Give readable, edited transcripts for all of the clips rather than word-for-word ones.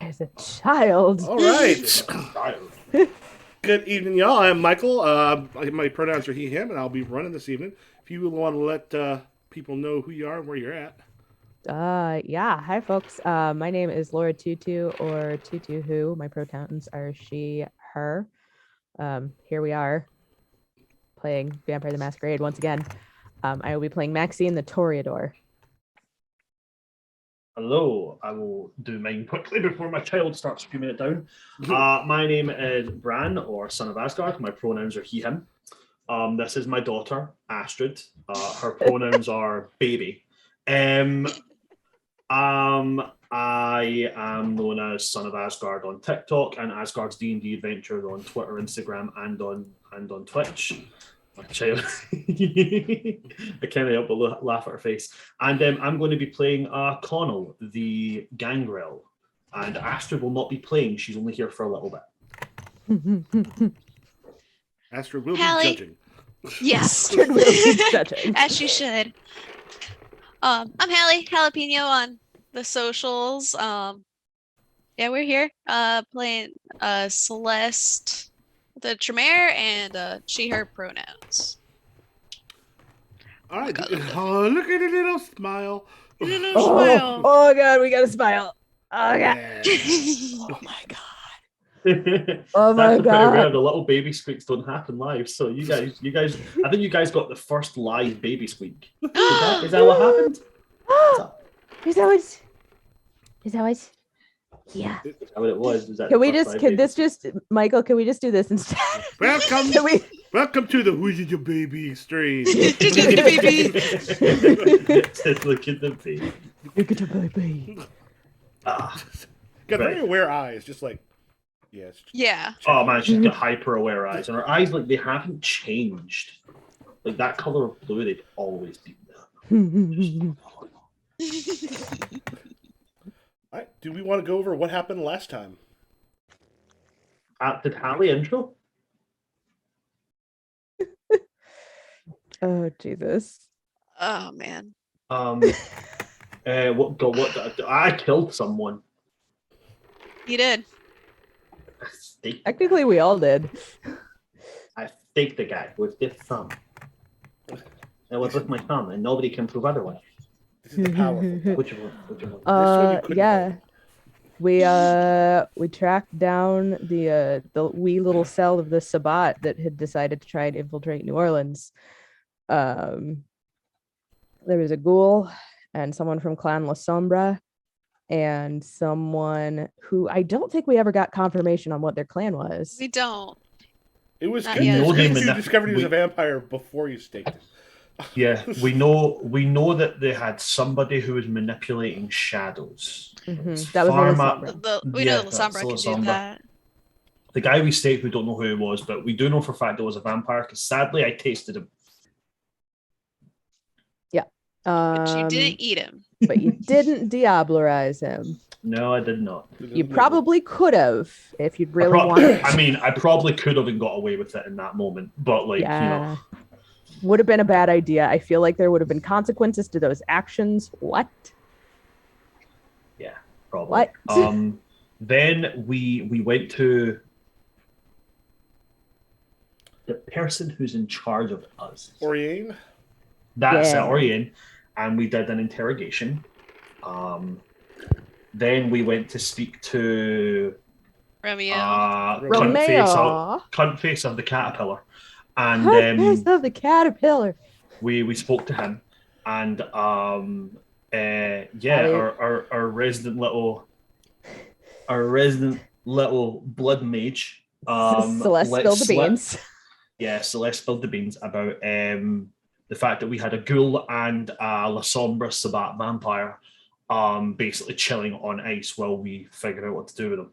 as a child. All right. Child. Good evening, y'all. I'm Michael. My pronouns are he, him, and I'll be running this evening. If you want to let people know who you are and where you're at. Yeah. Hi, folks. My name is Laura Tutu or Tutu Who. My pronouns are she, her. Here we are playing Vampire the Masquerade once again. I will be playing Maxine the Toreador. Hello, I will do mine quickly before my child starts screaming it down. My name is Bran, or Son of Asgard. My pronouns are he, him. This is my daughter, Astrid. Her pronouns are baby. I am known as Son of Asgard on TikTok and Asgard's D&D Adventures on Twitter, Instagram, and on Twitch. My child, I can't help but laugh at her face. And I'm going to be playing Connell, the gangrel. And Astrid will not be playing. She's only here for a little bit. Astrid will Hallie. be judging. Yes. Astrid will be judging. As she should. I'm Hallie Jalapeno on the socials. Yeah, we're here playing Celeste the Tremere and she her pronouns. All right. God, look. Oh, look at the little smile. Little Oh, smile. oh God, we got to smile. Oh God. Yeah. Oh my God. Oh my That's the pretty rare. God. The little baby squeaks don't happen live. So you guys, I think you guys got the first live baby squeak. Is that what happened? Is that what? Is that what? Yeah. Is that what it was? Was that Can the we first just? live Can baby this just? Michael? Can we just do this instead? Welcome, Can we? welcome to the Who's Your Baby stream. Just look at the baby. Look at your baby. Ah. Got Right. very aware eyes, just like yes. Yeah. Oh man, she's got hyper aware eyes, and her eyes like they haven't changed. Like that color of blue, they've always been there. All right. Do we want to go over what happened last time? Did Hallie intro? Oh Jesus. Oh man. What? I killed someone. You did. Technically, we all did. I staked the guy with this thumb. It was with my thumb, and nobody can prove otherwise. This is the powerful. Which one? Which one? couldn't Yeah. vote. We tracked down the wee little cell of the Sabbat that had decided to try and infiltrate New Orleans. There was a ghoul and someone from Clan La Sombra and someone who I don't think we ever got confirmation on what their clan was. We don't. It was Not good. yet. It was good We you know discovered he was we- a vampire before you staked it. Yeah, we know that they had somebody who was manipulating shadows. Mhm. That was La Pharma- Sombra. We Yeah, know that's Lasombra can do Lasombra. that. The guy we staked, we don't know who it was, but we do know for a fact it was a vampire because sadly I tasted him. But you didn't eat him. But you didn't diablerize him. No, I did not. You probably could have if you'd really wanted. I mean, I probably could have and got away with it in that moment, but like, Yeah. Would have been a bad idea. I feel like there would have been consequences to those actions. What? yeah, probably. What? Then we went to the person who's in charge of us. Oriane? That's Yeah. Orion, and we did an interrogation. Then we went to speak to Romeo. Romeo. cunt face of the caterpillar, and Face of the caterpillar. we spoke to him, and Elliot. our resident little blood mage, Celeste spilled the beans. Yeah, Celeste spilled the beans about the fact that we had a ghoul and a La Sombra Sabbat vampire basically chilling on ice while we figured out what to do with them.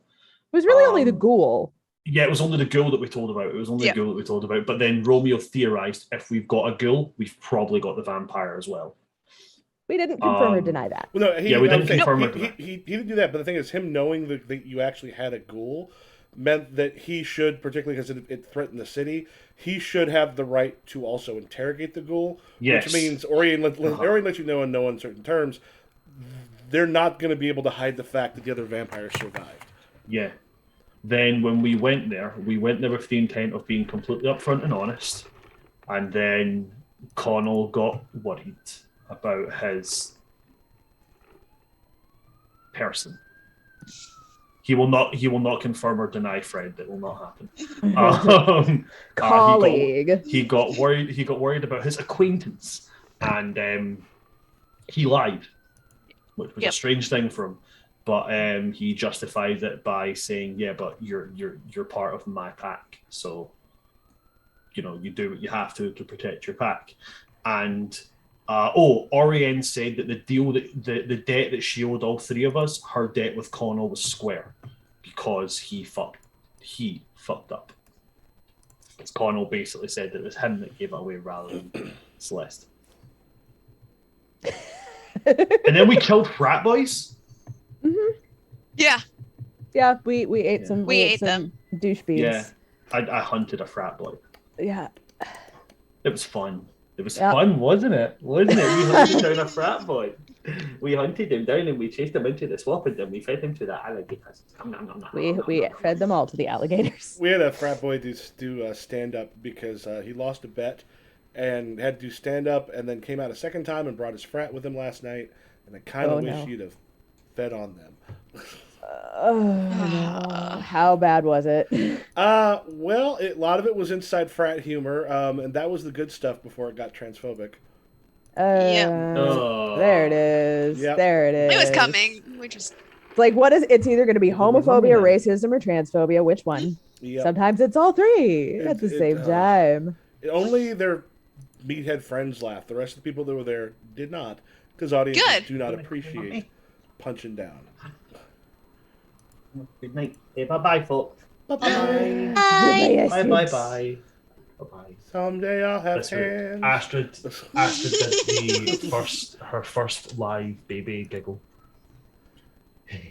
It was really only the ghoul. Yeah, it was only the ghoul that we told about. It was only Yeah. the ghoul that we told about. But then Romeo theorized if we've got a ghoul, we've probably got the vampire as well. We didn't confirm or deny that. Well, no, Yeah, we didn't confirm he, it. he didn't do that, but the thing is, him knowing that you actually had a ghoul meant that he should, particularly because it threatened the city, he should have the right to also interrogate the ghoul. Yes. Which means Orion lets you know in no uncertain terms, they're not going to be able to hide the fact that the other vampires survived. Yeah. Then when we went there with the intent of being completely upfront and honest. And then Connell got worried about his person. He will not confirm or deny, Fred. That will not happen. Colleague. He got worried. He got worried about his acquaintance, and he lied, which was a Yep. strange thing for him. But he justified it by saying, "Yeah, but you're part of my pack, so you know you do what you have to protect your pack." And Orion said that the deal that the debt that she owed all three of us, her debt with Connell was square because he fucked up. Because Connell basically said that it was him that gave it away rather than Celeste. And then we killed frat boys. Yeah. Yeah, we ate Yeah. some We ate some douche beads. Yeah, I hunted a frat boy. Yeah. It was fun. It was Yeah. fun, wasn't it? Wasn't it? We hunted down a frat boy. We hunted him down and we chased him into the swamp and then we fed him to the alligators. We fed them all to the alligators. We had a frat boy do stand up because he lost a bet and had to do stand up and then came out a second time and brought his frat with him last night. And I kind of Oh, wish no. he'd have fed on them. Oh, no. How bad was it? Well, a lot of it was inside frat humor, and that was the good stuff before it got transphobic. There it is. Yep. There it is. It was coming. We just It's like, what is it's either going to be homophobia, Remember that. racism, or transphobia. Which one? Yep. Sometimes it's all three at the It- same uh, time. Only their meathead friends laughed. The rest of the people that were there did not, because audiences Good. do not appreciate punching down. Good night. Bye bye, folks. Bye-bye. Bye. Bye bye bye. Bye bye. Someday I'll have That's right. hands. Astrid did her first live baby giggle.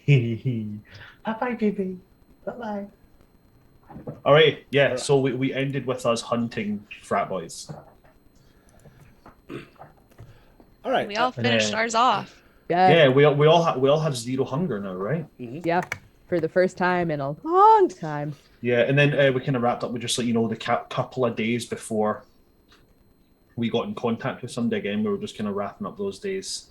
Bye bye, baby. Bye bye. All right, yeah. So we ended with us hunting frat boys. All right. we all finished ours off. Yeah, we all have zero hunger now, right? Yeah, for the first time in a long time. Yeah, and then we kind of wrapped up with just like the couple of days before we got in contact with somebody again. We were just kind of wrapping up those days.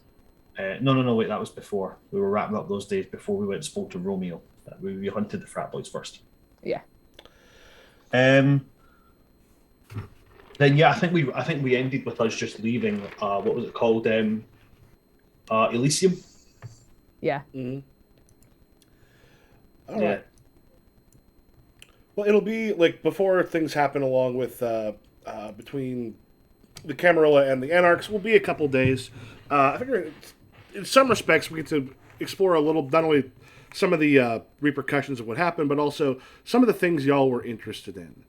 No, wait, that was before. We were wrapping up those days before we went and spoke to Romeo. We hunted the frat boys first. Yeah. Then yeah, I think we ended with us just leaving. What was it called? Elysium. Yeah. Mm-hmm. All Yeah. right. Well, it'll be like before things happen along with between the Camarilla and the Anarchs will be a couple days. I figure in some respects we get to explore a little, not only some of the repercussions of what happened, but also some of the things y'all were interested in.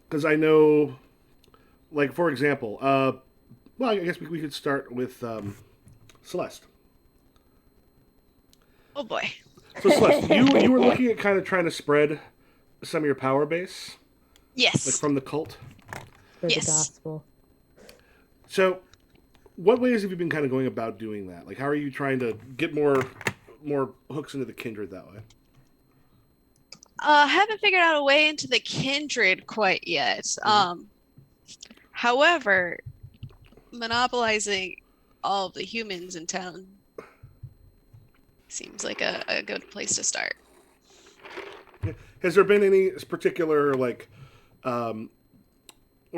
Because I know, like, for example, well, I guess we could start with Celeste. Oh boy. So Celeste, you were looking at kind of trying to spread some of your power base, like Yes. from the cult. For the Yes. gospel. So, what ways have you been kind of going about doing that? Like, how are you trying to get more hooks into the kindred that way? Haven't figured out a way into the kindred quite yet. However, monopolizing all of the humans in town seems like a good place to start. Has there been any particular like, when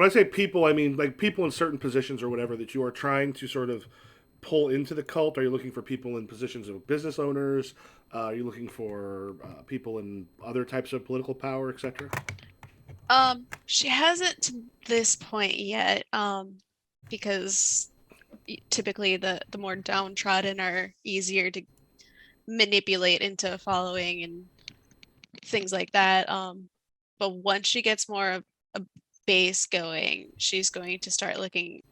I say people, I mean like people in certain positions or whatever that you are trying to sort of pull into the cult? Are you looking for people in positions of business owners? Are you looking for people in other types of political power, etc.? She hasn't to this point yet, because typically the more downtrodden are easier to manipulate into following and things like that. But once she gets more of a base going, she's going to start looking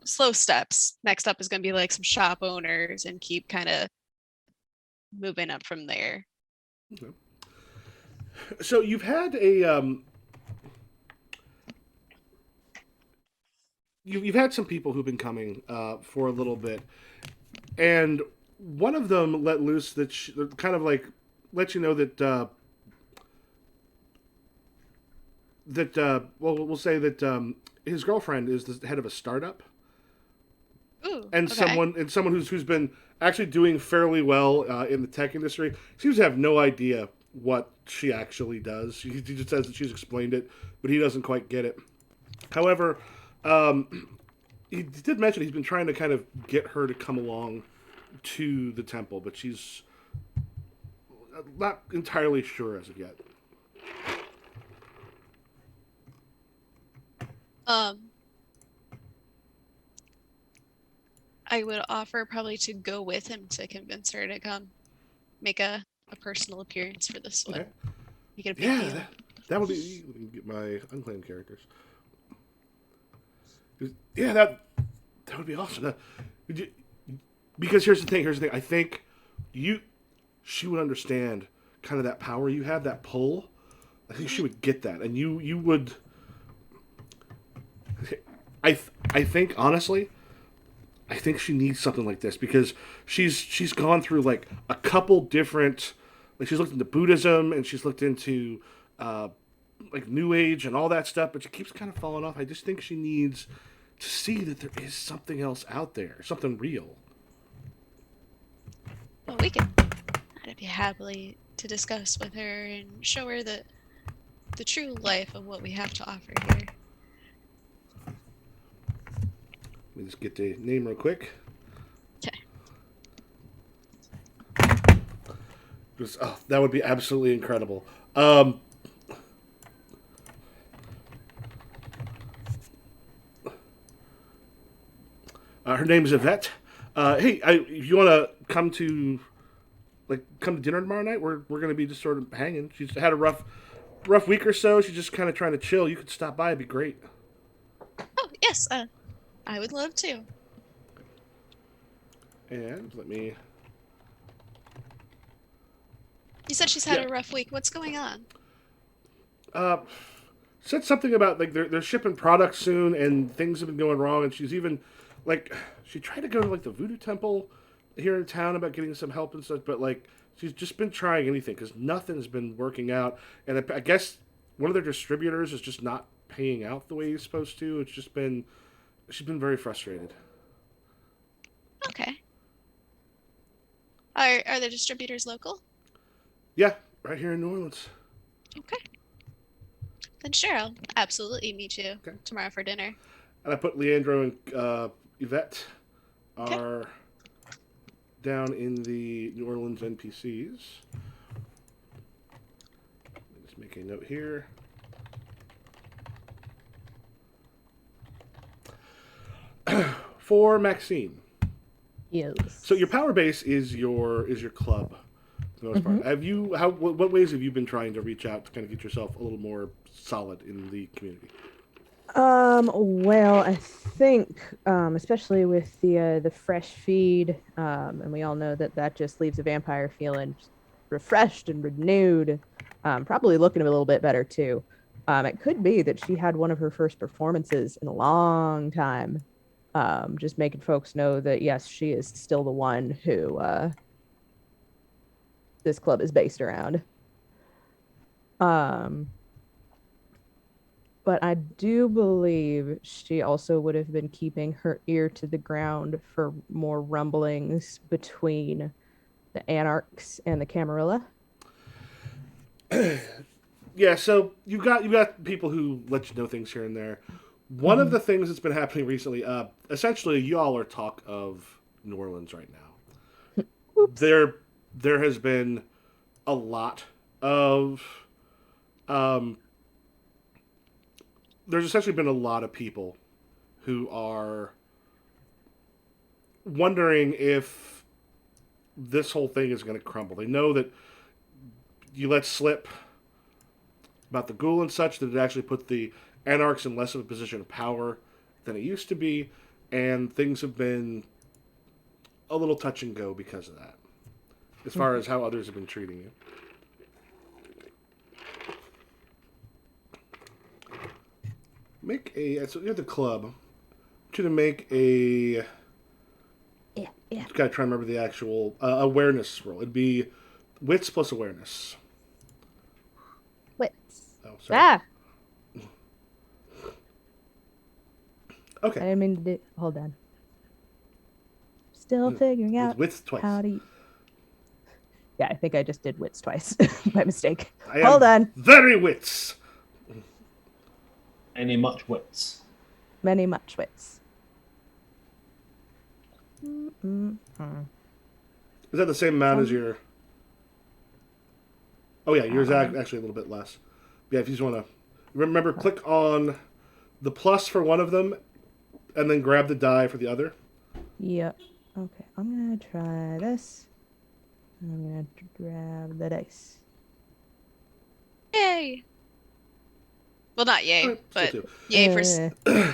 slow steps. Next up is going to be like some shop owners and keep kind of moving up from there. Okay. So you've had a you've had some people who've been coming for a little bit, and one of them let loose that kind of like let you know that well, we'll say that his girlfriend is the head of a startup, Ooh, and okay. someone who's been actually doing fairly well in the tech industry seems to have no idea what she actually does. He just says that she's explained it, but he doesn't quite get it. However, he did mention he's been trying to kind of get her to come along to the temple, but she's not entirely sure as of yet. Um, I would offer probably to go with him to convince her to come make a personal appearance for this Okay. one. Make it a big Yeah, deal. that would be. Let me get my unclaimed characters. Yeah, that would be awesome. Because here's the thing. Here's the thing. I think she would understand kind of that power you have, that pull. I think she Mhm. would get that, and you would. I think honestly, I think she needs something like this because she's gone through like a couple different, like she's looked into Buddhism and she's looked into uh, like New Age and all that stuff, but she keeps kind of falling off. I just think she needs to see that there is something else out there, something real. Well, I'd be happily to discuss with her and show her the true life of what we have to offer here. Let me just get the name real quick. Okay. Just, oh, that would be absolutely incredible. Her name is Yvette. Hey, if you want to come to dinner tomorrow night, we're gonna be just sort of hanging. She's had a rough week or so. She's just kind of trying to chill. You could stop by. It'd be great. Oh, yes, I would love to. And let me. You said she's had Yeah. a rough week. What's going on? Uh, said something about like they're shipping products soon and things have been going wrong. And she's even like she tried to go to like the Voodoo Temple here in town about getting some help and stuff, but like she's just been trying anything because nothing's been working out. And I guess one of their distributors is just not paying out the way he's supposed to. It's just been she's been very frustrated. Okay. Are the distributors local? Yeah, right here in New Orleans. Okay. Then sure, I'll absolutely meet you Okay. tomorrow for dinner. And I put Leandro and Yvette Okay. are down in the New Orleans NPCs. Let's make a note here. For Maxine. Yes. So your power base is your club for the most part. Have you what ways have you been trying to reach out to kind of get yourself a little more solid in the community? Well, I think, especially with the fresh feed, and we all know that that just leaves a vampire feeling refreshed and renewed, probably looking a little bit better too. It could be that she had one of her first performances in a long time, just making folks know that yes, she is still the one who this club is based around. Um, but I do believe she also would have been keeping her ear to the ground for more rumblings between the Anarchs and the Camarilla. Yeah, so you got people who let you know things here and there. One of Mhm. the things that's been happening recently, essentially, y'all are talk of New Orleans right now. Oops. There has been a lot of um, there's essentially been a lot of people who are wondering if this whole thing is going to crumble. They know that you let slip about the ghoul and such that it actually put the anarchs in less of a position of power than it used to be, and things have been a little touch and go because of that, as far as how others have been treating you. Make a so you're the club. To make a Yeah, yeah. gotta try and remember the actual awareness roll. It'd be wits plus awareness. Wits. Oh, sorry. Ah, I Okay. didn't mean to do. Hold on. Still Mm, figuring out Wits twice. how to. Yeah, I think I just did wits twice by mistake. I am Hold on. very wits. Any much wits? Many much wits. Mm-mm-mm. Is that the same amount as your? Oh yeah, yours Um, actually a little bit less. Yeah, if you just want to remember, click on the plus for one of them, and then grab the die for the other. Yep. Okay, I'm gonna try this. I'm gonna grab the dice. Yay. Well, not yay, Alright, still but two. yay for yay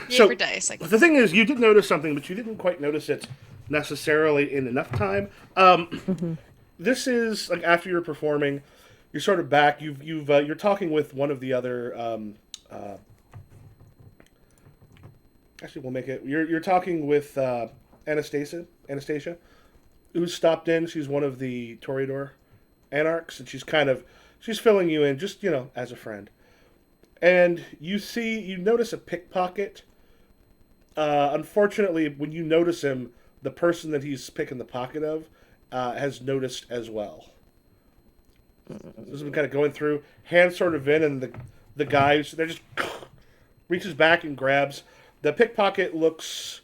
So for dice. I guess. the thing is, you did notice something, but you didn't quite notice it necessarily in enough time. Mhm. This is like after you're performing, you're sort of back. You're talking with one of the other. Actually, we'll make it. You're talking with Anastasia, who's stopped in. She's one of the Toreador anarchs, and she's filling you in, just as a friend. And you notice a pickpocket. Unfortunately, when you notice him, the person that he's picking the pocket of has noticed as well. So this has been kind of going through, hands sort of in, and the guys they're just reaches back and grabs. The pickpocket looks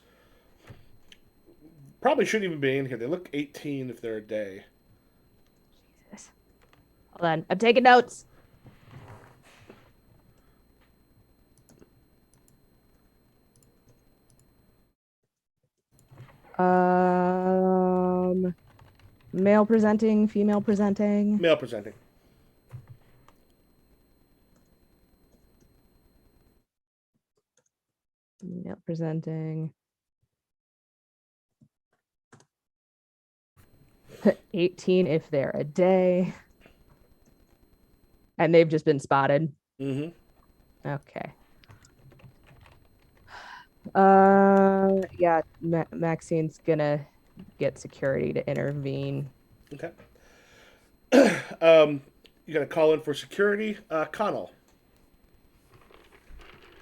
probably shouldn't even be in here. They look 18 if they're a day. Jesus. Hold on. I'm taking notes. Male presenting, female presenting. Male presenting. Male presenting. 18 if they're a day. And they've just been spotted. Mm-hmm. Okay. Yeah, Maxine's gonna get security to intervene. Okay. You got to call in for security. Connell.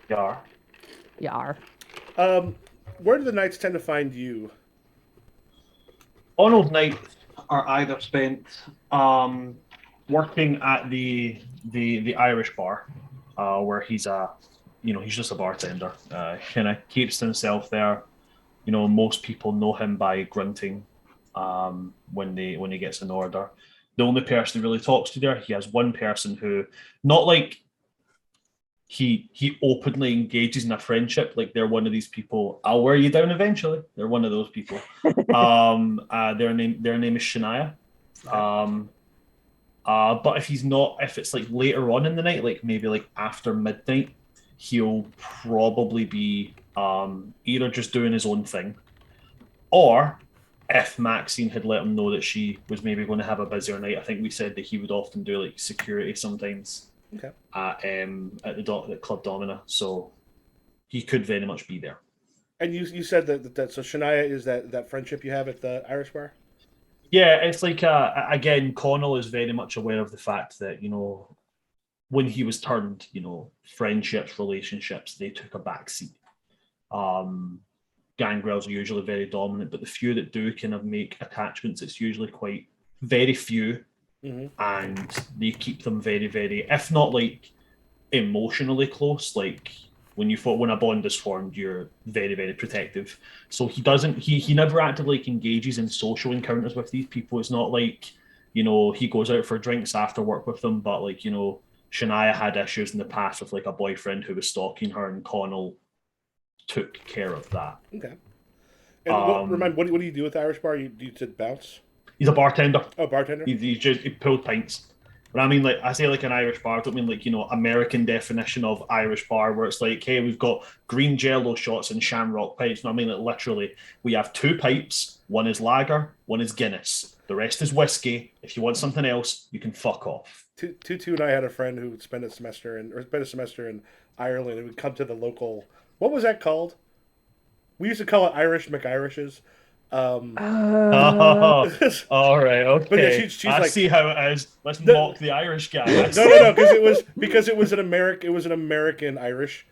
Yar. Yar. Where do the knights tend to find you? Arnold nights are either spent working at the Irish bar, where he's he's just a bartender. Kind of keeps himself there. Most people know him by grunting when he gets an order. The only person he really talks to there, he has one person who, not like he openly engages in a friendship. Like they're one of these people. I'll wear you down eventually. They're one of those people. Their name is Shania. But if it's like later on in the night, like maybe like after midnight, he'll probably be either just doing his own thing, or if Maxine had let him know that she was maybe going to have a busier night, I think we said that he would often do like security sometimes Okay. at the Club Domina, so he could very much be there. And you said that so Shania is that friendship you have at the Irish bar? Yeah, it's like again, Connell is very much aware of the fact that when he was turned, friendships, relationships, they took a backseat. Gangrels are usually very dominant, but the few that do kind of make attachments, it's usually quite very few, and they keep them very, very, if not like emotionally close, like when a bond is formed, you're very, very protective. So he never actively engages in social encounters with these people. It's not like, he goes out for drinks after work with them, but like, Shania had issues in the past with like a boyfriend who was stalking her, and Connell took care of that. Okay. And what do you do with the Irish bar? You said bounce? He's a bartender. Oh, bartender? He pulled pints. But I mean, like, I say like an Irish bar, I don't mean like, American definition of Irish bar where it's like, hey, we've got green jello shots and shamrock pipes. No, I mean, like, literally, we have two pipes. One is lager, one is Guinness. The rest is whiskey. If you want something else, you can fuck off. Tutu and I had a friend who would spend a semester in Ireland and would come to the local. What was that called? We used to call it Irish McIrishes. Uh, All right, But yeah, okay. she's I like see how it is. Let's the- mock the Irish guy. I no, see. no, no, because it was an American Irish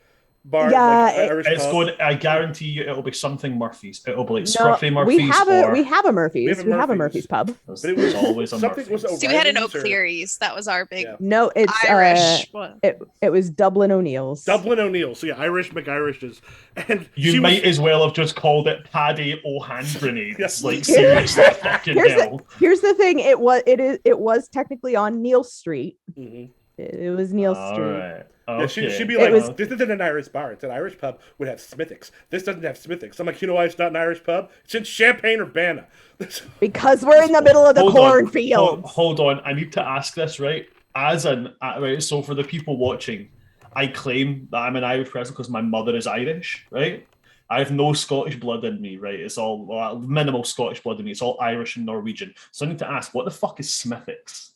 bar, Yeah, like Irish It's pub. going. I guarantee you, it'll be something Murphy's. It'll be like no, Scruffy Murphy's we or have a Murphy's. a We have a Murphy's. Murphy's pub. But it was there's always a something was Murphy's. See, we had an O'Reilly's or O'Cleary's. That was our big yeah. No, it's Irish one. it was Dublin O'Neill's. Dublin O'Neill. So yeah, Irish McIrishes, and You she might was, as well have just called it Paddy O'Han grenades. Yes. Like seriously, fucking hell. Here's the thing. It was technically on Neil Street. Mhm. It was Neil All Street. right. Yeah, Okay. she'd be It like, was- this isn't an Irish bar. It's an Irish pub. Would have Smithwick's. This doesn't have Smithwick's. I'm like, you know why it's not an Irish pub? It's in Champaign Urbana. Because we're in the middle of the Hold on. cornfields. Hold on. I need to ask this, right? Right, so for the people watching, I claim that I'm an Irish person because my mother is Irish, right? I have no Scottish blood in me, right? It's all minimal Scottish blood in me. It's all Irish and Norwegian. So I need to ask, what the fuck is Smithwick's?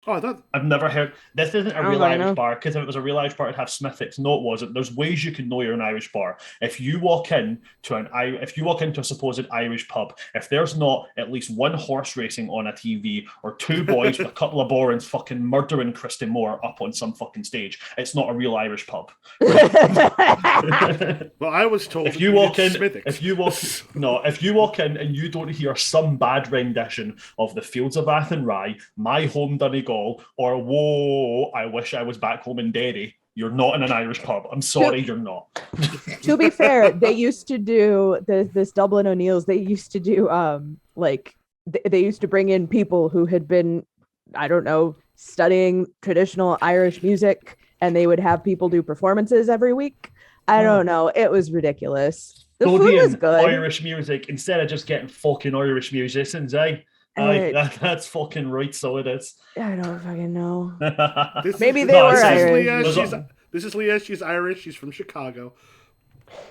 Oh, I thought I've never heard. This isn't a don't real really Irish know. bar, because if it was a real Irish bar, it'd have Smithwick's. No, it wasn't. There's ways you can know you're an Irish bar. If you walk into a supposed Irish pub, if there's not at least one horse racing on a TV or two boys with a couple of borans fucking murdering Christy Moore up on some fucking stage, it's not a real Irish pub. well, I was told If you walk in, Smithwick's. if you walk in and you don't hear some bad rendition of the Fields of Athenry, My Home Donegal, or Whoa, I Wish I Was Back Home in Derry, you're not in an Irish pub. I'm sorry, you're not. To be fair, they used to do this Dublin O'Neill's. They used to do they used to bring in people who had been, I don't know, studying traditional Irish music, and they would have people do performances every week. I don't know. It was ridiculous. The food was Studying good. Irish music instead of just getting fucking Irish musicians, eh? Aye, that's fucking right, so it is. I don't fucking know. This Maybe is, they were this Irish. Is Leah. This is Leah. She's Irish. She's from Chicago.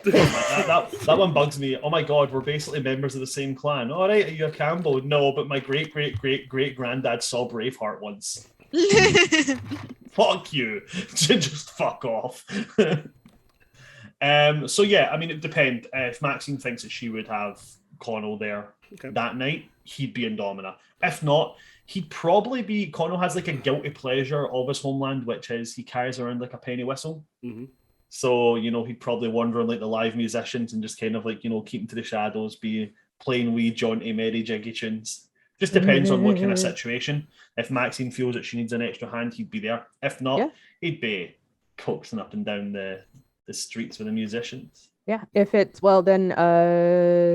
that one bugs me. Oh my god, we're basically members of the same clan. All right, are you a Campbell? No, but my great granddad saw Braveheart once. Fuck you. Just fuck off. So yeah, I mean, it depends. If Maxine thinks that she would have Connell there that night, he'd be Indomina. If not, he'd probably be. Connell has like a guilty pleasure of his homeland, which is he carries around like a penny whistle. Mm-hmm. So, he'd probably wander on like the live musicians and just kind of like, keep him to the shadows, be playing wee jaunty, merry, jiggy tunes. Just depends on what kind of situation. If Maxine feels that she needs an extra hand, he'd be there. If not, he'd be coaxing up and down the streets with the musicians. Yeah, if it's then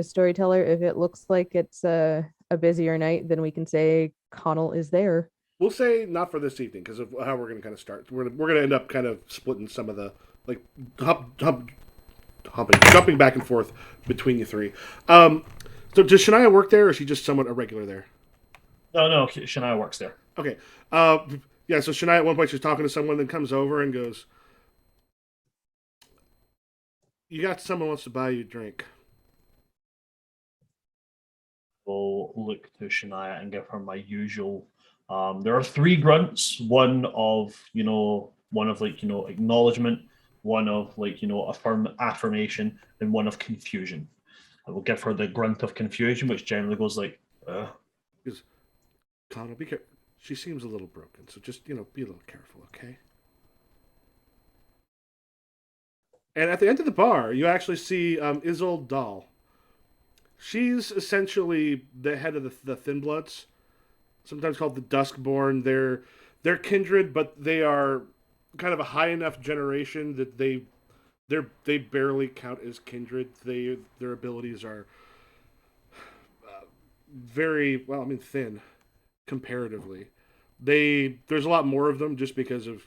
storyteller, if it looks like it's a busier night, then we can say Connell is there. We'll say not for this evening because of how we're going to kind of start. We're going to end up kind of splitting some of the jumping back and forth between you three. So does Shania work there, or is she just somewhat a regular there? No, Shania works there. Okay. Yeah. So Shania at one point she's talking to someone, then comes over and goes, "You got someone wants to buy you a drink." We'll look to Shania and give her my usual. There are three grunts. One of acknowledgement, one of affirmation, and one of confusion. I will give her the grunt of confusion, which generally goes like, Because Connell, be careful. She seems a little broken, so just be a little careful, okay? And at the end of the bar, you actually see Isolde Dahl. She's essentially the head of the Thin Bloods, sometimes called the Duskborn. They're kindred, but they are kind of a high enough generation that they barely count as kindred. Their abilities are very thin comparatively. There's a lot more of them just because of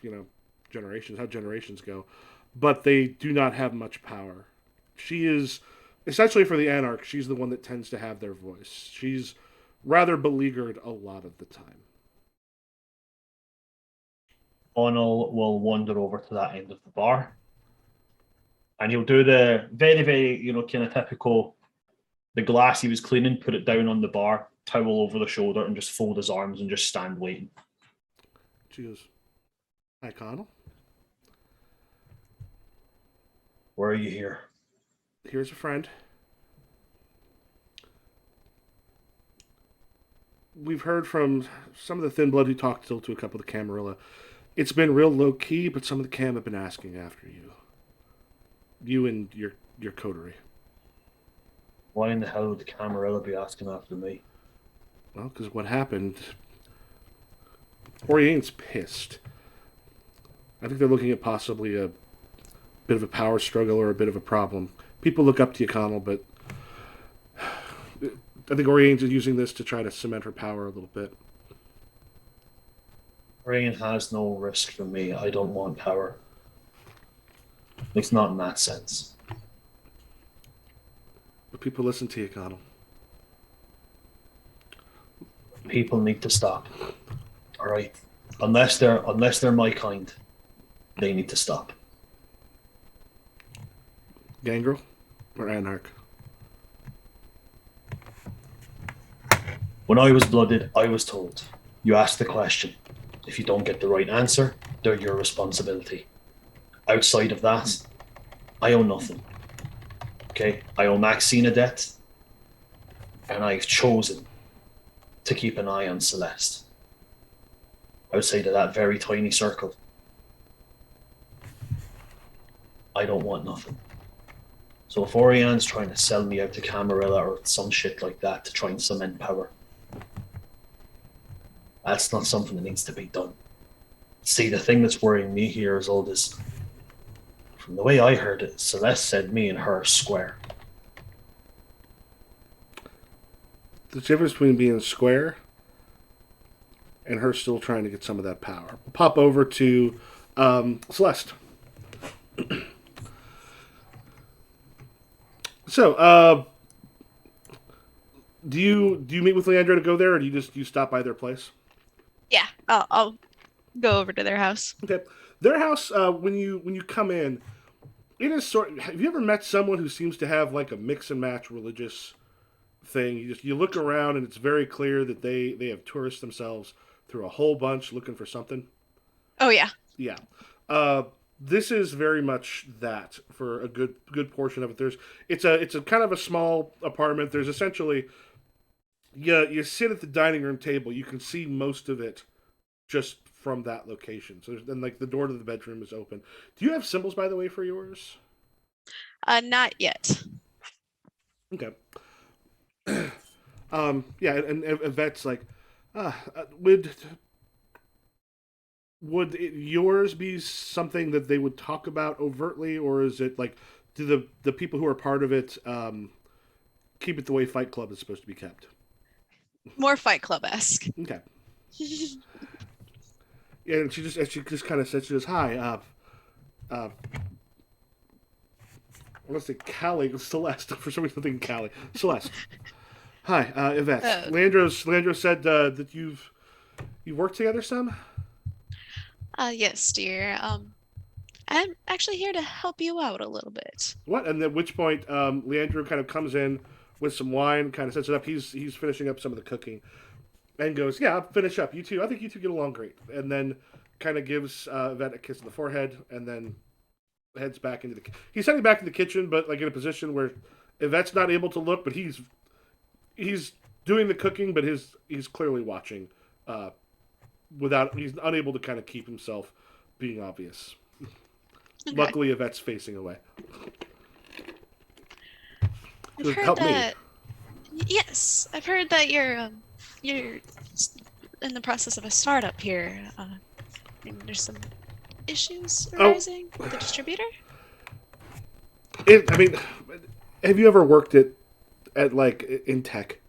generations, how generations go, but they do not have much power. She is essentially, for the Anarch, she's the one that tends to have their voice. She's rather beleaguered a lot of the time. Connell will wander over to that end of the bar, and he'll do the very, very, kind of typical, the glass he was cleaning, put it down on the bar, towel over the shoulder, and just fold his arms and just stand waiting. She goes, "Hi, Connell. Why are you here?" Here's a friend. we've heard from some of the Thin Blood who talked still to a couple of the Camarilla. It's been real low key, but some of the Cam have been asking after you. You and your coterie. Why in the hell would the Camarilla be asking after me? Well, because what happened, Oriane's pissed. I think they're looking at possibly a bit of a power struggle or a bit of a problem. People look up to you, Connell, but I think Oriane's using this to try to cement her power a little bit. Rain has no risk for me. I don't want power. At least not in that sense. But people listen to you, Connell. People need to stop. All right, unless they're my kind, they need to stop. Gangrel or Anarch? When I was blooded, I was told, you ask the question. If you don't get the right answer, they're your responsibility. Outside of that, I owe nothing. Okay? I owe Maxine a debt, and I've chosen to keep an eye on Celeste. Outside of that very tiny circle, I don't want nothing. So if Oriane's trying to sell me out to Camarilla or some shit like that to try and cement power, that's not something that needs to be done. See, the thing that's worrying me here is all this. From the way I heard it, Celeste said me and her are square. The difference between being square and her still trying to get some of that power. We'll pop over to Celeste. So, do you meet with Leandro to go there, or do you stop by their place? Yeah, I'll go over to their house. Okay, their house. When you come in, it is sort. Have you ever met someone who seems to have like a mix and match religious thing? You look around and it's very clear that they have tourists themselves through a whole bunch looking for something. Oh yeah. Yeah. This is very much that for a good portion of it. It's a kind of a small apartment. There's essentially you sit at the dining room table. You can see most of it just from that location. So then like the door to the bedroom is open. Do you have symbols by the way for yours? Not yet. Okay. Yeah, and Yvette's like, would yours be something that they would talk about overtly, or is it like, do the people who are part of it keep it the way Fight Club is supposed to be kept? More Fight Club-esque. Okay. Yeah, and she just kind of says, she goes, hi, I want to say Callie, Celeste. For some reason, I'm thinking Callie. Celeste. Hi, Yvette. Leandro said that you've worked together some. Yes, dear. I'm actually here to help you out a little bit. What? And at which point, Leandro kind of comes in with some wine, kind of sets it up. He's finishing up some of the cooking, and goes, "Yeah, I'll finish up. You two, I think you two get along great." And then kind of gives Yvette a kiss on the forehead, and then heads back into the. He's heading back in the kitchen, but like in a position where Yvette's not able to look, but he's doing the cooking, but he's clearly watching. He's unable to kind of keep himself being obvious. Okay. Luckily, Yvette's facing away. I've heard Help me. that. Yes, I've heard that you're in the process of a startup here. And there's some issues arising with the distributor. I mean, have you ever worked at like in tech?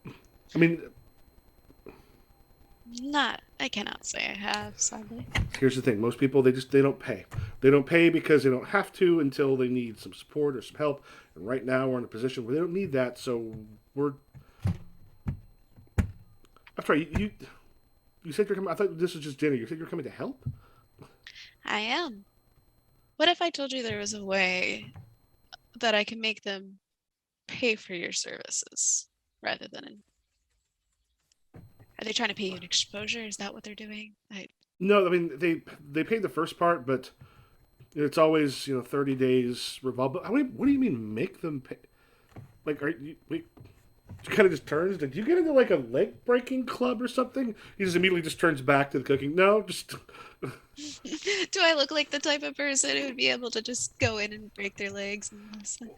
I mean, I cannot say I have, sadly. here's the thing: most people they don't pay. They don't pay because they don't have to until they need some support or some help. And right now we're in a position where they don't need that, so we're. I'm sorry, you said you're coming. I thought this was just dinner. You said you're coming to help. I am. What if I told you there was a way that I can make them pay for your services rather than Are they trying to pay you an exposure? Is that what they're doing? No, I mean they paid the first part, but it's always 30 days revolve. What do you mean make them pay? Like, are you wait? kind of just turns. Did you get into like a leg breaking club or something? He just immediately just turns back to the cooking. No, just Do I look like the type of person who would be able to just go in and break their legs? And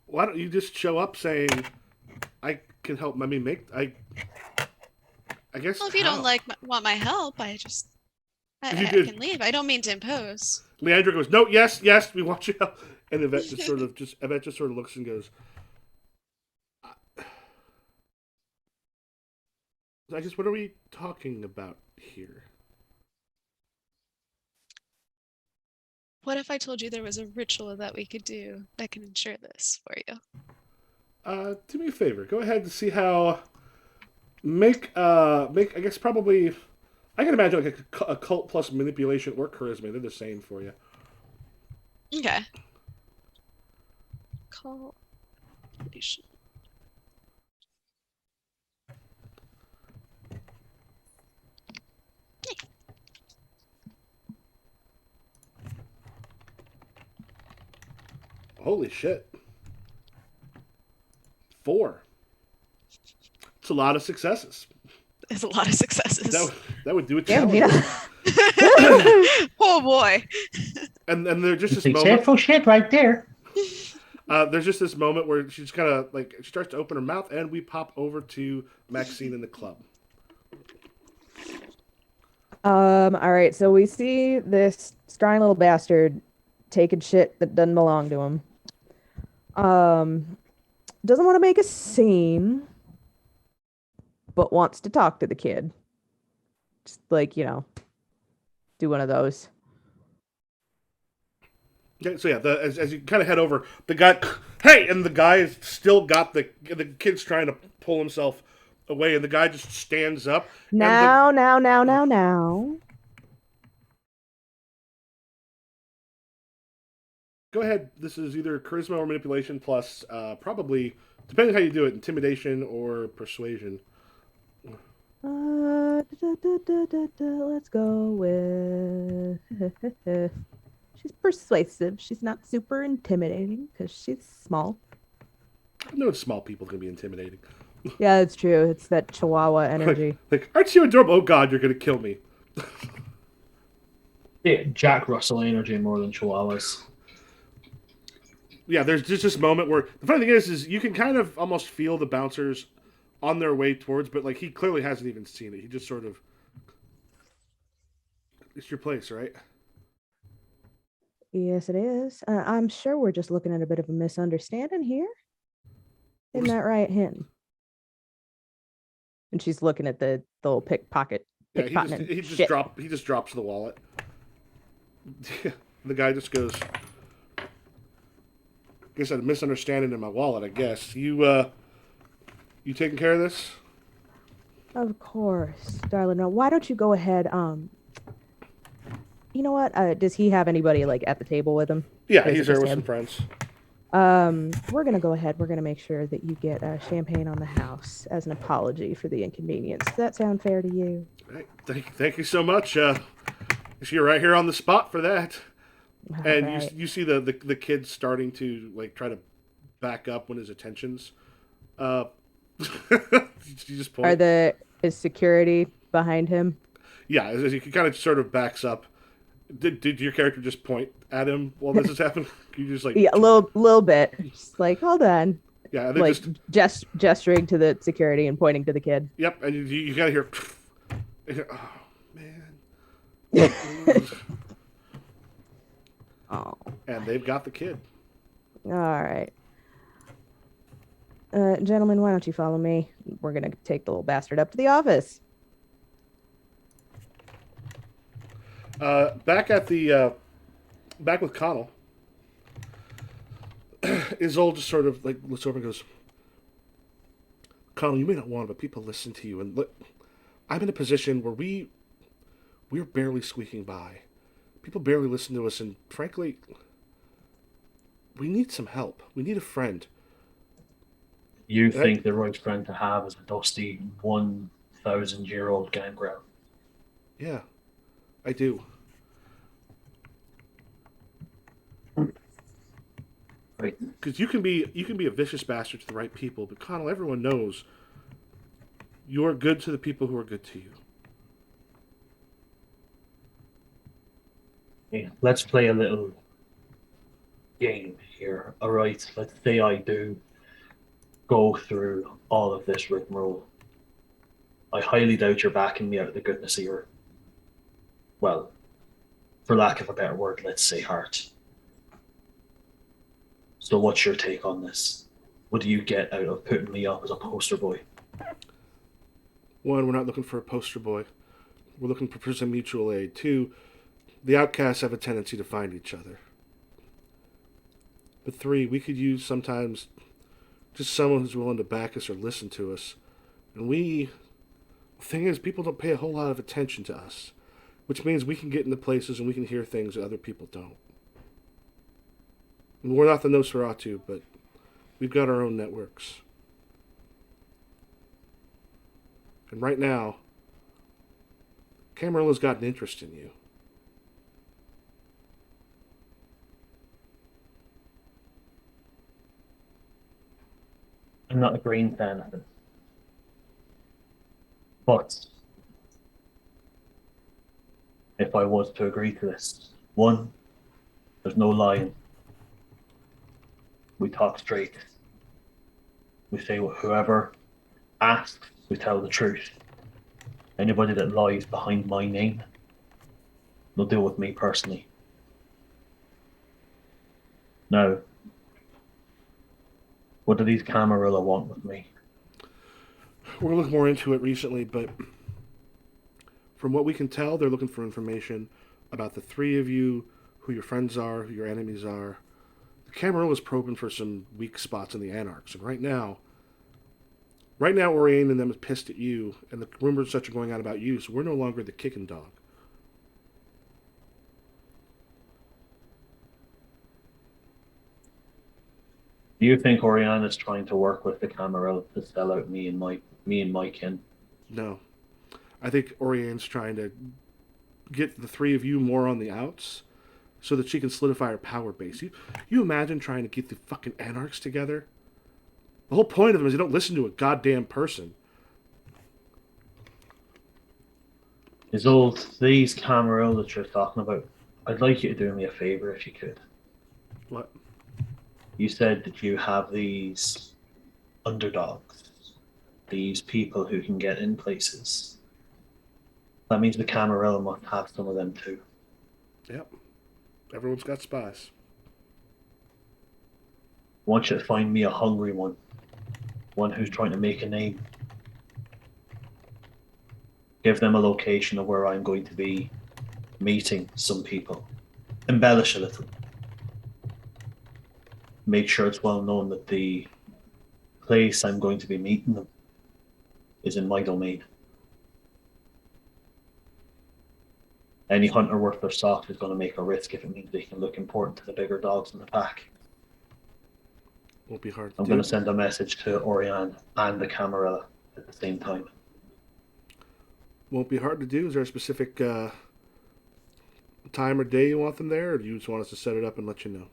why don't you just show up saying, I can help. I mean, I guess. well, if you don't how? want my help, I just If you I could, can leave. I don't mean to impose. Leandra goes, no, yes, yes, we want you help. And Yvette just sort of looks and goes, I guess, what are we talking about here? What if I told you there was a ritual that we could do that can ensure this for you? Do me a favor. Go ahead and see how. Make. I guess probably. I can imagine like a cult plus manipulation or charisma. They're the same for you. Okay. Call. Relation. Holy shit. 4. It's a lot of successes. There's a lot of successes. That would do a Damn, challenge. Oh boy. And there's just this moment. Successful shit right there. There's just this moment where she's kind of like she starts to open her mouth, and we pop over to Maxine in the club. All right, so we see this strong little bastard taking shit that doesn't belong to him. Doesn't want to make a scene, but wants to talk to the kid. Just like, do one of those. Okay, so yeah, as you kind of head over, the guy, hey, and the guy's still got the kid's trying to pull himself away, and the guy just stands up. Now. Go ahead. This is either charisma or manipulation plus, probably, depending how you do it, intimidation or persuasion. Let's go with. She's persuasive. She's not super intimidating because she's small. I know small people can be intimidating. Yeah, that's true. It's that Chihuahua energy. Like, aren't you adorable? Oh God, you're gonna kill me. Yeah, Jack Russell energy more than Chihuahuas. Yeah, there's just this moment where the funny thing is you can kind of almost feel the bouncers on their way towards, but like he clearly hasn't even seen it. He just sort of, it's your place, right? Yes, it is. I'm sure we're just looking at a bit of a misunderstanding here. Isn't that right, Hinton? And she's looking at the little pickpocket. Yeah, Pickpocketing. he just Shit. drops the wallet. The guy just goes, guess I had a misunderstanding in my wallet. I guess you taking care of this? Of course, darling. Now, why don't you go ahead? You know what? Does he have anybody like at the table with him? Yeah, Or is he's it there just with him? some friends. We're gonna go ahead. We're gonna make sure that you get champagne on the house as an apology for the inconvenience. Does that sound fair to you? Hey, thank you so much. You're right here on the spot for that. And Alright. you see the kid starting to like try to back up when his attention's you just point. Is security behind him? Yeah, as he kind of sort of backs up. Did your character just point at him while this is happening? You just like Yeah, a little bit. Just like, hold on. yeah, and then Like gesturing to the security and pointing to the kid. yep, and you gotta hear. Oh man. Oh, And they've got the kid. all right. Gentlemen, why don't you follow me? We're gonna take the little bastard up to the office. Back at the back with Connell. Isolde just sort of like looks over and goes, Connell, you may not want it, but people listen to you, and look, I'm in a position where we're barely squeaking by. People barely listen to us, and frankly, we need some help. We need a friend. You think the right friend to have is a dusty 1,000-year-old gangrel? Yeah, I do. Right. Because you can be a vicious bastard to the right people, but Connell, everyone knows you're good to the people who are good to you. Yeah, let's play a little game here. All right. Let's say I do go through all of this rigmarole. I highly doubt you're backing me out of the goodness of your, well, for lack of a better word, let's say heart. So, what's your take on this? What do you get out of putting me up as a poster boy? One, we're not looking for a poster boy. We're looking for some mutual aid. Two, the outcasts have a tendency to find each other. But three, we could use sometimes just someone who's willing to back us or listen to us. And the thing is, people don't pay a whole lot of attention to us, which means we can get into places and we can hear things that other people don't. And we're not the Nosferatu, but we've got our own networks. And right now, Camarilla's got an interest in you. I'm not agreeing to anything. But if I was to agree to this, one, there's no lying. We talk straight. We say whoever asks, we tell the truth. Anybody that lies behind my name, they'll deal with me personally. Now, what do these Camarilla want with me? We're looking more into it recently, but from what we can tell, they're looking for information about the three of you, who your friends are, who your enemies are. The Camarilla's probing for some weak spots in the Anarchs, and right now, Oriane and them is pissed at you, and the rumors such are going out about you, so we're no longer the kicking dog. Do you think Oriana is trying to work with the Camarilla to sell out me and my kin? No. I think Oriane's trying to get the three of you more on the outs so that she can solidify her power base. You imagine trying to get the fucking Anarchs together? The whole point of them is they don't listen to a goddamn person. These Camarilla that you're talking about, I'd like you to do me a favor if you could. What? You said that you have these underdogs, these people who can get in places. That means the Camarilla must have some of them too. Yep. Everyone's got spies. I want you to find me a hungry one who's trying to make a name. Give them a location of where I'm going to be meeting some people. Embellish a little. Make sure it's well known that the place I'm going to be meeting them is in my domain. Any hunter worth their salt is going to make a risk if it means they can look important to the bigger dogs in the pack. Won't be hard to I'm do. going to send a message to Oriane and the Camarilla at the same time. Won't be hard to do. Is there a specific time or day you want them there, or do you just want us to set it up and let you know?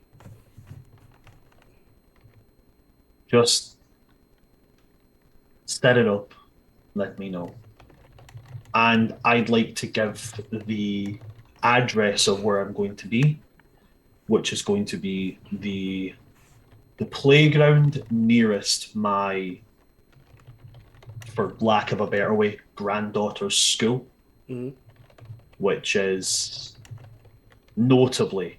Just set it up, let me know. And I'd like to give the address of where I'm going to be, which is going to be the playground nearest my, for lack of a better way, granddaughter's school, which is notably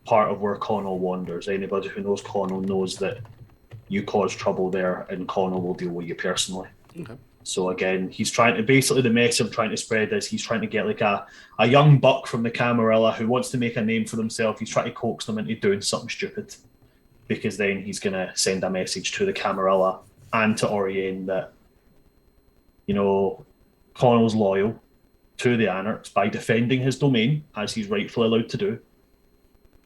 part of where Connell wanders. Anybody who knows Connell knows that you cause trouble there and Connell will deal with you personally. Okay. So again, he's trying to, basically the message I'm trying to spread is he's trying to get like a young buck from the Camarilla who wants to make a name for himself. He's trying to coax them into doing something stupid, because then he's going to send a message to the Camarilla and to Oriane that, you know, Connell's loyal to the Anarchs by defending his domain, as he's rightfully allowed to do,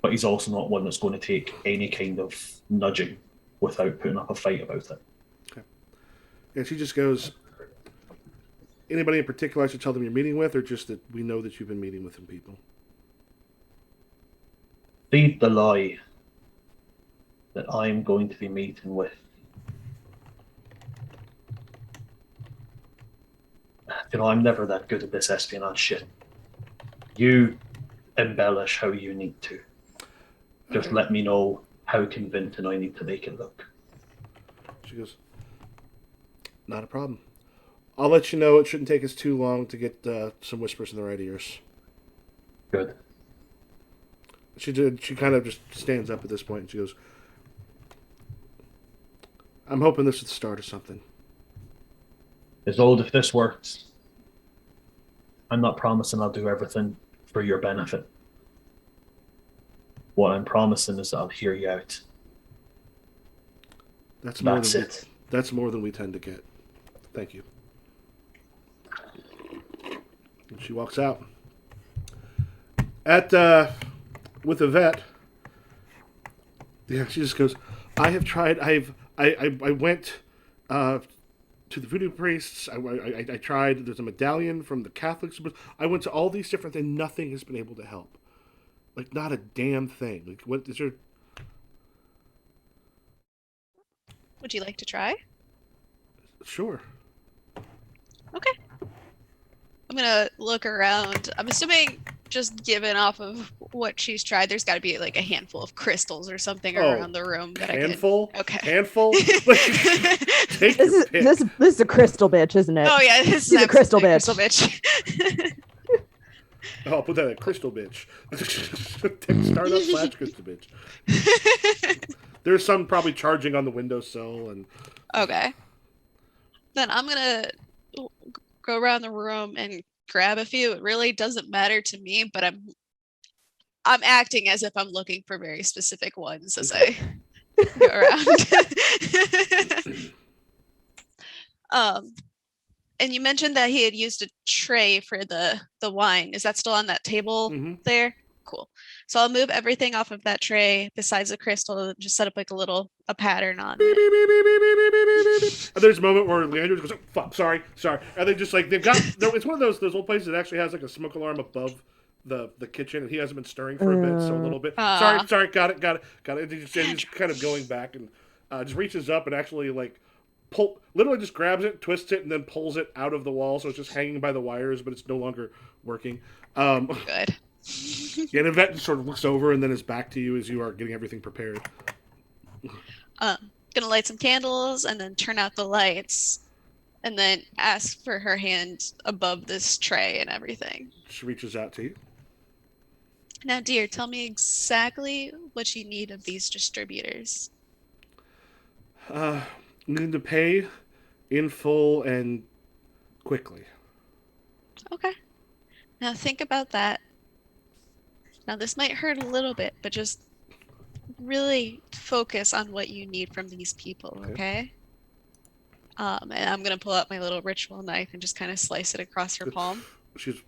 but he's also not one that's going to take any kind of nudging without putting up a fight about it. Okay. And she just goes, anybody in particular I should tell them you're meeting with, or just that we know that you've been meeting with some people? Feed the lie. that I'm going to be meeting with. You know, I'm never that good at this espionage shit. You embellish how you need to. Just Okay. let me know how convincing I need to make it look. She goes, not a problem. I'll let you know. It shouldn't take us too long to get some whispers in the right ears. Good. She kind of just stands up at this point and she goes, I'm hoping this is the start of something. Isolde, if this works, I'm not promising I'll do everything for your benefit. What I'm promising is I'll hear you out. That's it. That's more than we tend to get. Thank you. And she walks out. With Yvette, yeah, she just goes, I have tried. I went to the voodoo priests. I tried. There's a medallion from the Catholics. I went to all these different things. Nothing has been able to help. Like, not a damn thing. Like, what is there? Would you like to try? Sure. Okay. I'm gonna look around. I'm assuming, just given off of what she's tried, there's got to be like a handful of crystals or something around the room that handful? I can. Okay. Handful? Take This your is pick. this is a crystal bitch, isn't it? Oh yeah, this She's is a crystal absolutely bitch. Oh, I'll put that at Crystal Bitch. Startup / Crystal Bitch. There's some probably charging on the windowsill and Okay. Then I'm gonna go around the room and grab a few. It really doesn't matter to me, but I'm acting as if I'm looking for very specific ones as I go around. And you mentioned that he had used a tray for the wine. Is that still on that table there? Cool. So I'll move everything off of that tray besides the crystal and just set up like a pattern on it. And there's a moment where Leandro goes, oh, fuck, sorry. And they just like, it's one of those old places that actually has like a smoke alarm above the kitchen and he hasn't been stirring for a bit, so a little bit. Sorry, got it. And he's just kind of going back and just reaches up and actually like, literally just grabs it, twists it, and then pulls it out of the wall, so it's just hanging by the wires, but it's no longer working. Good. Yeah, and Yvette sort of looks over and then is back to you as you are getting everything prepared. Gonna light some candles and then turn out the lights, and then ask for her hand above this tray and everything. She reaches out to you. Now, dear, tell me exactly what you need of these distributors. I'm going to pay in full and quickly. Okay. Now think about that. Now this might hurt a little bit, but just really focus on what you need from these people, okay? And I'm gonna pull out my little ritual knife and just kind of slice it across her palm. She's...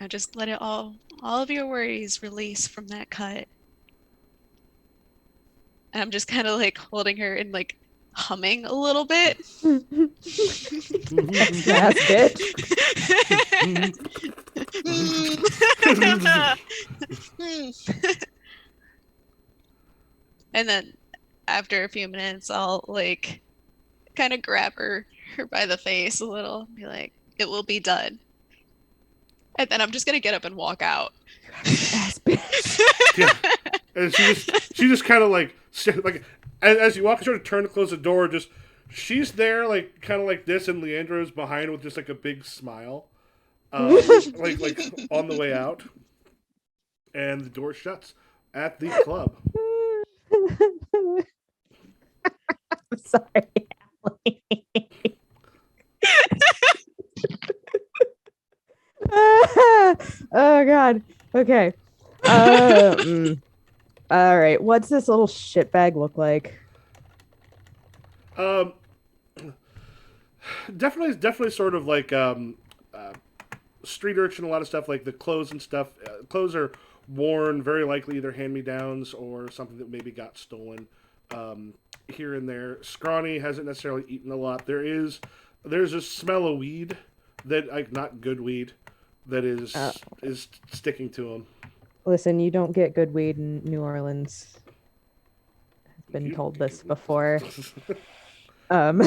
Now just let it all of your worries release from that cut. And I'm just kind of like holding her and like humming a little bit. Ass bitch. And then after a few minutes, I'll like kind of grab her by the face a little and be like, it will be done. And then I'm just gonna get up and walk out. Ass bitch. Yeah. And she just kind of like as you walk, sort of turn to close the door, just she's there like kind of like this, and Leandro's behind with just like a big smile, like on the way out, and the door shuts at the club. Sorry. Oh god. Okay. All right. What's this little shitbag look like? Definitely sort of like street urchin. A lot of stuff like the clothes and stuff. Clothes are worn, very likely either hand-me-downs or something that maybe got stolen here and there. Scrawny hasn't necessarily eaten a lot. There's a smell of weed that, like, not good weed, that is sticking to him. Listen, you don't get good weed in New Orleans. I've been told this before. I've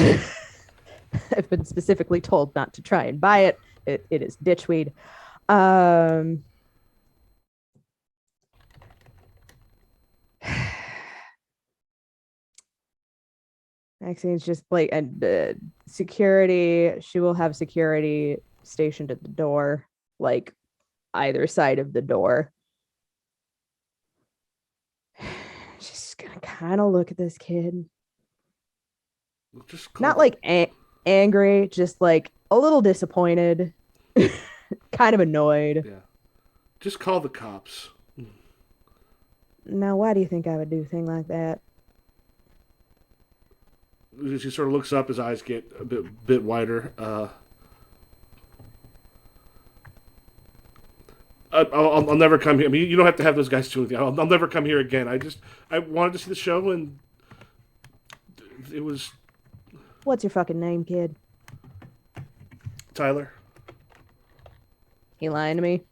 been specifically told not to try and buy it. It is ditch weed. Um, Maxine's just like and security. She will have security stationed at the door, like either side of the door. Just gonna kind of look at this kid, Just call not the- like angry, just like a little disappointed, kind of annoyed. yeah. Just call the cops. Now, why do you think I would do a thing like that? He sort of looks up. His eyes get a bit wider. I'll never come here. I mean, you don't have to have those guys do anything. I'll never come here again. I wanted to see the show, and it was What's your fucking name, kid? Tyler. You lying to me?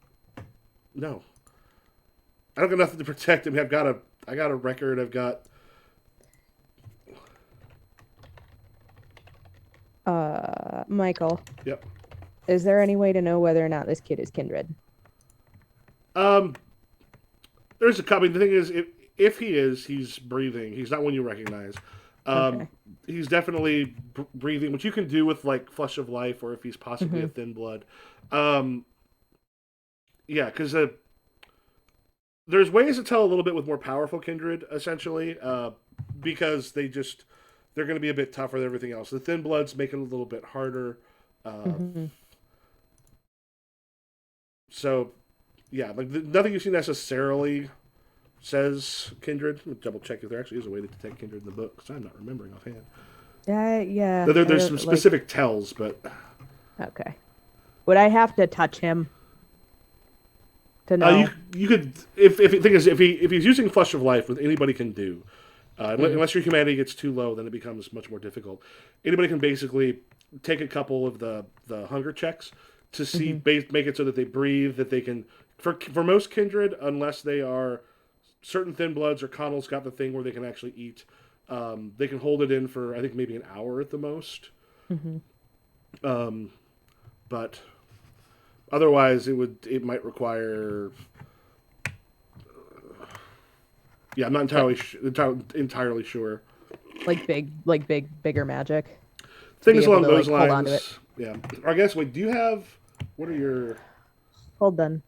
No, I don't got nothing to protect him. I got a record. I've got. Michael, Yep. is there any way to know whether or not this kid is kindred? There's a couple. The thing is, if he is, he's breathing. He's not one you recognize. Okay. He's definitely breathing, which you can do with like Flush of Life, or if he's possibly a thin blood. Yeah, because there's ways to tell a little bit with more powerful kindred, essentially, because they're going to be a bit tougher than everything else. The thin bloods make it a little bit harder. So, yeah, like nothing you see necessarily says kindred. Let me double check if there actually is a way to detect kindred in the book, because I'm not remembering offhand. Yeah. There's I some don't- like- specific tells, but Okay. Would I have to touch him to know? you could if the thing is if he's using Flush of Life, what anybody can do. Unless your humanity gets too low, then it becomes much more difficult. Anybody can basically take a couple of the hunger checks to see make it so that they breathe, that they can for most kindred, unless they are certain thin bloods or Connell's got the thing where they can actually eat. They can hold it in for I think maybe an hour at the most. But otherwise, it might require. Yeah, I'm not entirely sure. Bigger magic. Things able along to, those hold on to lines. Yeah. Or I guess. Wait. Do you have? What are your? Hold on.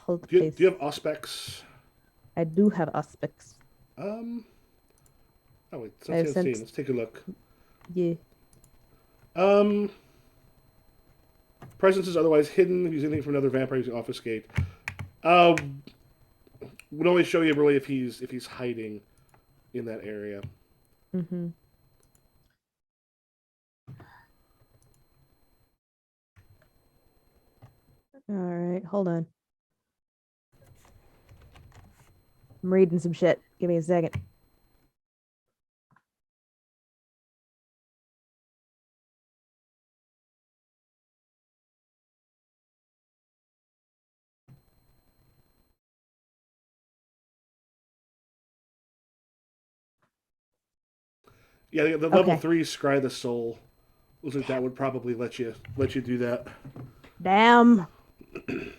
Hold Do please. you have auspex? I do have aspects. Oh wait. I have Let's see. sent- Let's take a look. Yeah. Presence is otherwise hidden. If you use anything from another vampire, you can obfuscate. Would only show you really if he's hiding in that area. All right. Hold on. I'm reading some shit. Give me a second. Yeah, the level Okay. 3 Scry the Soul. Looks like that would probably let you do that. Damn. You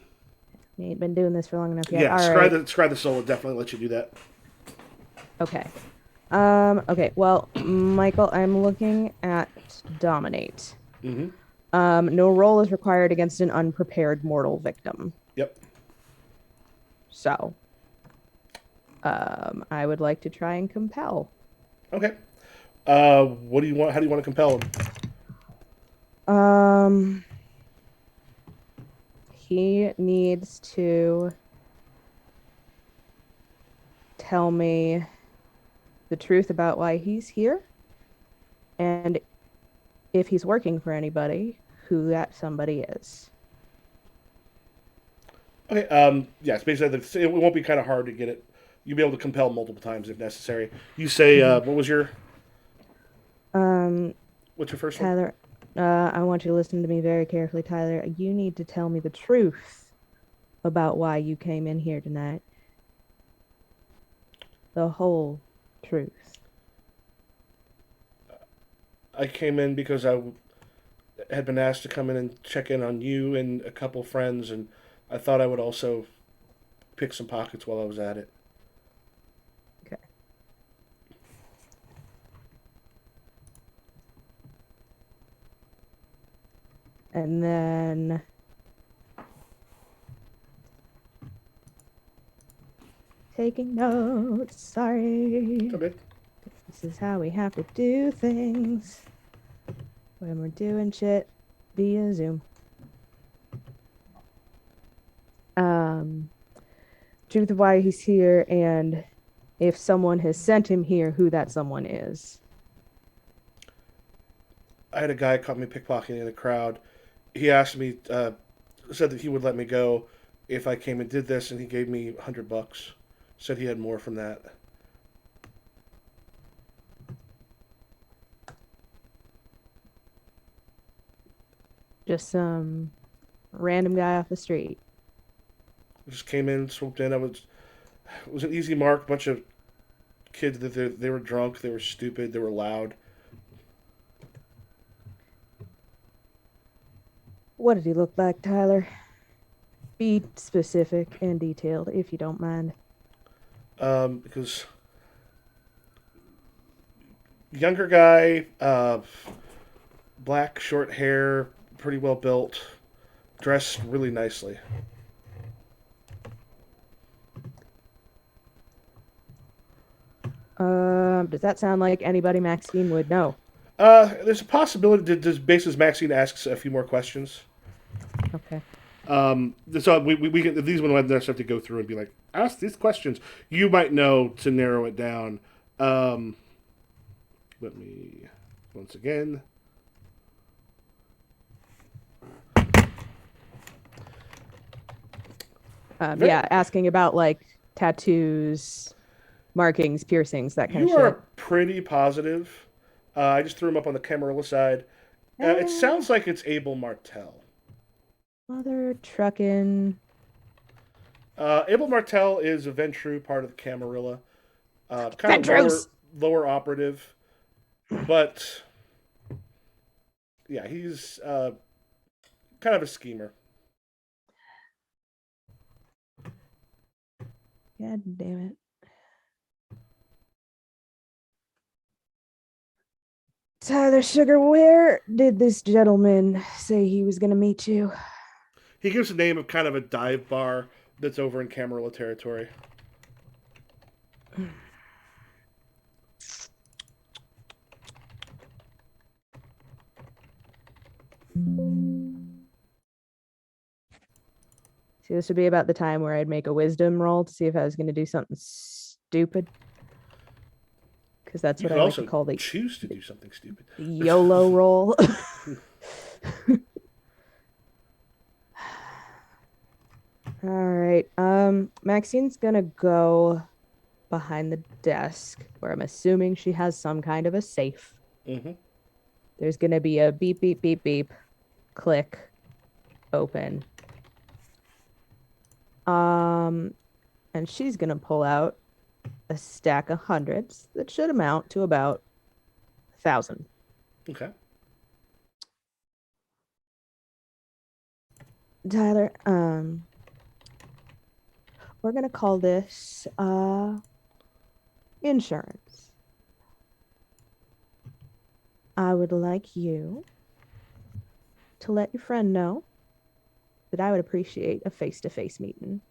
ain't been doing this for long enough yet. Yeah, All Scry right. the Soul would definitely let you do that. Okay. Okay. Well, Michael, I'm looking at dominate. No roll is required against an unprepared mortal victim. Yep. So, I would like to try and compel. Okay. What do you want? How do you want to compel him? He needs to tell me the truth about why he's here, and if he's working for anybody, who that somebody is. Okay. Yes. Basically, it won't be kind of hard to get it. You'll be able to compel multiple times if necessary. You say, what was your? What's your first one? Tyler, I want you to listen to me very carefully, Tyler. You need to tell me the truth about why you came in here tonight. The whole truth. I came in because I had been asked to come in and check in on you and a couple friends, and I thought I would also pick some pockets while I was at it. Okay. And then taking notes. Sorry. Okay. This is how we have to do things when we're doing shit via Zoom. Truth of why he's here, and if someone has sent him here, who that someone is. I had a guy caught me pickpocketing in a crowd. He asked me, said that he would let me go if I came and did this, and he gave me $100. Said he had more from that. Just some random guy off the street. I just came in, swooped in. It was an easy mark. Bunch of kids that they were drunk, they were stupid, they were loud. What did he look like, Tyler? Be specific and detailed, if you don't mind. Because younger guy, black, short hair, pretty well built, dressed really nicely. Does that sound like anybody Maxine would know? There's a possibility that this basis Maxine asks a few more questions. Okay. So we get these ones I have to go through and be like, ask these questions. You might know to narrow it down. Let me once again. Yeah, asking about like tattoos, markings, piercings, that kind You of are shit. pretty positive. I just threw him up on the Camarilla side. It sounds like it's Abel Martell. Mother truckin'. Abel Martell is a Ventru, part of the Camarilla. Kind of Ventrose! lower operative, but yeah, he's kind of a schemer. God damn it. Tyler Sugar, where did this gentleman say he was going to meet you? He gives the name of kind of a dive bar that's over in Camarilla territory. See, this would be about the time where I'd make a wisdom roll to see if I was going to do something stupid. Because that's You what could I like to also call the choose to do something stupid. YOLO roll. All right. Maxine's gonna go behind the desk where I'm assuming she has some kind of a safe. Mm-hmm. There's gonna be a beep beep beep beep, click, open. And she's gonna pull out a stack of hundreds that should amount to about 1,000. Okay. Tyler, we're gonna call this insurance. I would like you to let your friend know that I would appreciate a face-to-face meeting.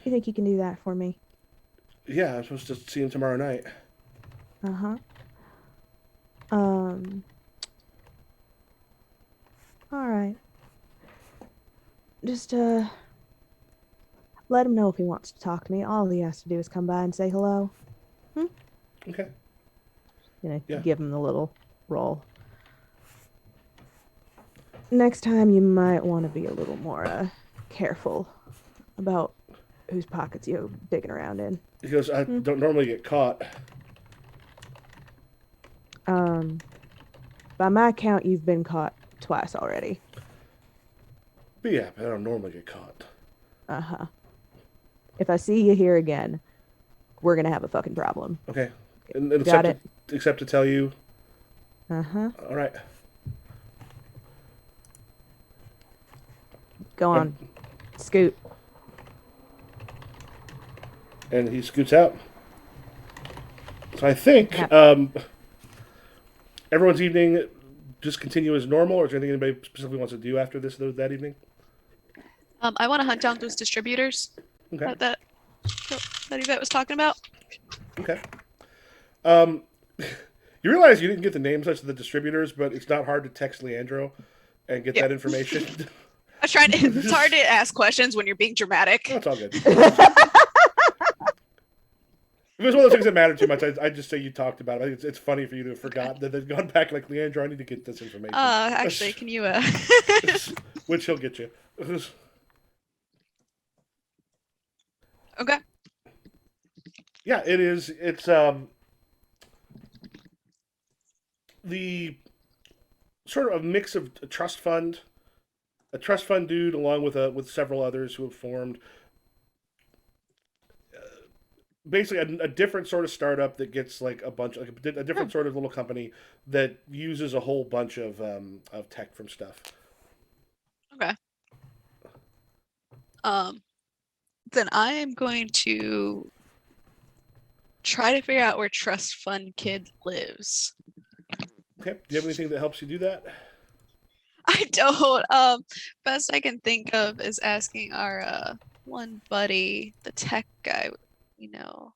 You think you can do that for me? Yeah, I'm supposed to see him tomorrow night. Uh-huh. All right. Just let him know if he wants to talk to me. All he has to do is come by and say hello. Okay. Yeah. Give him the little roll. Next time you might want to be a little more careful about whose pockets you're digging around in. He goes, I don't normally get caught. By my count, you've been caught twice already. But yeah, I don't normally get caught. Uh-huh. If I see you here again, we're gonna have a fucking problem. Okay. And Got it. except to tell you. Uh-huh. All right. Go on. Scoot. And he scoots out. So I think Yep. everyone's evening just continue as normal, or is there anything anybody specifically wants to do after that evening? I want to hunt down those distributors Okay. that Yvette was talking about. Okay. Um, you realize you didn't get the names of the distributors, but it's not hard to text Leandro and get Yep. that information. I tried. It's hard to ask questions when you're being dramatic. That's all good. If it was one of those things that mattered too much, I'd just say you talked about it. I think it's funny for you to have forgotten that they've gone back like, Leandro, I need to get this information. Actually, can you Which he'll get you. Okay. Yeah, it is. It's the sort of a mix of a trust fund dude, along with several others who have formed basically a different sort of startup that gets like a different sort of little company that uses a whole bunch of tech from stuff. Okay. Then I am going to try to figure out where Trust Fund Kid lives. Okay. Do you have anything that helps you do that? I don't. Best I can think of is asking our one buddy, the tech guy, you know.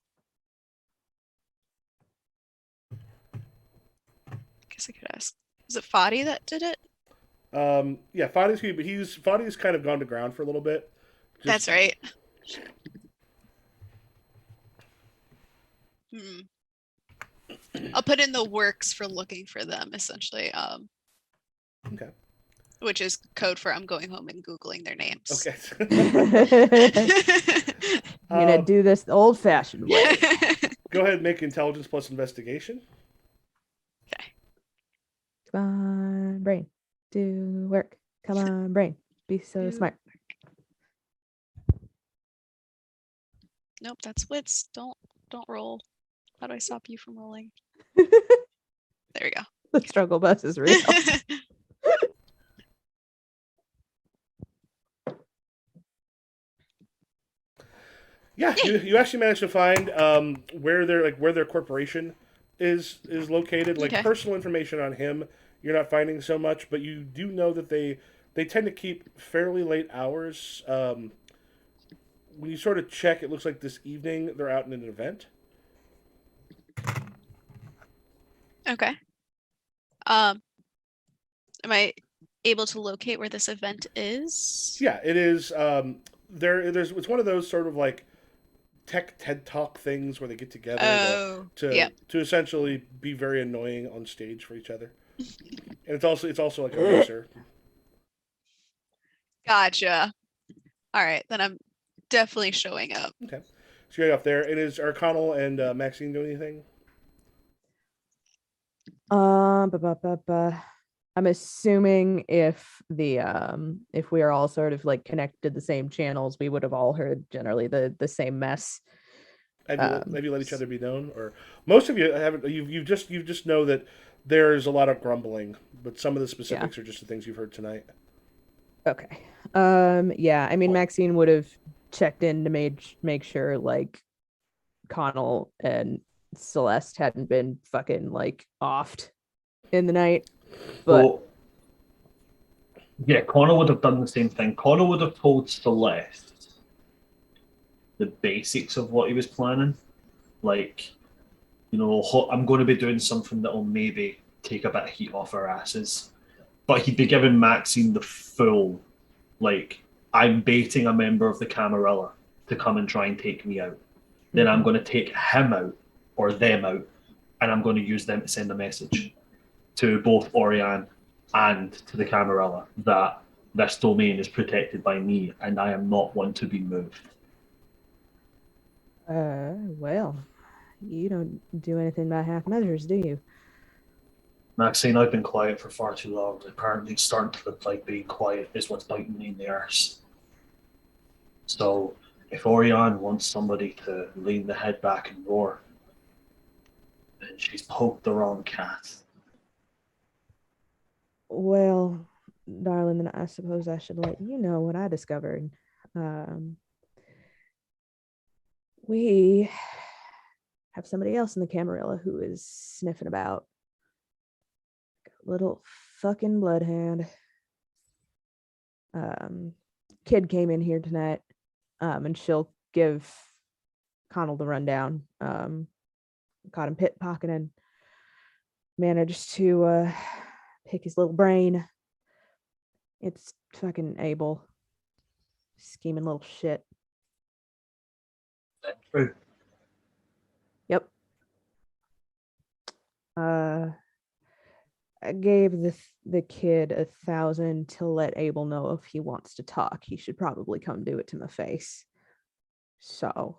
I guess I could ask. Was it Fadi that did it? Yeah, Fadi's kind of gone to ground for a little bit. That's right. Hmm. I'll put in the works for looking for them, essentially. Okay. Which is code for I'm going home and Googling their names. Okay. I'm gonna do this the old-fashioned way. Go ahead and make intelligence plus investigation. Okay. Come on, brain. Do work. Come on, brain. Be so Do smart. Nope, that's wits. Don't roll. How do I stop you from rolling? The There we go. struggle bus is real. Yeah, you actually managed to find where their corporation is located. Like Okay. personal information on him, you're not finding so much, but you do know that they tend to keep fairly late hours. When you sort of check, it looks like this evening they're out in an event. Okay. Am I able to locate where this event is? Yeah, it is. It's one of those sort of like tech TED Talk things where they get together Oh, yeah. to essentially be very annoying on stage for each other. And it's also like a racer. Gotcha. All right, then I'm definitely showing up. Okay. So you're up there. And is Arconnell and Maxine doing anything? I'm assuming if we are all sort of like connected to the same channels, we would have all heard generally the same mess. Have you let each other be known, or most of you haven't? You just know that there's a lot of grumbling, but some of the specifics are just the things you've heard tonight. Okay. Yeah, I mean Maxine would have checked in to make sure like Connell and Celeste hadn't been fucking like offed in the night. But So, yeah, Connor would have done the same thing. Connor would have told Celeste the basics of what he was planning. Like, you know, I'm going to be doing something that will maybe take a bit of heat off our asses. But he'd be giving Maxine the full, like, I'm baiting a member of the Camarilla to come and try and take me out. Then I'm going to take him out or them out, and I'm going to use them to send a message to both Oriane and to the Camarilla that this domain is protected by me and I am not one to be moved. well, you don't do anything by half measures, do you? Maxine, I've been quiet for far too long. Apparently, starting to look like being quiet is what's biting me in the arse. So, If Orion wants somebody to lean the head back and roar, then she's poked the wrong cat. Well, darling, then I suppose I should let you know what I discovered. Um, we have somebody else in the Camarilla who is sniffing about. Little fucking bloodhound. Kid came in here tonight, and she'll give Connell the rundown. Caught him pickpocketing, managed to pick his little brain. It's fucking Abel. Scheming little shit. That's true. Yep. I gave the kid 1,000 to let Abel know if he wants to talk. He should probably come do it to my face. So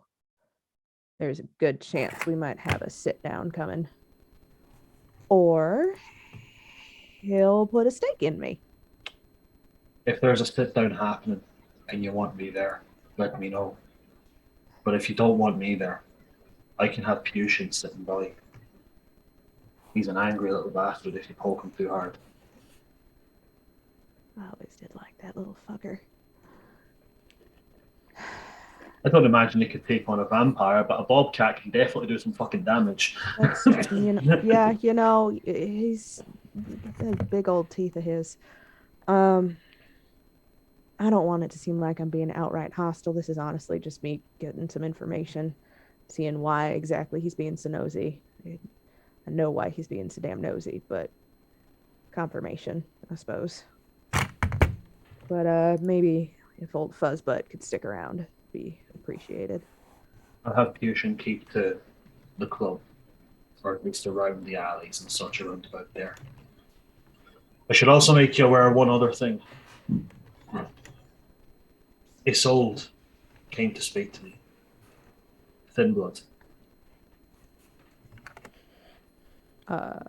there's a good chance we might have a sit down coming. Or he'll put a stake in me. If there's a sit down happening and you want me there, let me know. But if you don't want me there, I can have Pushin sitting by. He's an angry little bastard if you poke him too hard. I always did like that little fucker. I don't imagine he could take on a vampire, but a bobcat can definitely do some fucking damage. That's yeah, he's the big old teeth of his. I don't want it to seem like I'm being outright hostile. This is honestly just me getting some information, seeing why exactly he's being so nosy. I know why he's being so damn nosy, but confirmation, I suppose. But maybe if old Fuzzbutt could stick around, be appreciated. I'll have Pushin keep to the club, or at least around the alleys and such around about there. I should also make you aware of one other thing. Isolde came to speak to me. Thin Blood.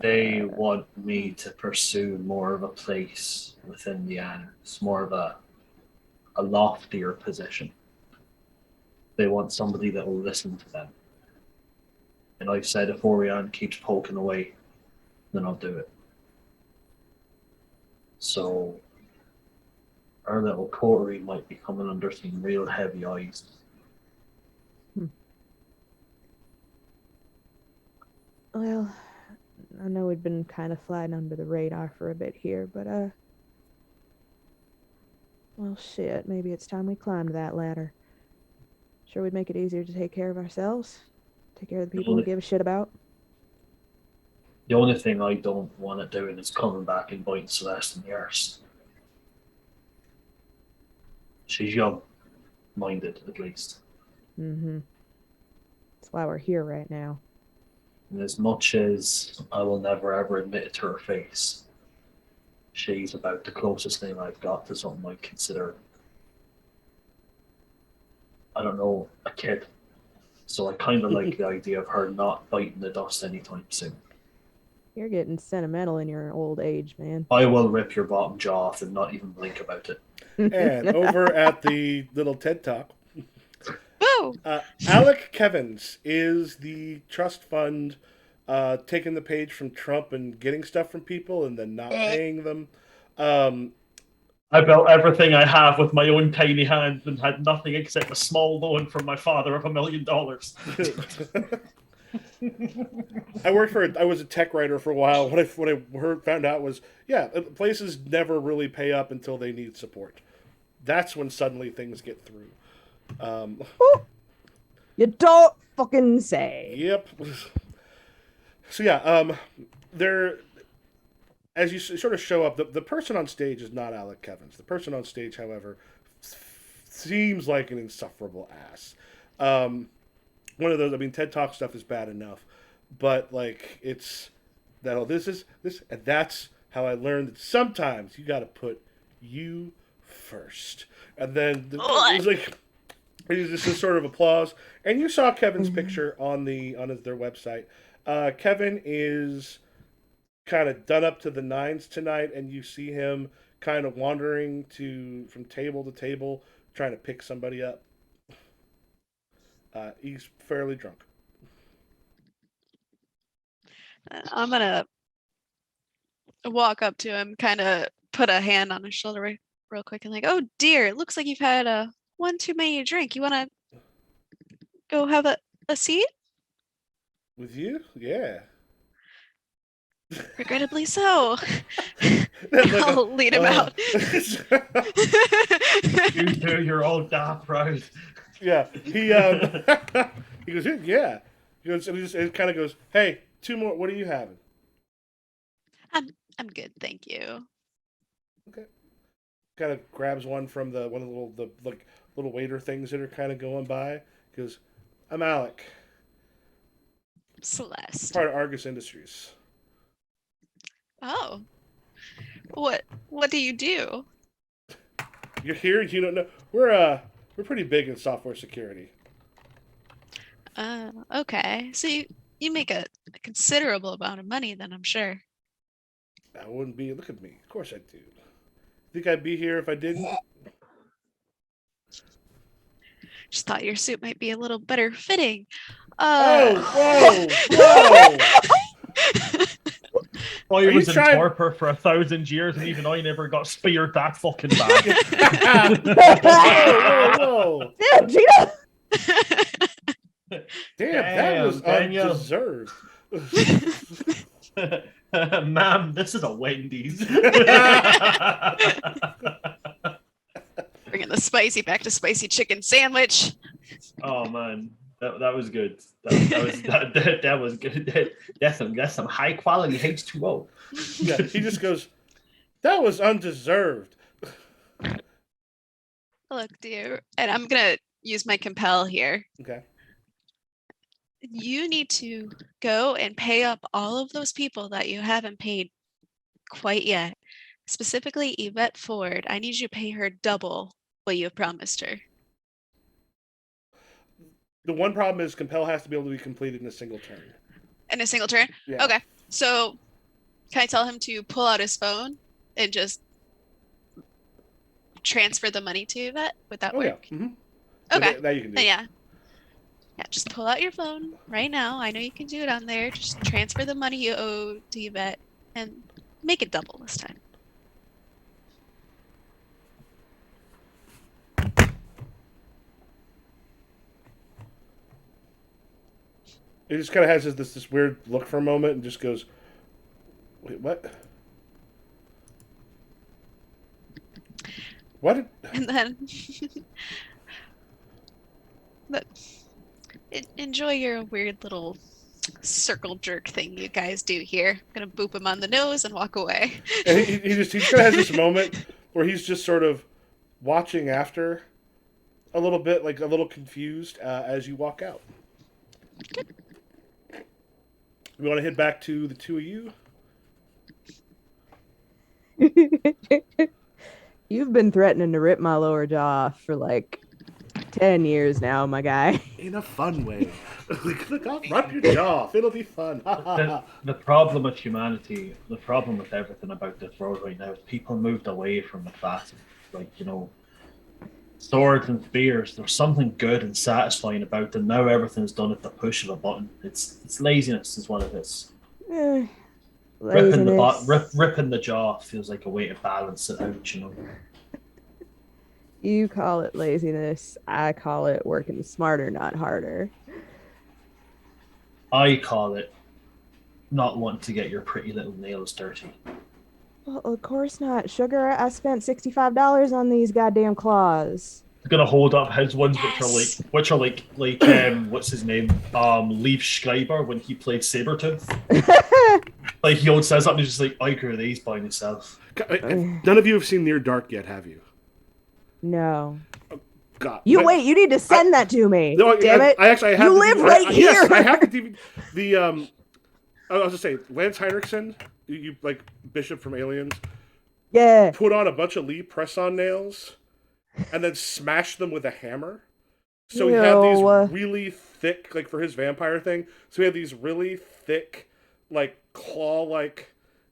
They want me to pursue more of a place within the Annals, more of a loftier position. They want somebody that will listen to them. And I've said if Orion keeps poking away, then I'll do it. So our little coterie might be coming under some real heavy eyes. Well, I know we've been kind of flying under the radar for a bit here, but well, shit, maybe it's time we climbed that ladder. Sure would make it easier to take care of ourselves, take care of the people we give a shit about. The only thing I don't want it doing is coming back and biting Celeste in the arse. She's young-minded, at least. Mm-hmm. That's why we're here right now. And as much as I will never ever admit it to her face, she's about the closest thing I've got to something I consider, I don't know, a kid. So I kind of like the idea of her not biting the dust anytime soon. You're getting sentimental in your old age, man. I will rip your bottom jaw off and not even blink about it. And over at the little TED Talk, Woo! Alec Kevins is the trust fund taking the page from Trump and getting stuff from people and then not paying them. I built everything I have with my own tiny hands and had nothing except a small loan from my father of $1 million. I was a tech writer for a while. What I found out was, yeah, places never really pay up until they need support. That's when suddenly things get through. You don't fucking say. Yep. So yeah, there, as you sort of show up, the person on stage is not Alec Kevins. The person on stage, however, seems like an insufferable ass. One of those. I mean, TED Talk stuff is bad enough, but like it's that. Oh, this, and that's how I learned that sometimes you got to put you first, and then it was like it's just this sort of applause. And you saw Kevin's picture on their website. Kevin is kind of done up to the nines tonight, and you see him kind of wandering from table to table, trying to pick somebody up. He's fairly drunk. I'm gonna walk up to him, kind of put a hand on his shoulder real quick, and like, oh dear, it looks like you've had one too many to drink. You want to go have a seat? With you? Yeah. Regrettably so. Like I'll lead him out. You two, you're all daft proud. Yeah. He he goes, yeah. He goes, and he just kind of goes, hey, 2 more. What are you having? I'm good, thank you. Okay. Kind of grabs one from one of the little waiter things that are kind of going by. He goes, I'm Alec, Celeste. part of Argus Industries. Oh. What do you do? You're here. You don't know. We're pretty big in software security. Okay. So you make a considerable amount of money then, I'm sure. I wouldn't be. Look at me. Of course I do. Think I'd be here if I didn't? Just thought your suit might be a little better fitting. Oh, whoa, whoa! I Are you was in trying- torpor for 1,000 years, and even I never got speared that fucking bad. whoa, whoa! Damn, Gina! Damn, that was Daniel. undeserved. Ma'am, this is a Wendy's. Bringing the spicy back to spicy chicken sandwich. Oh man, that was good. That was good. That's some high quality H2O. Yeah, he just goes, that was undeserved. Look, dear, and I'm gonna use my compel here. Okay. You need to go and pay up all of those people that you haven't paid quite yet. Specifically, Yvette Ford. I need you to pay her double what you have promised her. The one problem is compel has to be able to be completed in a single turn. In a single turn? Yeah. Okay. So can I tell him to pull out his phone and just transfer the money to Yvette? Would that Oh yeah. work? Mm-hmm. Okay. That you can do. Then yeah. Yeah, just pull out your phone right now. I know you can do it on there. Just transfer the money you owe to Yvette and make it double this time. It just kind of has this weird look for a moment and just goes, wait, what? What? And then but enjoy your weird little circle jerk thing you guys do here. I'm gonna boop him on the nose and walk away. And he kind of has this moment where he's just sort of watching after a little bit, like a little confused as you walk out. We want to head back to the two of you. You've been threatening to rip my lower jaw for like 10 years now, my guy. In a fun way. Look, I'll rub your jaw off. It'll be fun. The problem with humanity, the problem with everything about this world right now is people moved away from the fact of, like, you know, swords and spears. There's something good and satisfying about them. Now everything's done at the push of a button. It's laziness is what it is. Ripping the jaw feels like a way to balance it out, you know. You call it laziness. I call it working smarter, not harder. I call it not wanting to get your pretty little nails dirty. Well, of course not. Sugar, I spent $65 on these goddamn claws. I'm gonna hold up his ones, Yes. which are like what's his name? Leaf Schreiber when he played Sabretooth. Like he always says that and he's just like, I grew these by myself. None of you have seen Near Dark yet, have you? No. God. Wait, you need to send that to me. No, Damn it. I actually have You the live DVD. right Yes, here. I have the DVD. I was just saying, Lance Henriksen, you like Bishop from Aliens, Yeah. put on a bunch of Lee press-on nails, and then smashed them with a hammer. So he had these Ew. really thick, like for his vampire thing. So he had these really thick, like claw-like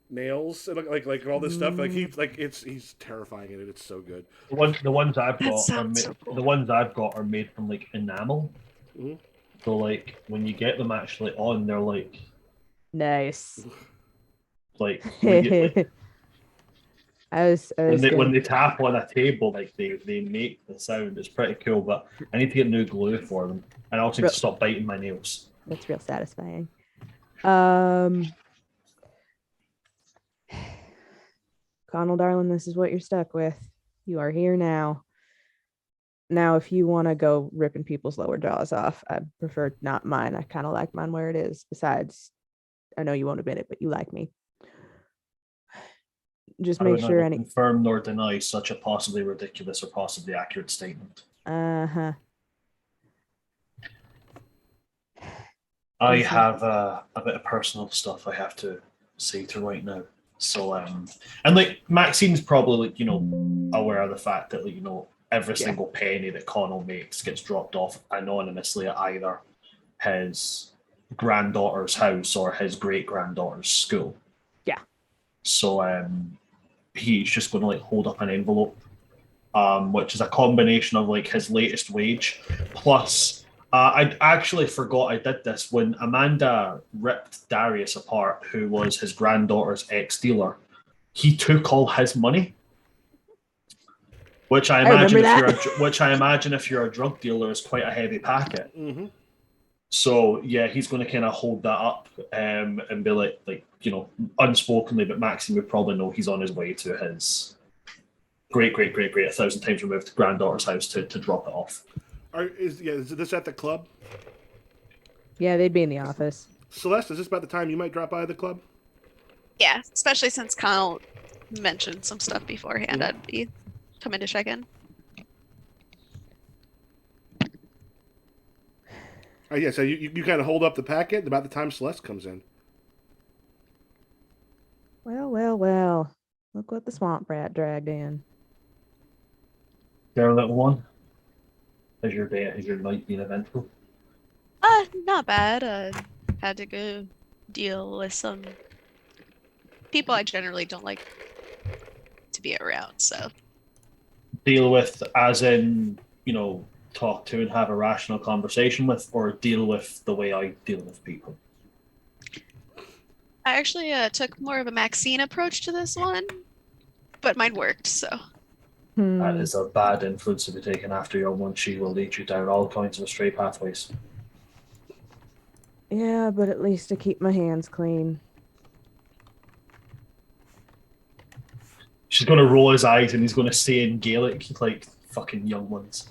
nails and like all this stuff. Like he's terrifying in it. It's so good. The ones I've That got sounds so cool. the ones I've got are made from like enamel. Mhm. So like when you get them actually on, they're Nice. like really, I when was they gonna. when they tap on a table, like they make the sound. It's pretty cool. But I need to get new glue for them, and I also need Real, to stop biting my nails. that's real satisfying. Um, Connell, darling, this is what you're stuck with. You are here now. Now, if you want to go ripping people's lower jaws off, I prefer not mine. I kind of like mine where it is. Besides, I know you won't admit it, but you like me. Just I make would sure neither any. confirm nor deny such a possibly ridiculous or possibly accurate statement. Uh-huh. I Listen. have a bit of personal stuff I have to say to right now. So and like Maxine's probably like, aware of the fact that like, every Yeah. single penny that Connell makes gets dropped off anonymously at either his granddaughter's house or his great granddaughter's school. Yeah. So he's just going to like hold up an envelope, which is a combination of like his latest wage plus. I actually forgot I did this when Amanda ripped Darius apart, who was his granddaughter's ex dealer. He took all his money, which I I remember imagine if that. you're a drug dealer is quite a heavy packet. Mm-hmm. So yeah, he's going to kind of hold that up and be like unspokenly, but Maxine would probably know he's on his way to his great 1,000 times removed granddaughter's house to drop it off. Is this at the club? Yeah, they'd be in the office. Celeste, is this about the time you might drop by the club? Yeah, especially since Kyle mentioned some stuff beforehand. Mhm. I'd be coming to check in. Yeah, so you kind of hold up the packet about the time Celeste comes in. Well, well, well. Look what the swamp rat dragged in. There, little one. Has your night been eventful? Not bad. Had to go deal with some people I generally don't like to be around. So, Deal with, as in, talk to and have a rational conversation with, or deal with the way I deal with people. I actually took more of a Maxine approach to this one, but mine worked. So, That Hmm. is a bad influence to be taken after your one. She will lead you down all kinds of stray pathways. Yeah, but at least I keep my hands clean. She's going to roll his eyes and he's going to say in Gaelic, like, fucking young ones.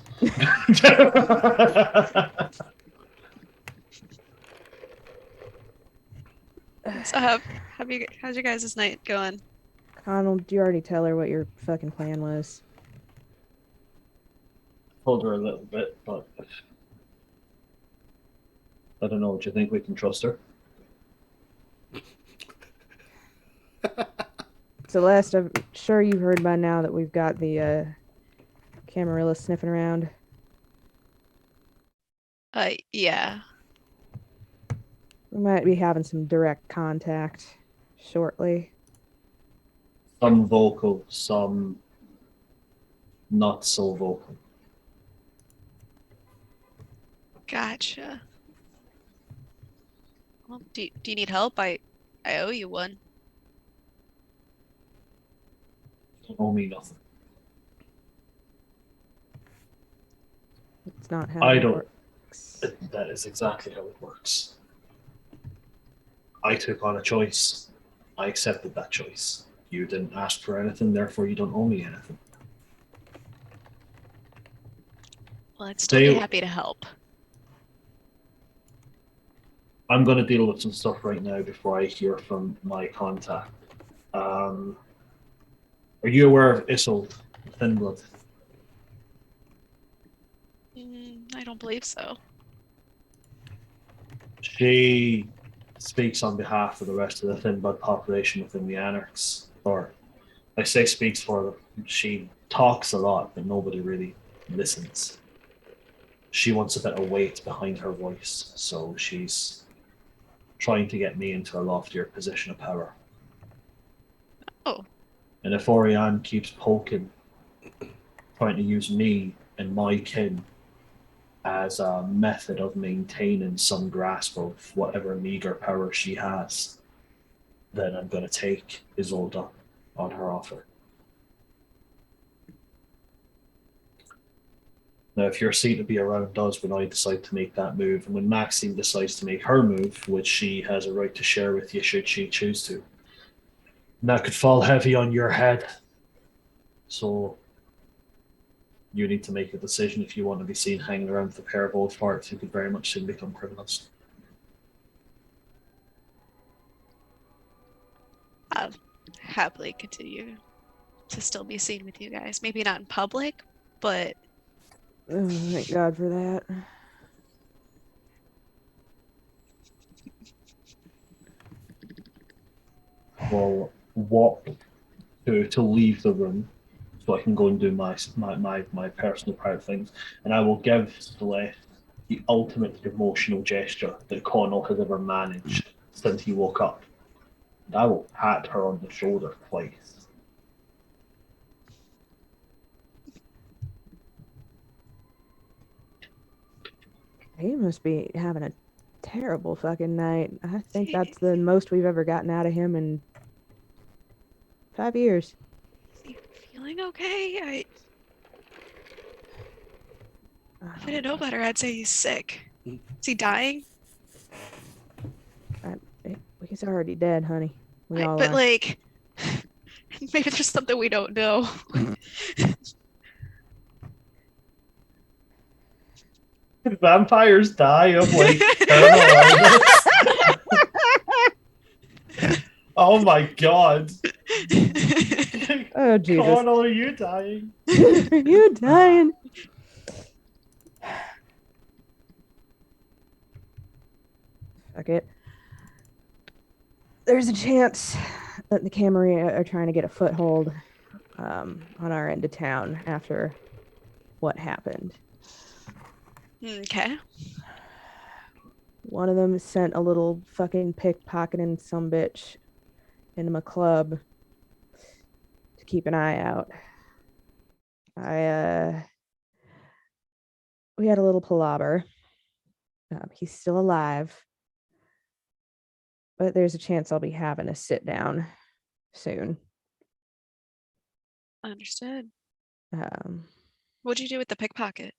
so how's your guys' night going? Connell, did you already tell her what your fucking plan was? Told her a little bit, but I don't know. Do you think we can trust her? Celeste, I'm sure you've heard by now that we've got the Camarilla sniffing around. Yeah. We might be having some direct contact shortly. Some vocal, some not so vocal. Gotcha. Well, do you need help? I owe you one. Don't owe me nothing. It's not how I it don't. works. That is exactly how it works. I took on a choice. I accepted that choice. You didn't ask for anything, therefore you don't owe me anything. Well, I'd still be Dale, happy to help. I'm going to deal with some stuff right now before I hear from my contact. Are you aware of Isolde, Thinblood? I don't believe so. She speaks on behalf of the rest of the Thinblood population within the Anarchs. Or, I say speaks for them. She talks a lot, but nobody really listens. She wants a bit of weight behind her voice, so she's trying to get me into a loftier position of power. Oh, And if Oriane keeps poking, trying to use me and my kin as a method of maintaining some grasp of whatever meager power she has, then I'm going to take Isolde on her offer. Now, if you're seen to be around us when I decide to make that move, and when Maxine decides to make her move, which she has a right to share with you should she choose to, that could fall heavy on your head. So you need to make a decision if you want to be seen hanging around with a pair of old farts who could very much soon become criminals. I'll happily continue to still be seen with you guys. Maybe not in public, but Oh, thank God for that. Will walk to leave the room so I can go and do my personal private things, and I will give Celeste the ultimate emotional gesture that Connell has ever managed since he woke up. And I will pat her on the shoulder twice. He must be having a terrible fucking night. I think that's the most we've ever gotten out of him in 5 years. is he feeling okay? Oh, If I didn't know better, I'd say he's sick. Is he dying? he's already dead, honey. We all But are. like, maybe there's something we don't know. Vampires die of like terminal illness. Oh my god. Oh, Jesus. Connell, are you dying? Are you dying? Fuck it. There's a chance that the Camarilla are trying to get a foothold on our end of town after what happened. Okay. One of them sent a little fucking pickpocketing sumbitch into my club to keep an eye out. We had a little palaver. He's still alive, but there's a chance I'll be having a sit down soon. Understood. Um, What'd you do with the pickpocket?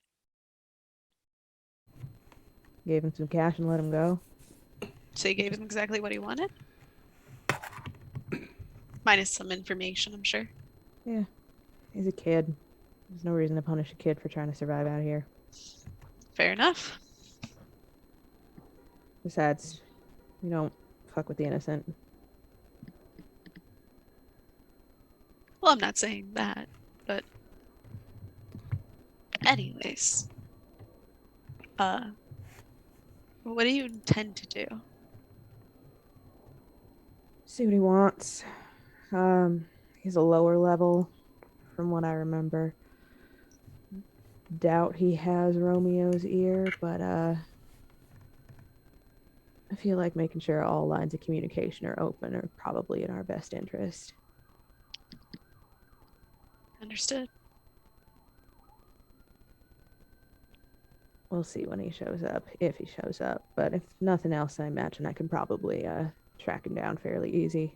Gave him some cash and let him go. So you gave him exactly what he wanted? Minus some information, I'm sure. Yeah, he's a kid. There's no reason to punish a kid for trying to survive out here. Fair enough. Besides, you don't fuck with the innocent. Well, I'm not saying that, but anyways. What do you intend to do? See what he wants. He's a lower level from what I remember. Doubt he has Romeo's ear, but I feel like making sure all lines of communication are open are probably in our best interest. Understood. We'll see when he shows up, if he shows up. But if nothing else, I imagine I can probably track him down fairly easy.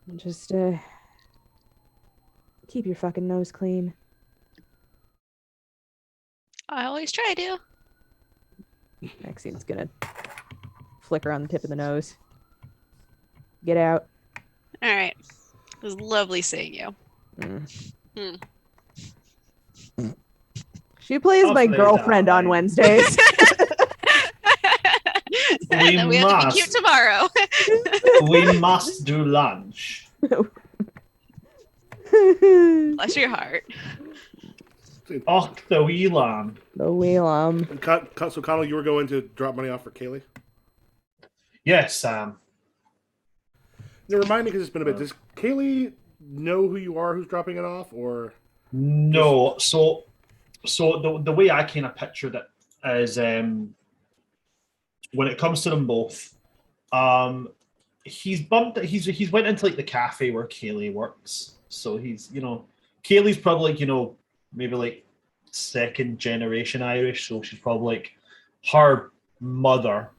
And just keep your fucking nose clean. I always try to. Maxine's gonna flicker on the tip of the nose. Get out. All right. It was lovely seeing you. She plays my Lovely girlfriend on darling. Wednesdays. And then we have to be cute tomorrow. We must do lunch. Bless your heart. Oh, the wee lamb. The wheel. And so Connell, you were going to drop money off for Kaylee? Yes, Sam. Now remind me, because it's been a bit. Does Kaylee know who you are? Who's dropping it off, or No, so the way I kind of pictured it is when it comes to them both, he's went into like the cafe where Kaylee works. So he's, Kaylee's probably like, maybe like second generation Irish, so she's probably like her mother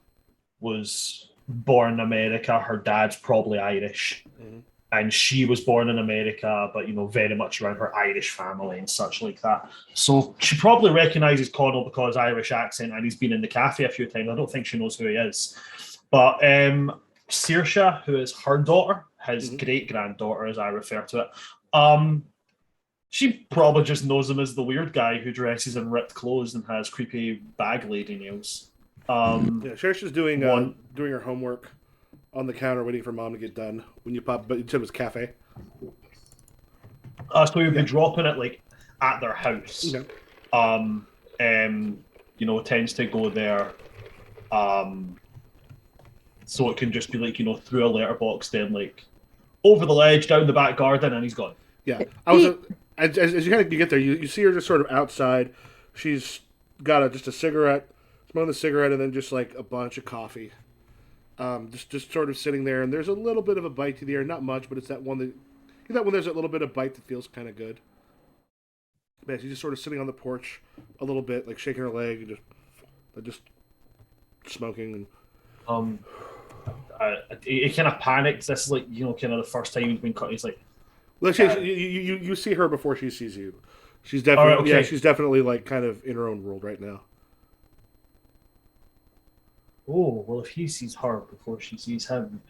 was born in America, her dad's probably Irish, Mhm. and she was born in America, but very much around her Irish family and such like that. So she probably recognizes Connell because Irish accent, and he's been in the cafe a few times. I don't think she knows who he is, but Saoirse, who is her daughter, his Mhm. great granddaughter, as I refer to it, she probably just knows him as the weird guy who dresses in ripped clothes and has creepy bag lady nails. Yeah, Saoirse's doing One- doing her homework on the counter, waiting for mom to get done. When you pop, but you said it was cafe. So you'll Yeah. be dropping it like at their house. Okay. Tends to go there. So it can just be like, through a letterbox, then like over the ledge, down the back garden, and he's gone. Yeah, I was. As you kind of get there, you see her just sort of outside. She's got just a cigarette, smoking the cigarette, and then just like a bunch of coffee. Just sort of sitting there, and there's a little bit of a bite to the air, not much, but it's that one that when there's that little bit of bite that feels kind of good. But yeah, she's just sort of sitting on the porch a little bit, like shaking her leg and just smoking. And He kind of panics. This is like kind of the first time he's been cut. He's like, well, you see her before she sees you. She's definitely All right, okay. she's definitely like kind of in her own world right now. oh well, if he sees her before she sees him.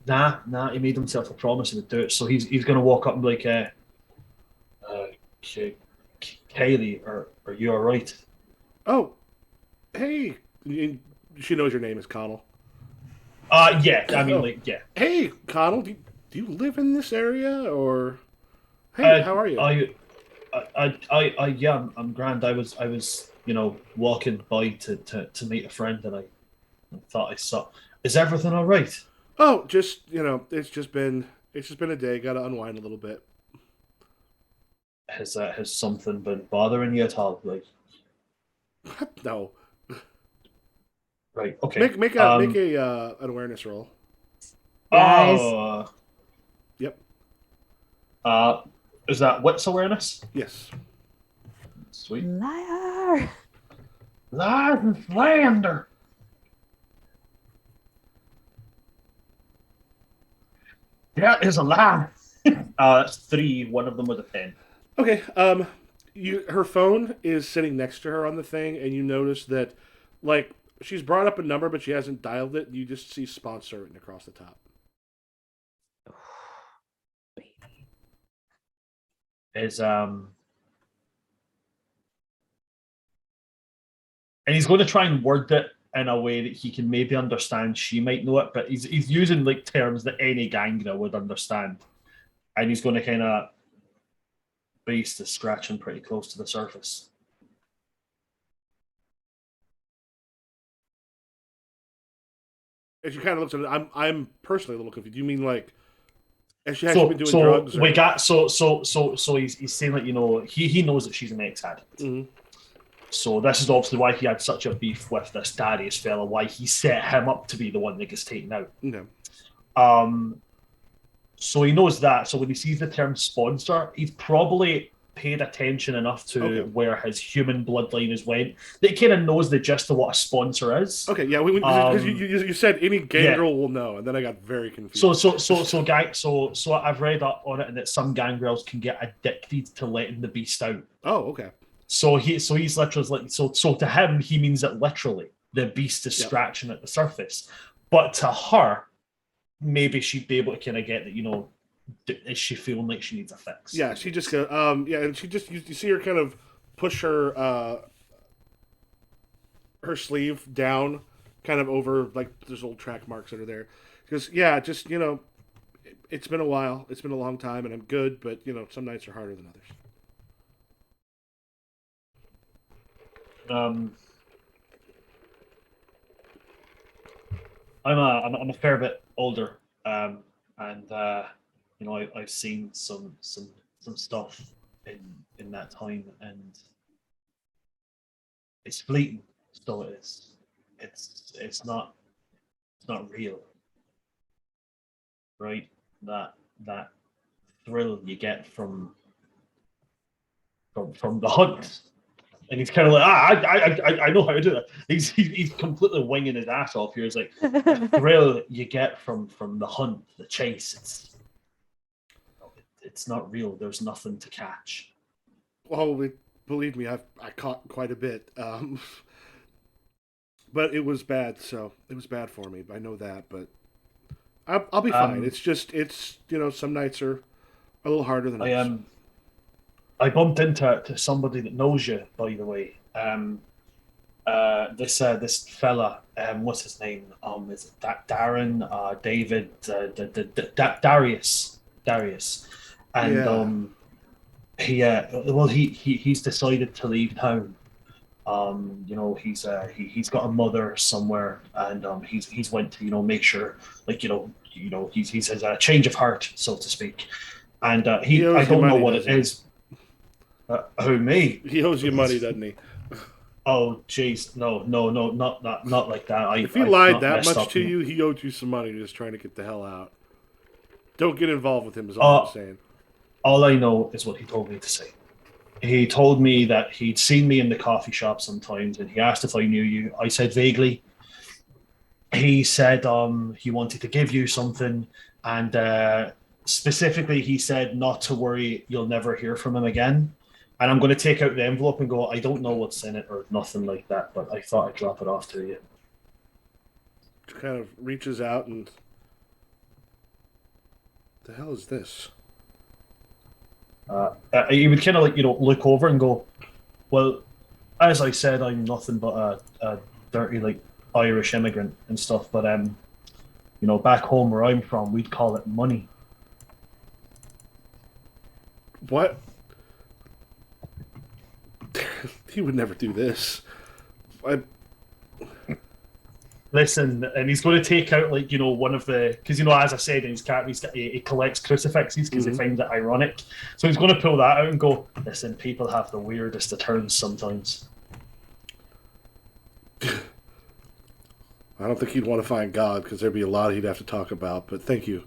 Nah, he made himself a promise he would do it. So he's going to walk up and be like, Kylie, are you all right? Oh, hey, she knows your name is Connell. Yeah, I mean, Oh. like, yeah. Hey, Connell, do you live in this area or? Hey, how are you? Yeah, I'm grand. I was walking by to meet a friend, and I thought I saw. Is everything all right? Oh, just it's just been a day. Got to unwind a little bit. Has something been bothering you at all? Like, No, right? Okay. make a an awareness roll. Guys. Oh, Yep. is that wits awareness? Yes. Sweet. Liar. Lander. That is a lie. That's 3. One of them was a 10. Okay. Her phone is sitting next to her on the thing, and you notice that, like, she's brought up a number, but she hasn't dialed it. You just see sponsor written across the top. Is and he's going to try and word it in a way that he can maybe understand. She might know it, but he's using like terms that any gangrel would understand, and he's going to kind of base the scratching pretty close to the surface. As she kind of looks at it, I'm personally a little confused. Do you mean like, has she actually been doing drugs? We got so he's saying that he knows that she's an ex-addict. Mhm. So this is obviously why he had such a beef with this Darius fella, why he set him up to be the one that gets taken out. No. So he knows that. So when he sees the term sponsor, he's probably paid attention enough to where his human bloodline is went that he kind of knows the gist of what a sponsor is. Okay, yeah, because you said any gangrel will know, and then I got very confused. So I've read up on it, and that some gangrels can get addicted to letting the beast out. Oh, okay. So he's literally like so to him he means it literally. The beast is Yep. scratching at the surface, but to her, maybe she'd be able to kind of get that. Is she feeling like she needs a fix? Yeah, she just go. And she just you see her kind of push her sleeve down, kind of over like there's old track marks that are there. Because just it's been a while. It's been a long time, and I'm good, but some nights are harder than others. I'm a fair bit older, and I've seen some stuff in that time, and it's fleeting. So it is. It's not real, right? That thrill you get from from the hunt. And he's kind of like, I know how to do that. He's completely winging his ass off here. He's like, the thrill you get from the hunt, the chase, it's not real. There's nothing to catch. Oh, believe me, I caught quite a bit. But it was bad, so it was bad for me. I know that, but I'll be fine. It's just, some nights are a little harder than others. I bumped into somebody that knows you, by the way. This fella, what's his name? Is it Darren, David, Darius, and Yeah. he's decided to leave town. He's got a mother somewhere, and he's went to make sure, like he's has a change of heart, so to speak, and He owes I you don't know money, what it doesn't he? is. Who, me? He owes you money, doesn't he? Oh, jeez, no, not like that. If he I've lied not that messed much up. to you, he owed you some money. You're just trying to get the hell out. Don't get involved with him, is all I'm Uh, saying. all I know is what he told me to say. He told me that he'd seen me in the coffee shop sometimes, and he asked if I knew you. I said vaguely. He said he wanted to give you something, and specifically, he said not to worry, you'll never hear from him again. And I'm going to take out the envelope and go, I don't know what's in it or nothing like that, but I thought I'd drop it off to you. Kind of reaches out and. The hell is this? He would kind of like look over and go, well, as I said, I'm nothing but a dirty like Irish immigrant and stuff, but back home where I'm from, we'd call it money. What? He would never do this. Listen, and he's going to take out like one of the, because as I said in his cat, he collects crucifixes because he finds it ironic. So he's going to pull that out and go, listen, people have the weirdest of turns sometimes. I don't think he'd want to find God because there'd be a lot he'd have to talk about. But thank you,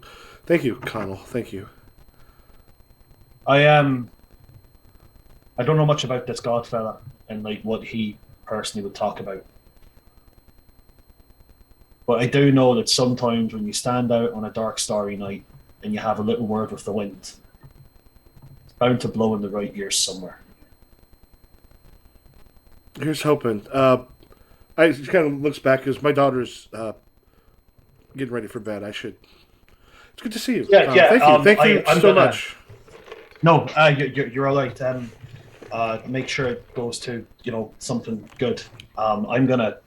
Connell. Thank you. I don't know much about this God fella and like what he personally would talk about. But I do know that sometimes when you stand out on a dark, starry night and you have a little word with the wind, it's bound to blow in the right ears somewhere. Here's hoping. I he kind of looks back because my daughter's getting ready for bed. I should. It's good to see you. Yeah, yeah. Thank you. Thank you I'm so gonna, much. No, you're all right. Make sure it goes to something good. I'm gonna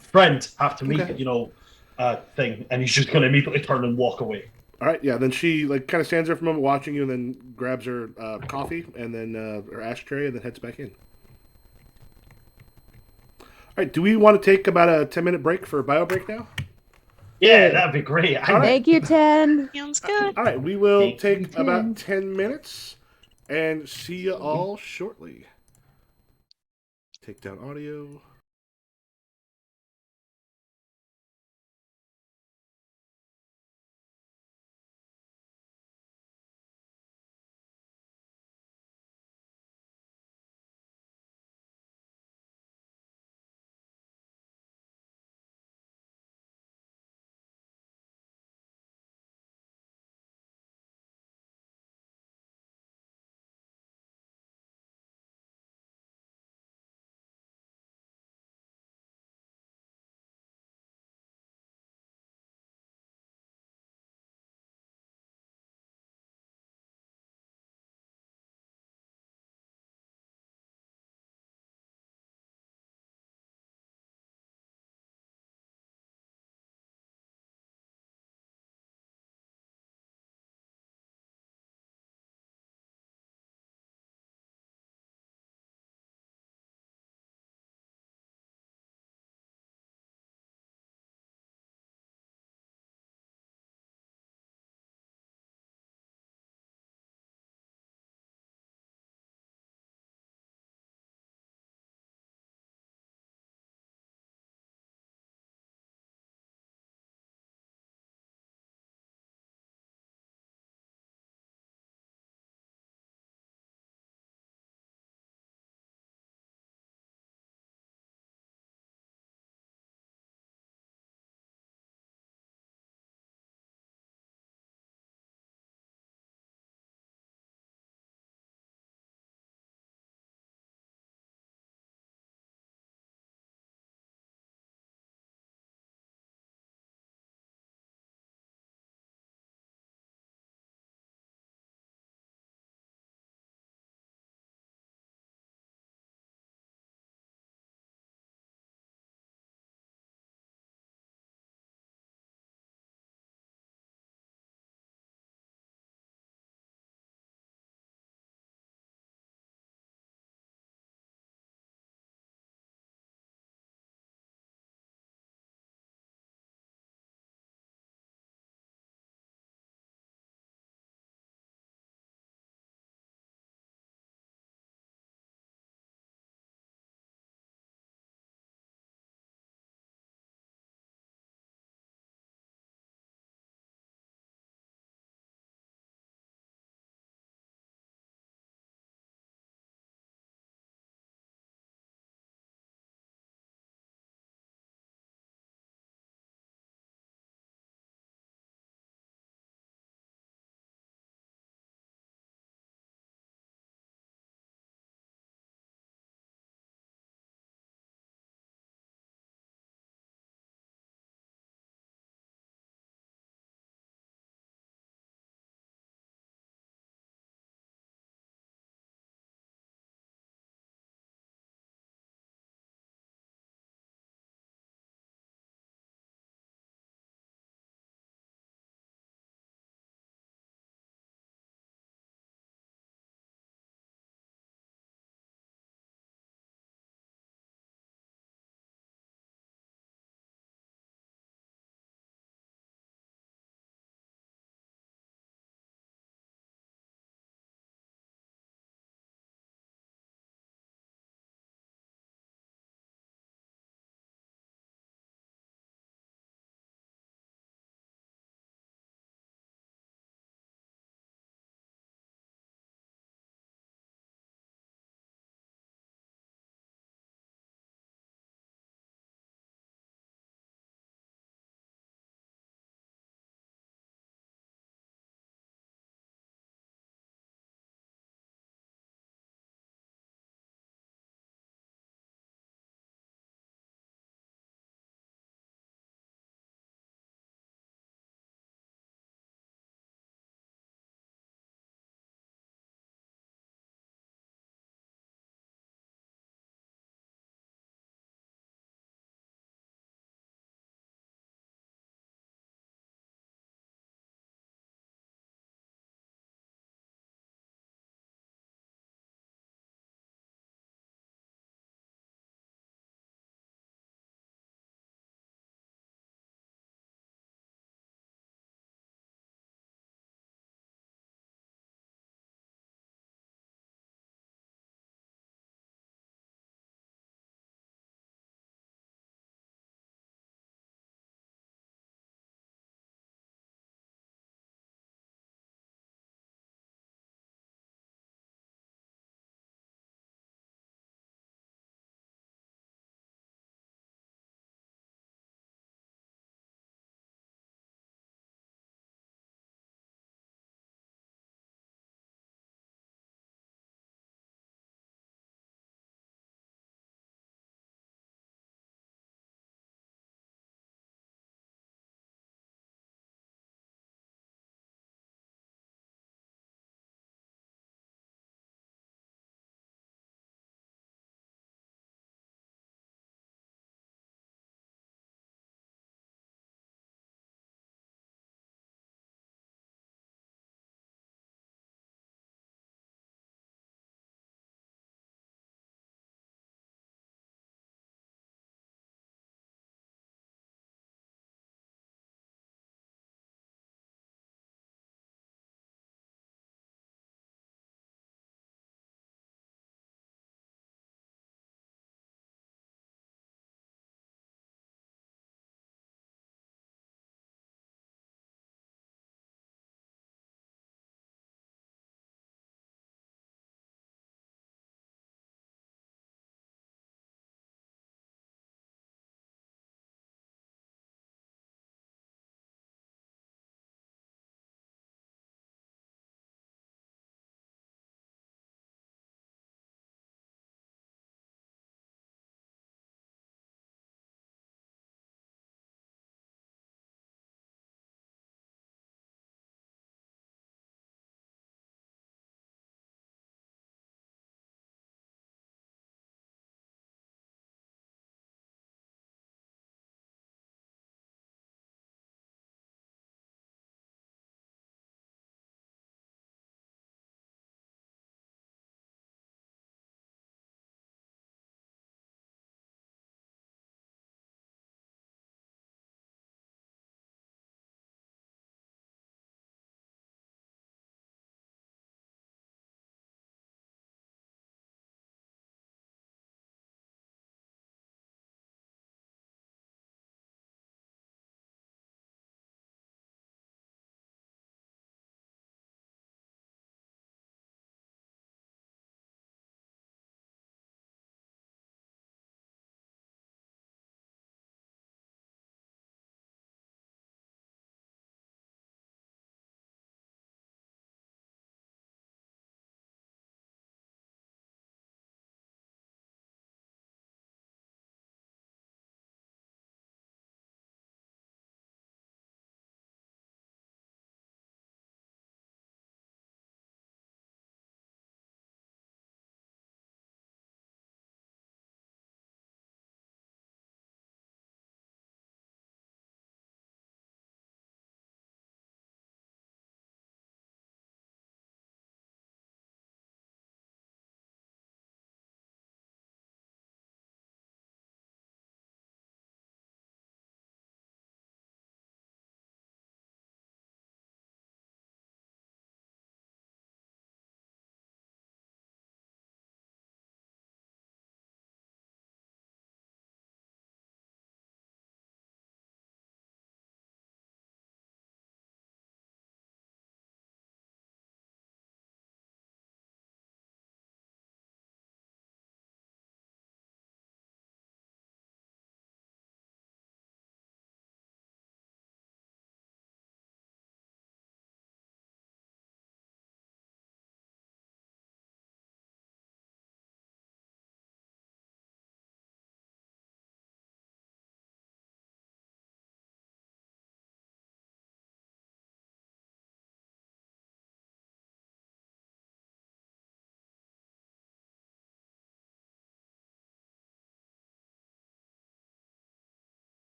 friend have to meet Okay. thing, and he's just gonna immediately turn and walk away. All right. Yeah. Then she kind of stands there for a moment watching you, and then grabs her coffee and then her ashtray, and then heads back in. All right. Do we want to take about a 10-minute break for a bio break now? Yeah, that'd be great. Thank you, 10. Sounds good. All right. We will Thank you, take about 10 minutes and see you all shortly. Take down audio.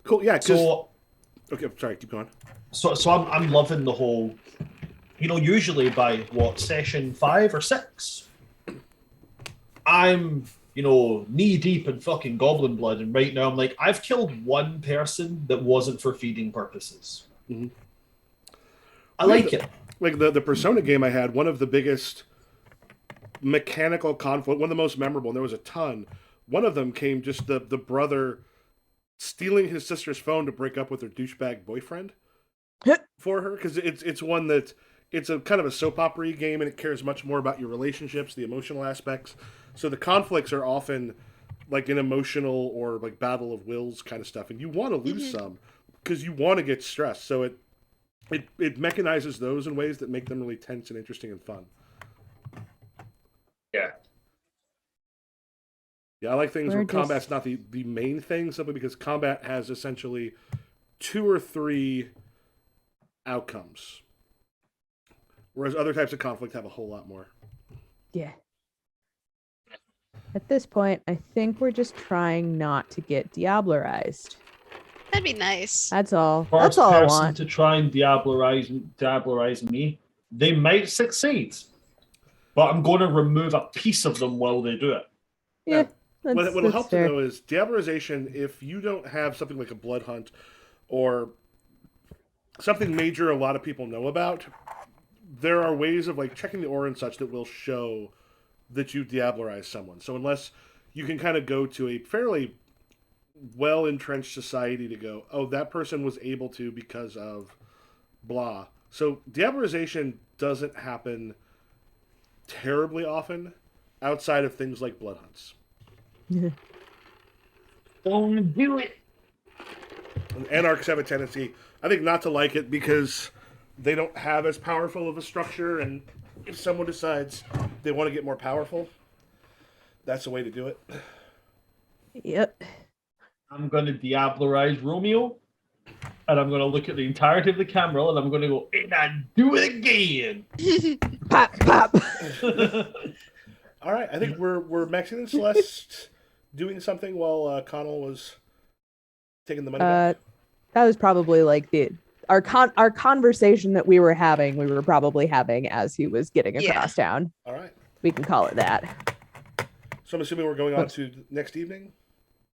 Cool. Yeah. 'Cause, So okay. Sorry. Keep going. so I'm loving the whole. Usually by what, session 5 or 6, I'm knee deep in fucking goblin blood, and right now I'm like, I've killed one person that wasn't for feeding purposes. Mhm. I like it. Like the Persona game I had, one of the biggest mechanical conflict, one of the most memorable, and there was a ton. One of them came just the brother stealing his sister's phone to break up with her douchebag boyfriend for her, because it's one that it's a kind of a soap opera game, and it cares much more about your relationships, the emotional aspects. So the conflicts are often like an emotional or like battle of wills kind of stuff, and you want to lose some because you want to get stressed. So it mechanizes those in ways that make them really tense and interesting and fun. Yeah. Yeah, I like things We're where just- combat's not the main thing, simply because combat has essentially 2 or 3 outcomes. Whereas other types of conflict have a whole lot more. Yeah. At this point, I think we're just trying not to get Diablerized. That'd be nice. That's all. First That's all I person want. to try and diablerize me, they might succeed, but I'm going to remove a piece of them while they do it. Yeah. What'll That's help to fair. know is Diablerization, if you don't have something like a blood hunt or something major a lot of people know about, there are ways of like checking the aura and such that will show that you Diablerize someone. So unless you can kind of go to a fairly well entrenched society to go, oh, that person was able to because of blah. So Diablerization doesn't happen terribly often outside of things like blood hunts. Don't do it. And Anarchs have a tendency, I think, not to like it because they don't have as powerful of a structure, and if someone decides they want to get more powerful, that's the way to do it. Yep. I'm going to diablerize Romeo, and I'm going to look at the entirety of the camera, and I'm going to go, and I do it again. Pop, pop. All right, I think we're Maxine and Celeste doing something while Connell was taking the money back. That was probably like our conversation that we were probably having as he was getting Yeah. across town. All right, We can call it that. so I'm assuming we're going on to next evening.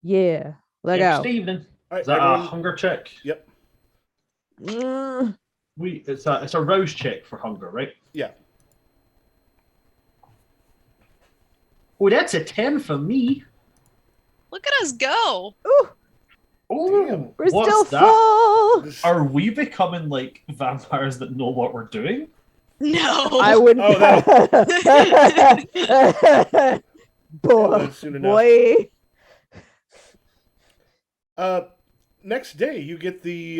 Yeah. Let Next go. evening. All right, Is that a everyone. hunger check? Yep. It's a rouse check for hunger, right? Yeah. Oh, that's a 10 for me. Look at us go. Ooh, Oh, Damn. we're what's still that? full. This- Are we becoming like vampires that know what we're doing? No. I wouldn't. Yeah, boy, that's soon enough. boy. Next day, you get during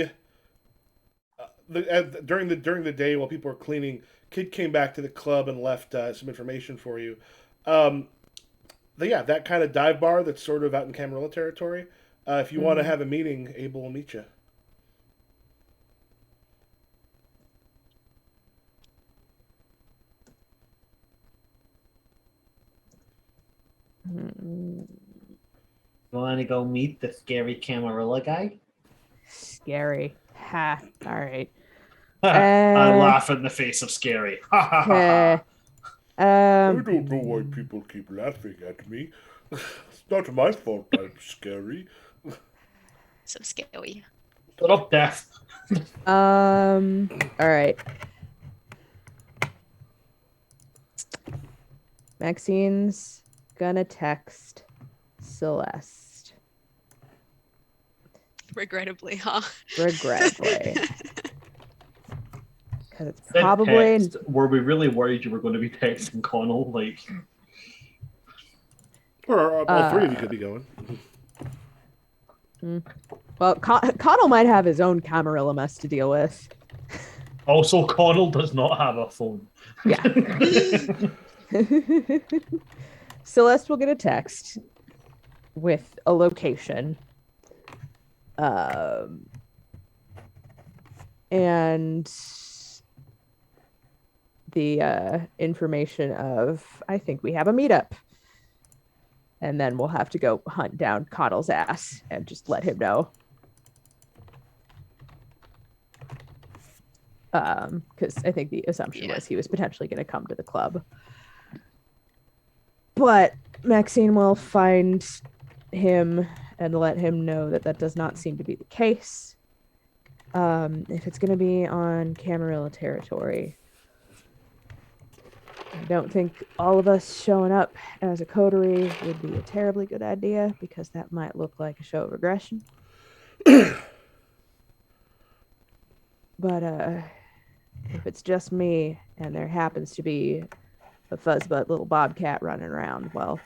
the day while people are cleaning, Kid came back to the club and left some information for you. That kind of dive bar that's sort of out in Camarilla territory. If you want to have a meeting, Abel will meet you. Want to go meet the scary Camarilla guy? Scary. Ha. All right. I laugh in the face of scary. Okay. I don't know why people keep laughing at me. It's not my fault I'm scary. So scary. Shut up, Death. All right. Maxine's gonna text Celeste. Regrettably, huh? Regrettably. Because it's Said probably text. Were we really worried you were going to be texting Connell? Like, Or all three of you could be going. well, Connell might have his own Camarilla mess to deal with. also, Connell does not have a phone. Yeah. Celeste will get a text with a location. And the information of, I think we have a meetup. And then we'll have to go hunt down Coddle's ass and just let him know. because I think the assumption Yeah. was he was potentially going to come to the club. But Maxine will find him and let him know that that does not seem to be the case. If it's going to be on Camarilla territory, I don't think all of us showing up as a coterie would be a terribly good idea because that might look like a show of aggression. But if it's just me and there happens to be a fuzzbutt little bobcat running around, well,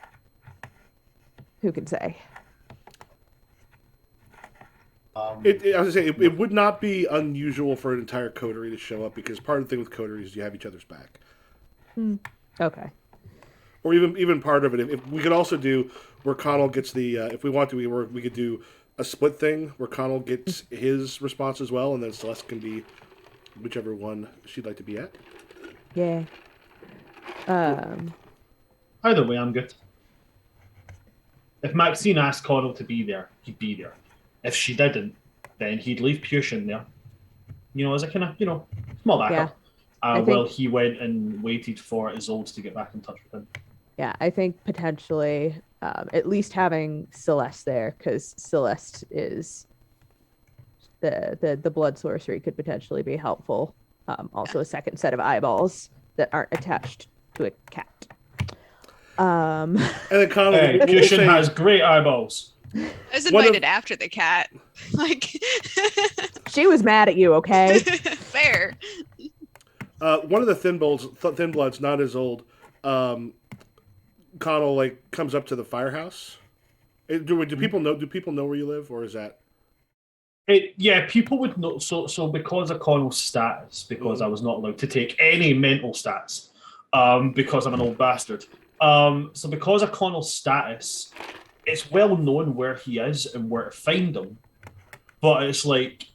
who can say? I was gonna say it would not be unusual for an entire coterie to show up because part of the thing with coteries is you have each other's back, Okay. or even part of it. If we could also do where Connell gets the if we want to, we could do a split thing where Connell gets his response as well, and then Celeste can be whichever one she'd like to be at. Yeah. Either way, I'm good. If Maxine asked Connell to be there, he'd be there. If she didn't, then he'd leave Pushin there. As a kind of, small backup. While he went and waited for Isolde to get back in touch with him. Yeah, I think potentially at least having Celeste there, because Celeste is the blood sorcery could potentially be helpful. Also, a second set of eyeballs that aren't attached to a cat. And then Connell, Hey, Pushin has great eyeballs. I was invited after the cat. Like, she was mad at you, okay? fair. one of the thin bloods, not as old. Connell comes up to the firehouse. Do people know? Do people know where you live, or is that? People would know. So because of Connell's status, because I was not allowed to take any mental stats, because I'm an old bastard. So because of Connell's status, it's well known where he is and where to find him. But it's like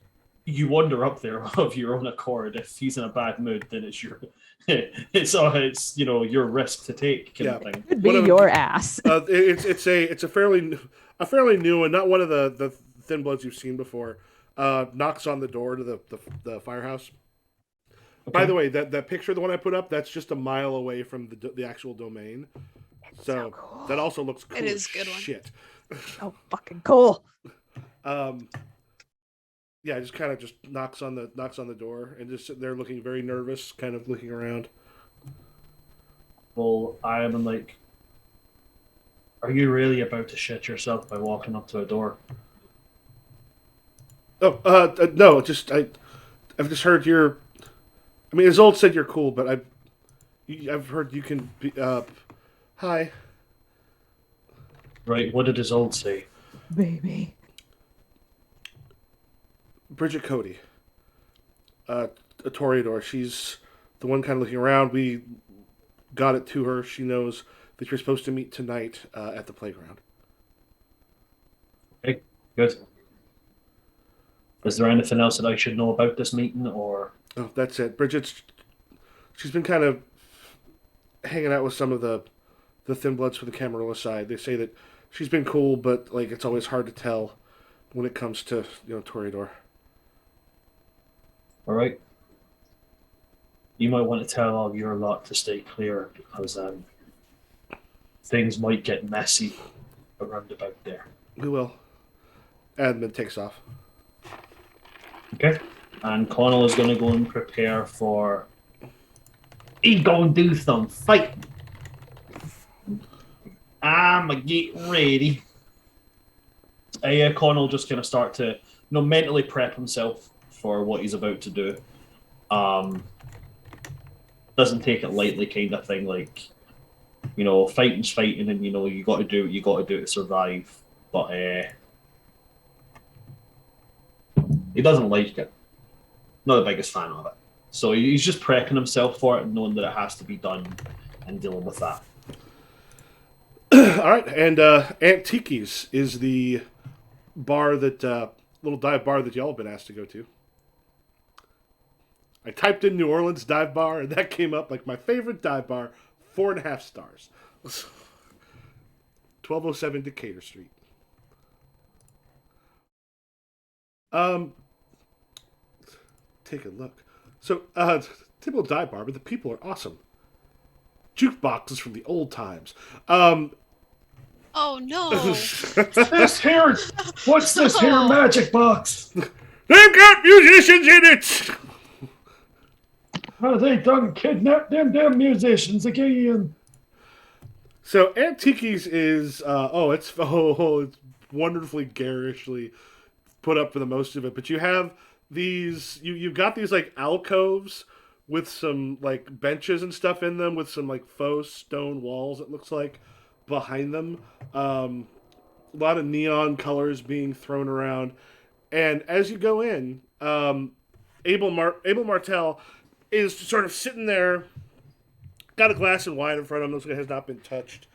you wander up there of your own accord. If he's in a bad mood, then it's your your risk to take kind of thing. Could be your ass. It's a fairly new and not one of the thin bloods you've seen before. Knocks on the door to the firehouse. Okay. By the way, that picture, the one I put up, that's just a mile away from the actual domain. So cool. That also looks cool. It is a good one. Shit. So fucking cool. Yeah, just kind of knocks on the door and just sitting there looking very nervous, kind of looking around. Well, I am like, are you really about to shit yourself by walking up to a door? Oh, no, I've just heard you're. I mean, Isolde said you're cool, but I've heard you can be. Hi. Right. What did Isolde say? Baby. Bridget Cody. A Toreador. She's the one kind of looking around. We got it to her. She knows that you're supposed to meet tonight at the playground. Okay, good. Is there anything else that I should know about this meeting, or? Oh, that's it. She's been kind of hanging out with some of the thin bloods for the Camarilla side. They say that she's been cool, but it's always hard to tell when it comes to Toreador. All right. You might want to tell all of your lot to stay clear because things might get messy around about there. We will. Admin takes off. Okay. And Connell is going to go and prepare for. He's going to do some fighting. I'm getting ready. Connell just going to start to, mentally prep himself for what he's about to do. Doesn't take it lightly, kind of thing. Fighting's fighting, and you got to do what you got to do to survive. But he doesn't like it. Not the biggest fan of it. So he's just prepping himself for it, and knowing that it has to be done, and dealing with that. All right, and Antiques is the bar that little dive bar that y'all have been asked to go to. I typed in New Orleans dive bar, and that came up like my favorite dive bar, 4.5 stars. 1207 Decatur Street. Take a look. So, typical dive bar, but the people are awesome. Jukeboxes from the old times. Oh no. This here, what's this here No. magic box? They've got musicians in it. How they done kidnapped them damn musicians again? So Antiques is it's wonderfully garishly put up for the most of it. But you have you've got these like alcoves with some like benches and stuff in them with some like faux stone walls. It looks like behind them. A lot of neon colors being thrown around, and as you go in, Abel Martel is sort of sitting there, got a glass of wine in front of him. Looks like it has not been touched,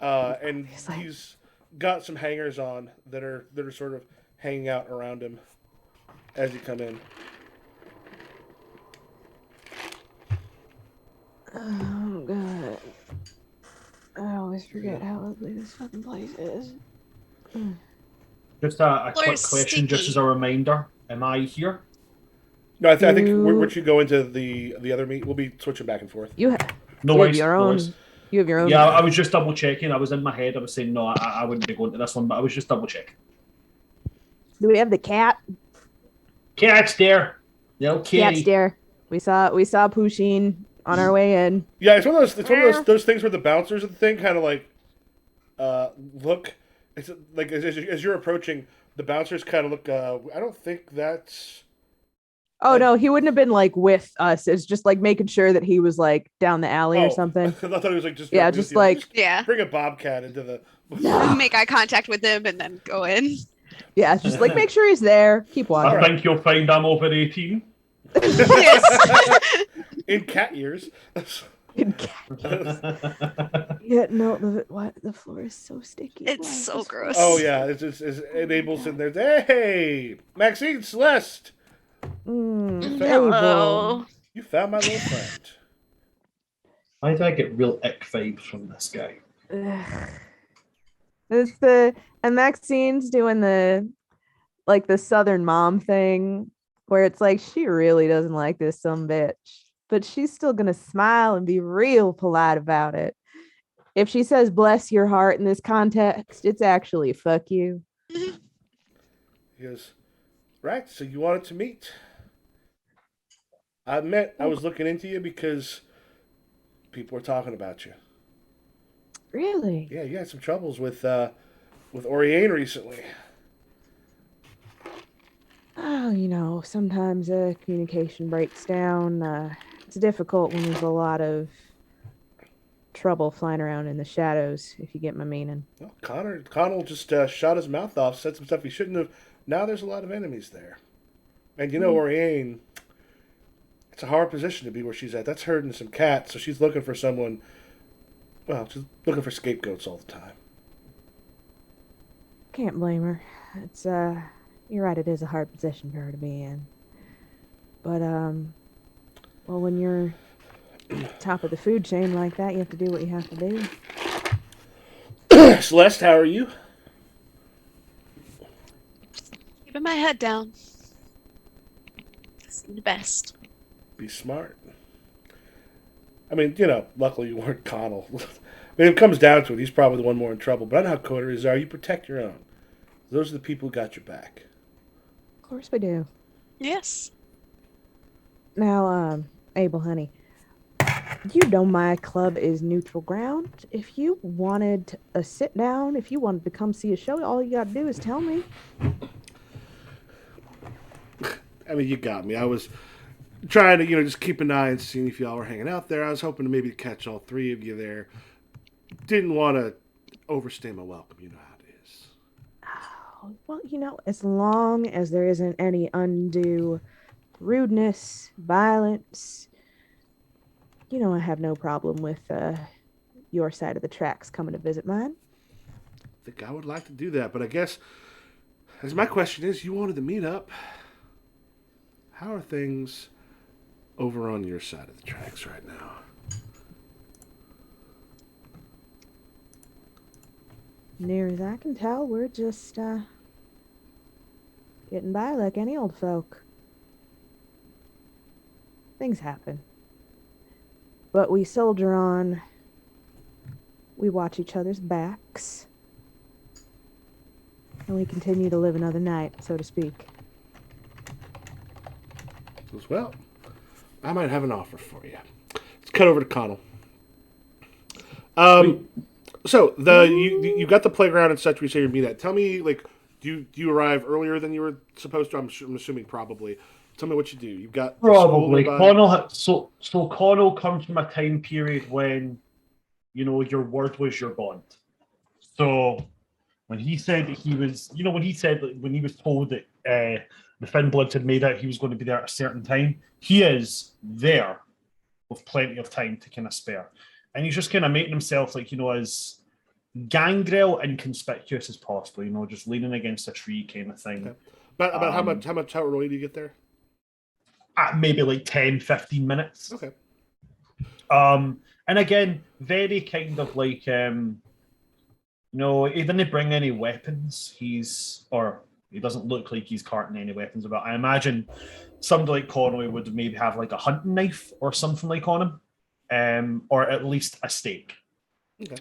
and he's got some hangers on that are sort of hanging out around him as you come in. Oh god. I always forget how ugly this fucking place is. Just a Floor quick is question, just sticky. as a reminder. Am I here? No, I think You- once you go into the other meet, we'll be switching back and forth. You, No you have worries. your no own. worries. You have your own. Yeah, I was just double checking. I was in my head. I was saying no, I wouldn't be going to this one, but I was just double checking. Do we have the cat? Cat's there. Little kitty. Cat's there. We saw Pusheen on our way in. Yeah, it's one of those things where the bouncers of the thing kind of like look. It's like as you're approaching, the bouncers kind of look. I don't think that's. Oh no, he wouldn't have been like with us. It's just like making sure that he was like down the alley or something. I thought it was like just Yeah, directly just with you. like- Just Yeah. bring a bobcat into the. No. Make eye contact with him and then go in. Yeah, it's just like make sure he's there. Keep I walking. think you'll find I'm over 18. Yes. In cat ears. Yeah, no, the floor is so sticky. It's Why is so this- gross. Oh yeah, it's Abel's in there. Hey, Maxine Celeste, Mm, Hello. you found my little friend. Why do I get real ick vibes from this guy? Ugh. And Maxine's doing the southern mom thing where it's like she really doesn't like this some bitch, but she's still gonna smile and be real polite about it. If she says bless your heart in this context, it's actually fuck you. He goes, right. So you wanted to meet? I admit I was looking into you because people were talking about you. Really? Yeah, you had some troubles with Oriane recently. Oh, sometimes communication breaks down. It's difficult when there's a lot of trouble flying around in the shadows, if you get my meaning. Well, Connell just shot his mouth off, said some stuff he shouldn't have. Now there's a lot of enemies there. And Oriane, it's a hard position to be where she's at. That's herding some cats, so she's looking for someone. Well, she's looking for scapegoats all the time. Can't blame her. It's you're right, it is a hard position for her to be in. But well, when you're top of the food chain like that, you have to do what you have to do. Celeste, how are you? Keeping my head down. It's the best. Be smart. I mean, luckily you weren't Connell. I mean, if it comes down to it, he's probably the one more in trouble. But I know how coteries are. You protect your own. Those are the people who got your back. Of course we do. Yes. Now, Abel, honey, you know my club is neutral ground. If you wanted a sit down, if you wanted to come see a show, all you got to do is tell me. I mean, you got me. I was trying to, just keep an eye and seeing if y'all were hanging out there. I was hoping to maybe catch all three of you there. Didn't want to overstay my welcome. You know how it is. Oh, well, as long as there isn't any undue rudeness, violence, I have no problem with your side of the tracks coming to visit mine. I think I would like to do that, but I guess, as my question is, you wanted to meet up. How are things over on your side of the tracks right now? Near as I can tell, we're just getting by like any old folk. Things happen. But we soldier on. We watch each other's backs. And we continue to live another night, so to speak. Says, well, I might have an offer for you. Let's cut over to Connell. So you got the playground and such. We say you meet at. Tell me, like, do you arrive earlier than you were supposed to? I'm assuming probably. Tell me what you do. You've got the school Probably nearby. Connell. So Connell comes from a time period when, you know, your word was your bond. So when he said that he was, you know, when he said that when he was told that the Finbloods had made out he was going to be there at a certain time, he is there with plenty of time to kind of spare, and he's just kind of making himself, like, you know, as gangrel inconspicuous as possible. You know, just leaning against a tree kind of thing. Okay. About how early do you get there? At maybe like 10, 15 minutes. Okay. And again, very kind of like, no, he didn't bring any weapons. He doesn't look like he's carting any weapons about. I imagine somebody like Conway would maybe have like a hunting knife or something like on him, or at least a stake. Okay.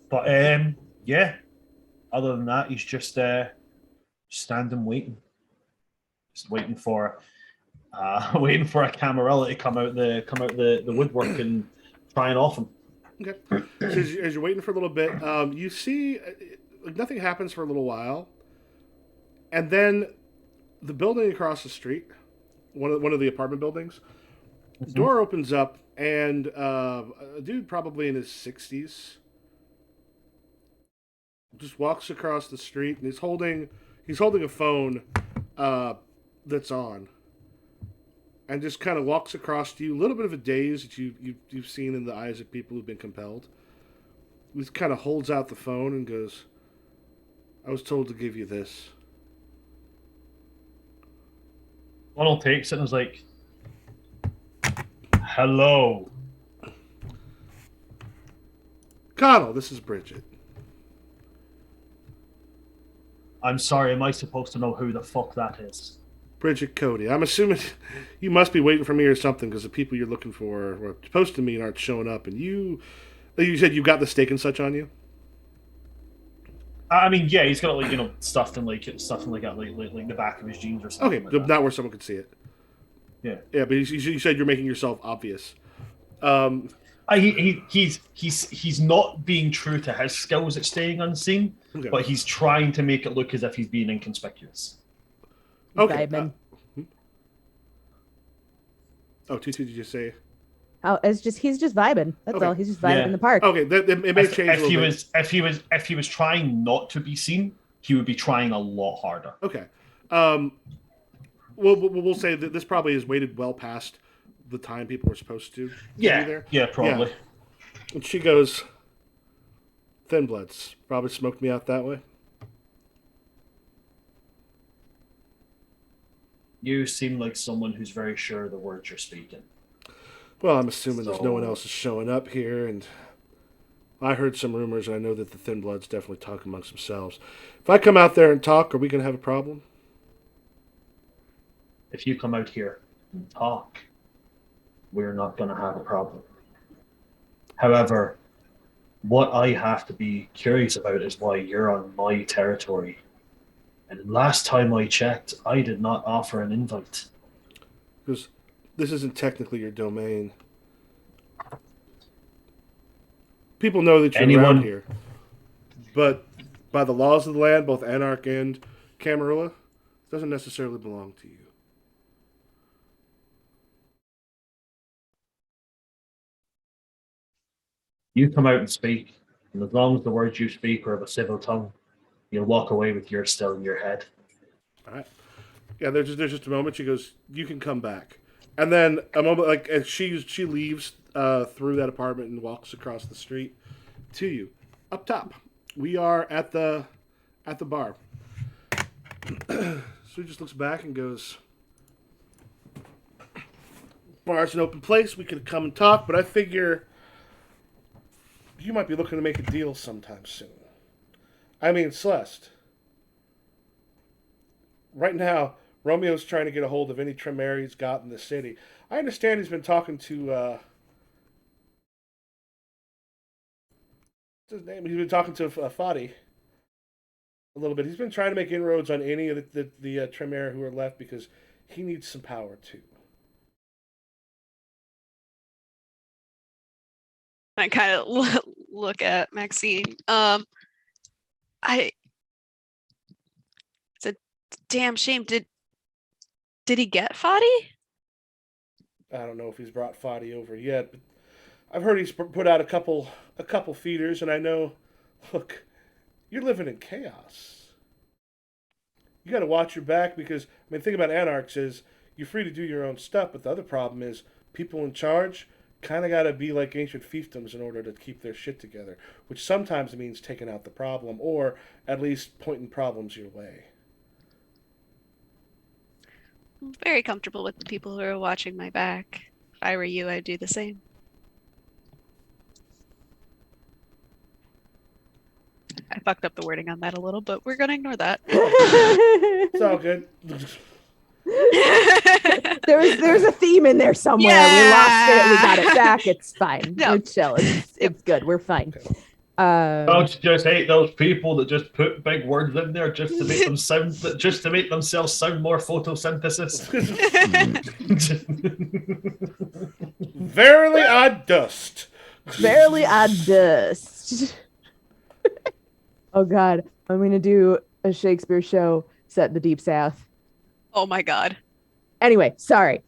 But yeah. Other than that, he's just standing waiting, just waiting for a Camarilla to come out the woodwork and try and off him. Okay. So as you're waiting for a little bit, you see nothing happens for a little while, and then the building across the street, one of the apartment buildings, door opens up, and a dude probably in his 60s just walks across the street, and he's holding a phone that's on, and just kind of walks across to you. A little bit of a daze that you've seen in the eyes of people who've been compelled. He just kind of holds out the phone and goes, "I was told to give you this." Donald takes it and is like, "Hello." Connell, this is Bridget. I'm sorry, am I supposed to know who the fuck that is? Bridget Cody. I'm assuming you must be waiting for me or something, because the people you're looking for or supposed to meet aren't showing up, and you said you've got the stake and such on you? I mean, yeah, he's got, like, you know, stuff in like that, like the back of his jeans or something. Okay, like that. not where someone could see it. Yeah. Yeah, but you said you're making yourself obvious. He's not being true to his skills at staying unseen, Okay. but he's trying to make it look as if he's being inconspicuous. Okay. Vibin'. Tutu, did you say? Oh, he's just vibing. That's Okay. all. He's just vibing Yeah. in the park. Okay, it may change a little bit. If he was trying not to be seen, he would be trying a lot harder. Okay. We'll say that this probably has waited well past the time people were supposed to be there. Yeah, probably. Yeah. And she goes, "Thin Bloods probably smoked me out that way." You seem like someone who's very sure of the words you're speaking. Well, I'm assuming there's no one So- else is showing up here, and I heard some rumors, and I know that the Thin Bloods definitely talk amongst themselves. If I come out there and talk, are we going to have a problem? If you come out here and talk, we're not going to have a problem. However, what I have to be curious about is why you're on my territory. And last time I checked, I did not offer an invite. Because this isn't technically your domain. People know that you're around here, but by the laws of the land, both Anarch and Camarilla, it doesn't necessarily belong to you. You come out and speak, and as long as the words you speak are of a civil tongue, you'll walk away with yours still in your head. All right. Yeah, there's just a moment. She goes, "You can come back," and then a moment, like, as she leaves through that apartment and walks across the street to you. Up top, we are at the bar. So he just looks back and goes, "Bar's an open place. We could come and talk, but I figure you might be looking to make a deal sometime soon. I mean, Celeste, right now, Romeo's trying to get a hold of any Tremere he's got in the city. I understand he's been talking to what's his name? He's been talking to Fadi a little bit. He's been trying to make inroads on any of the Tremere who are left because he needs some power too. I kind of look at Maxine. It's a damn shame. Did he get Fadi? I don't know if he's brought Fadi over yet, but I've heard he's put out a couple feeders, and I know. Look, you're living in chaos. You got to watch your back because I mean, the thing about anarchs is you're free to do your own stuff, but the other problem is people in charge kind of got to be like ancient fiefdoms in order to keep their shit together, which sometimes means taking out the problem or at least pointing problems your way. I'm very comfortable with the people who are watching my back. If I were you, I'd do the same. I fucked up the wording on that a little, but we're gonna ignore that. It's all good. There's a theme in there somewhere. We lost it. We got it back. It's fine. Yep. We're chill. It's good. We're fine. Don't you just hate those people that just put big words in there just to make them just to make themselves sound more photosynthesis? Verily, I dust. Barely I dust. Oh God, I'm gonna do a Shakespeare show set in the Deep South. Oh my god. Anyway, sorry.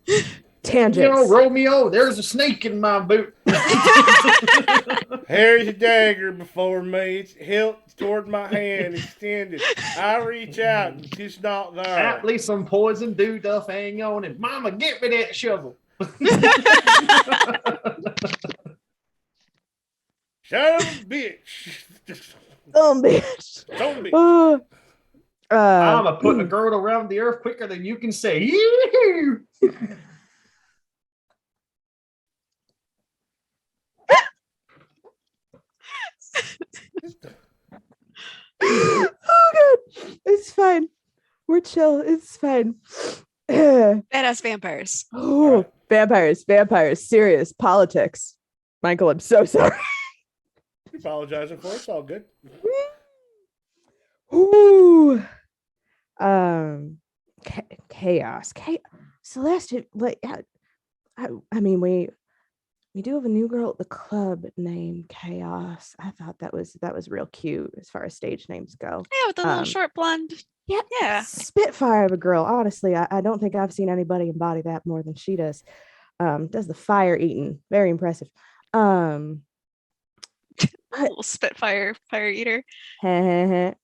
Tangents. You know, Romeo, there's a snake in my boot. Here's a dagger before me. Its hilt toward my hand extended. I reach out and it's not there. Aptly some poison do duff hang on it. Mama, get me that shovel. Son of a bitch. Bitch. Don't be. I'm a putting a girdle around the earth quicker than you can say. Yee-hoo! Oh God, it's fine. We're chill. It's fine. Badass vampires. Oh, vampires, serious politics. Michael, I'm so sorry. Apologizing for it. It's all good. Ooh. Chaos. Celeste, like, I mean, we do have a new girl at the club named Chaos. I thought that was real cute as far as stage names go. Yeah, with the little short blonde. Yeah. Spitfire of a girl. Honestly, I don't think I've seen anybody embody that more than she does. Does the fire eating. Very impressive. Little Spitfire fire eater. But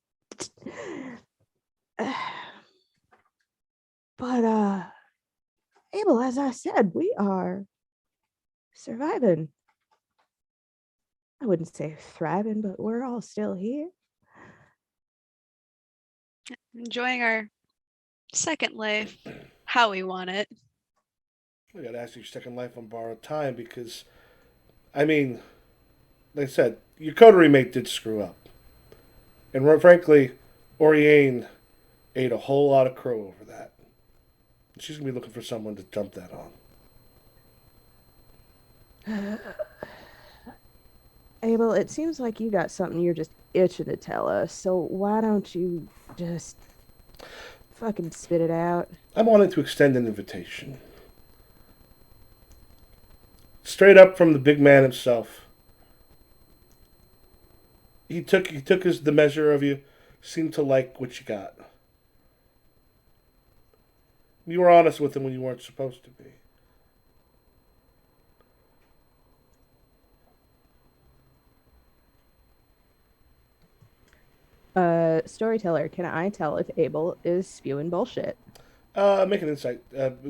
Abel, as I said, we are surviving. I wouldn't say thriving, but we're all still here. Enjoying our second life how we want it. I got to ask you your second life on borrowed time because, I mean, like I said, your coterie mate did screw up. And frankly, Oriane ate a whole lot of crow over that. She's going to be looking for someone to dump that on. Abel, it seems like you got something you're just itching to tell us. So why don't you just fucking spit it out? I wanted to extend an invitation. Straight up from the big man himself. He took the measure of you, seemed to like what you got. You were honest with him when you weren't supposed to be. Storyteller, can I tell if Abel is spewing bullshit? Make an insight.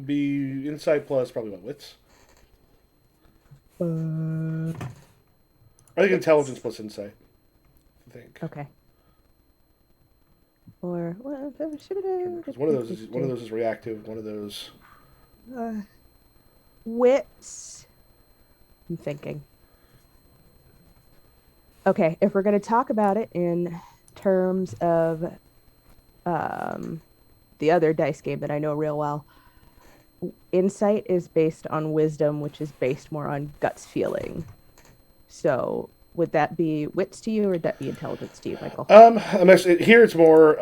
Be insight plus probably what, wits? I think intelligence plus insight. I think. Okay. Or what? Because one of those is reactive. One of those. Wits. I'm thinking. Okay, if we're going to talk about it in terms of the other dice game that I know real well. Insight is based on wisdom, which is based more on guts feeling. So would that be wits to you, or would that be intelligence to you, Michael? I'm actually, here it's more.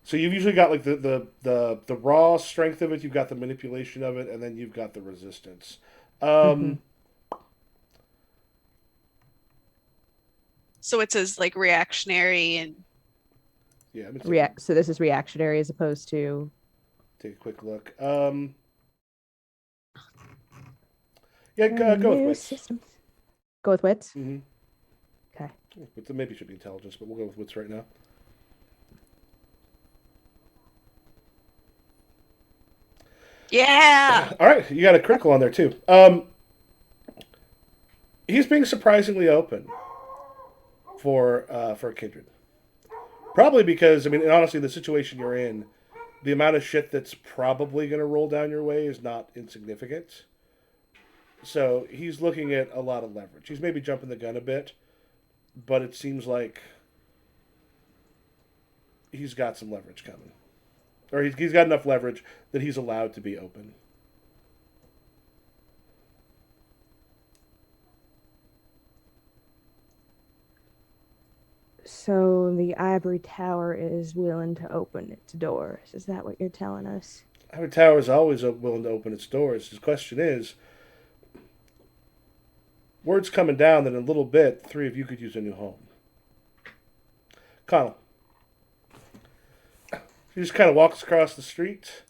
So you've usually got like the raw strength of it. You've got the manipulation of it, and then you've got the resistance. Mhm. So it's as like reactionary and Yeah, let me React. So this is reactionary as opposed to. take a quick look. Yeah, go with New wits. systems. Go with wits. Mm-hmm. Okay. But maybe it should be intelligence, but we'll go with wits right now. yeah. All right, you got a critical on there too. He's being surprisingly open for Kindred. Probably because, I mean, honestly, the situation you're in, the amount of shit that's probably going to roll down your way is not insignificant. So he's looking at a lot of leverage. He's maybe jumping the gun a bit, but it seems like he's got some leverage coming. Or he's got enough leverage that he's allowed to be open. So the ivory tower is willing to open its doors. Is that what you're telling us? Our tower is always willing to open its doors. His question is, word's coming down that in a little bit, 3 of you could use a new home. Connell. He just kind of walks across the street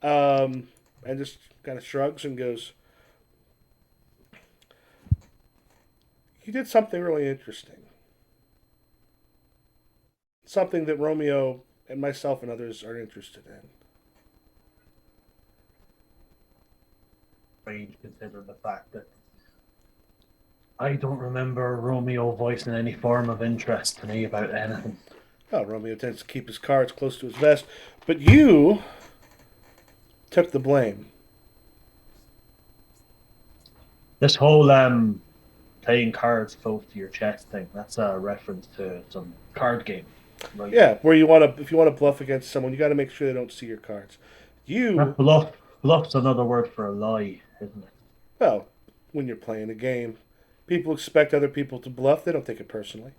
and just kind of shrugs and goes, you did something really interesting. Something that Romeo and myself and others are interested in. Strange, considering the fact that I don't remember Romeo voicing any form of interest to me about anything. Oh, Romeo tends to keep his cards close to his vest, but you took the blame. This whole playing cards close to your chest thing, that's a reference to some card game. Right? Yeah, where you want to, if you want to bluff against someone, you got to make sure they don't see your cards. You, Bluff's another word for a lie, isn't it? well, when you're playing a game, people expect other people to bluff. They don't take it personally.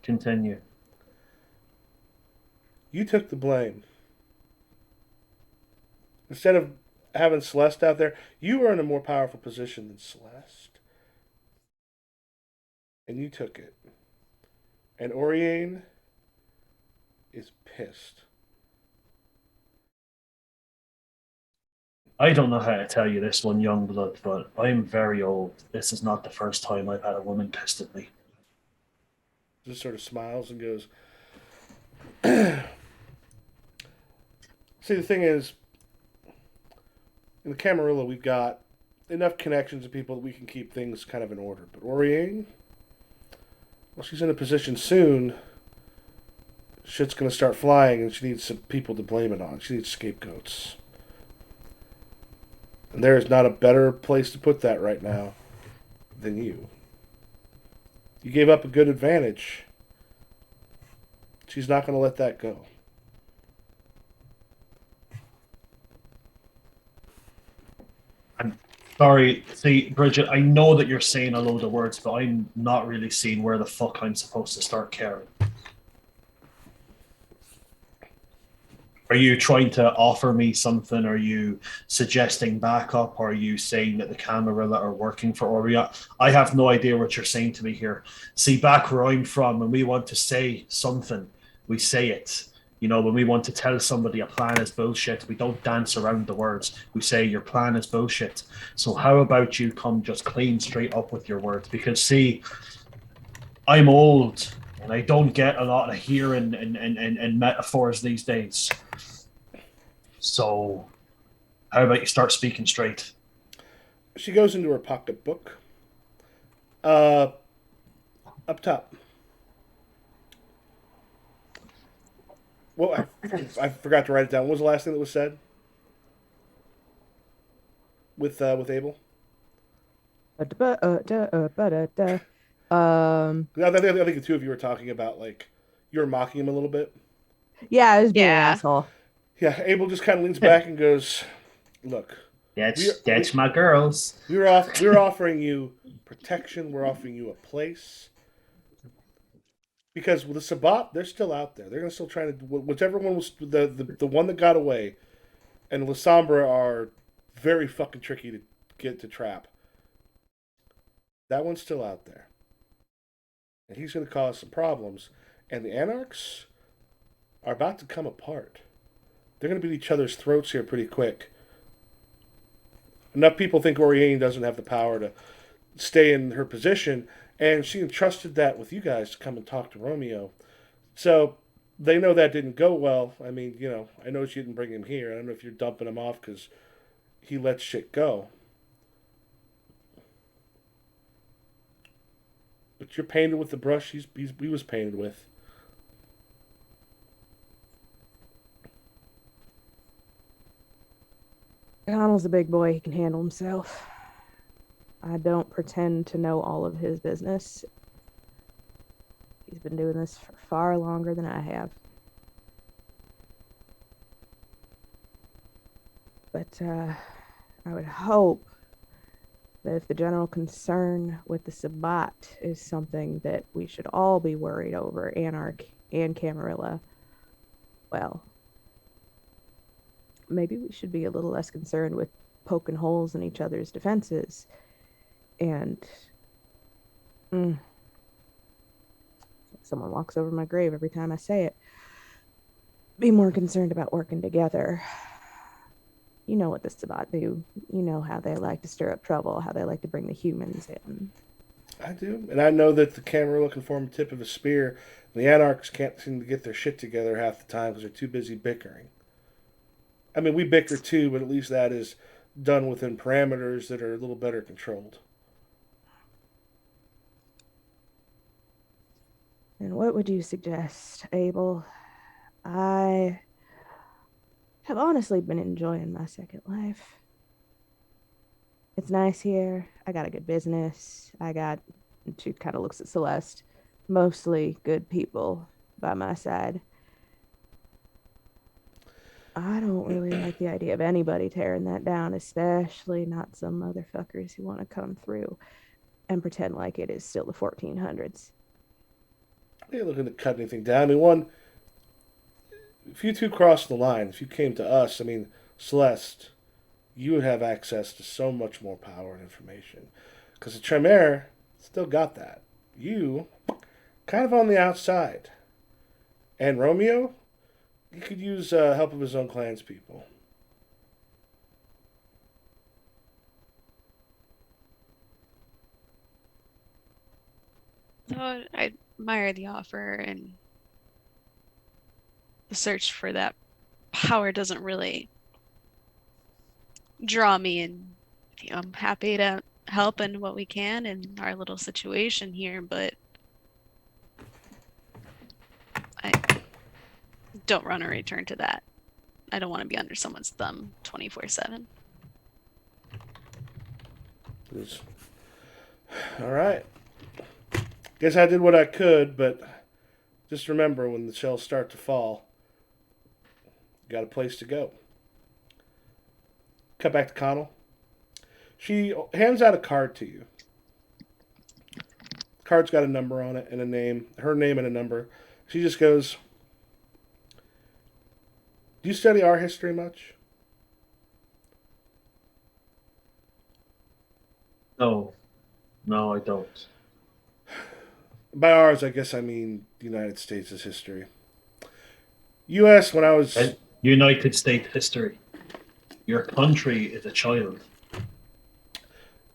Continue. You took the blame. Instead of having Celeste out there, you were in a more powerful position than Celeste. And you took it. And Oriane is pissed. I don't know how to tell you this one, young blood, but I'm very old. This is not the first time I've had a woman pissed at me. Just sort of smiles and goes, see, the thing is, in the Camarilla, we've got enough connections to people that we can keep things kind of in order. But Oriane, well, she's in a position soon. Shit's going to start flying, and she needs some people to blame it on. She needs scapegoats. And there is not a better place to put that right now than you. You gave up a good advantage. She's not going to let that go. I'm sorry. See, Bridget, I know that you're saying a load of words, but I'm not really seeing where the fuck I'm supposed to start caring. Are you trying to offer me something? Are you suggesting backup? Are you saying that the Camarilla are working for Oriane? I have no idea what you're saying to me here. See, back where I'm from, when we want to say something, we say it. You know, when we want to tell somebody a plan is bullshit, we don't dance around the words. We say your plan is bullshit. So how about you come just clean straight up with your words? Because see, I'm old and I don't get a lot of hearing and metaphors these days. So, how about you start speaking straight? She goes into her pocketbook. Up top. Well, I forgot to write it down. What was the last thing that was said? With Abel? Um, I think the two of you were talking about, like, you're mocking him a little bit. Yeah, I was being an Yeah. asshole. Yeah, Abel just kind of leans back and goes, "Look, That's my girls. we're offering you protection. We're offering you a place because with the Sabat, they're still out there. They're gonna still try to whichever one was the one that got away, and Lasombra are very fucking tricky to get to trap. That one's still out there, and he's gonna cause some problems. And the Anarchs are about to come apart. They're gonna beat each other's throats here pretty quick. Enough people think Oriane doesn't have the power to stay in her position, and she entrusted that with you guys to come and talk to Romeo. So they know that didn't go well. I mean, I know she didn't bring him here. I don't know if you're dumping him off because he let shit go. But you're painted with the brush he was painted with. Connell's a big boy. He can handle himself. I don't pretend to know all of his business. He's been doing this for far longer than I have. But I would hope that if the general concern with the Sabbat is something that we should all be worried over, Anarch and Camarilla, well, maybe we should be a little less concerned with poking holes in each other's defenses and someone walks over my grave every time I say it. Be more concerned about working together. You know what the Sabbat do. You know how they like to stir up trouble, how they like to bring the humans in. I do. And I know that the Camarilla can form a tip of a spear, and the Anarchs can't seem to get their shit together half the time because they're too busy bickering. I mean, we bicker too, but at least that is done within parameters that are a little better controlled. And what would you suggest, Abel? I have honestly been enjoying my second life. It's nice here. I got a good business. She kind of looks at Celeste, mostly good people by my side. I don't really like the idea of anybody tearing that down, especially not some motherfuckers who want to come through and pretend like it is still the 1400s. They ain't looking to cut anything down. I mean, one, if you two crossed the line, if you came to us, I mean, Celeste, you would have access to so much more power and information. Because the Tremere still got that. You, kind of on the outside. And Romeo, he could use help of his own clanspeople. So I admire the offer, and the search for that power doesn't really draw me in. I'm happy to help in what we can in our little situation here, but I don't want to return to that. I don't want to be under someone's thumb 24/7. All right. Guess I did what I could, but just remember when the shells start to fall, you got a place to go. Cut back to Connell. She hands out a card to you. The card's got a number on it and a name, her name and a number. She just goes, "Do you study our history much?" No, no, I don't. By ours, I guess I mean the United States' history. U.S. when I was And United States history. Your country is a child.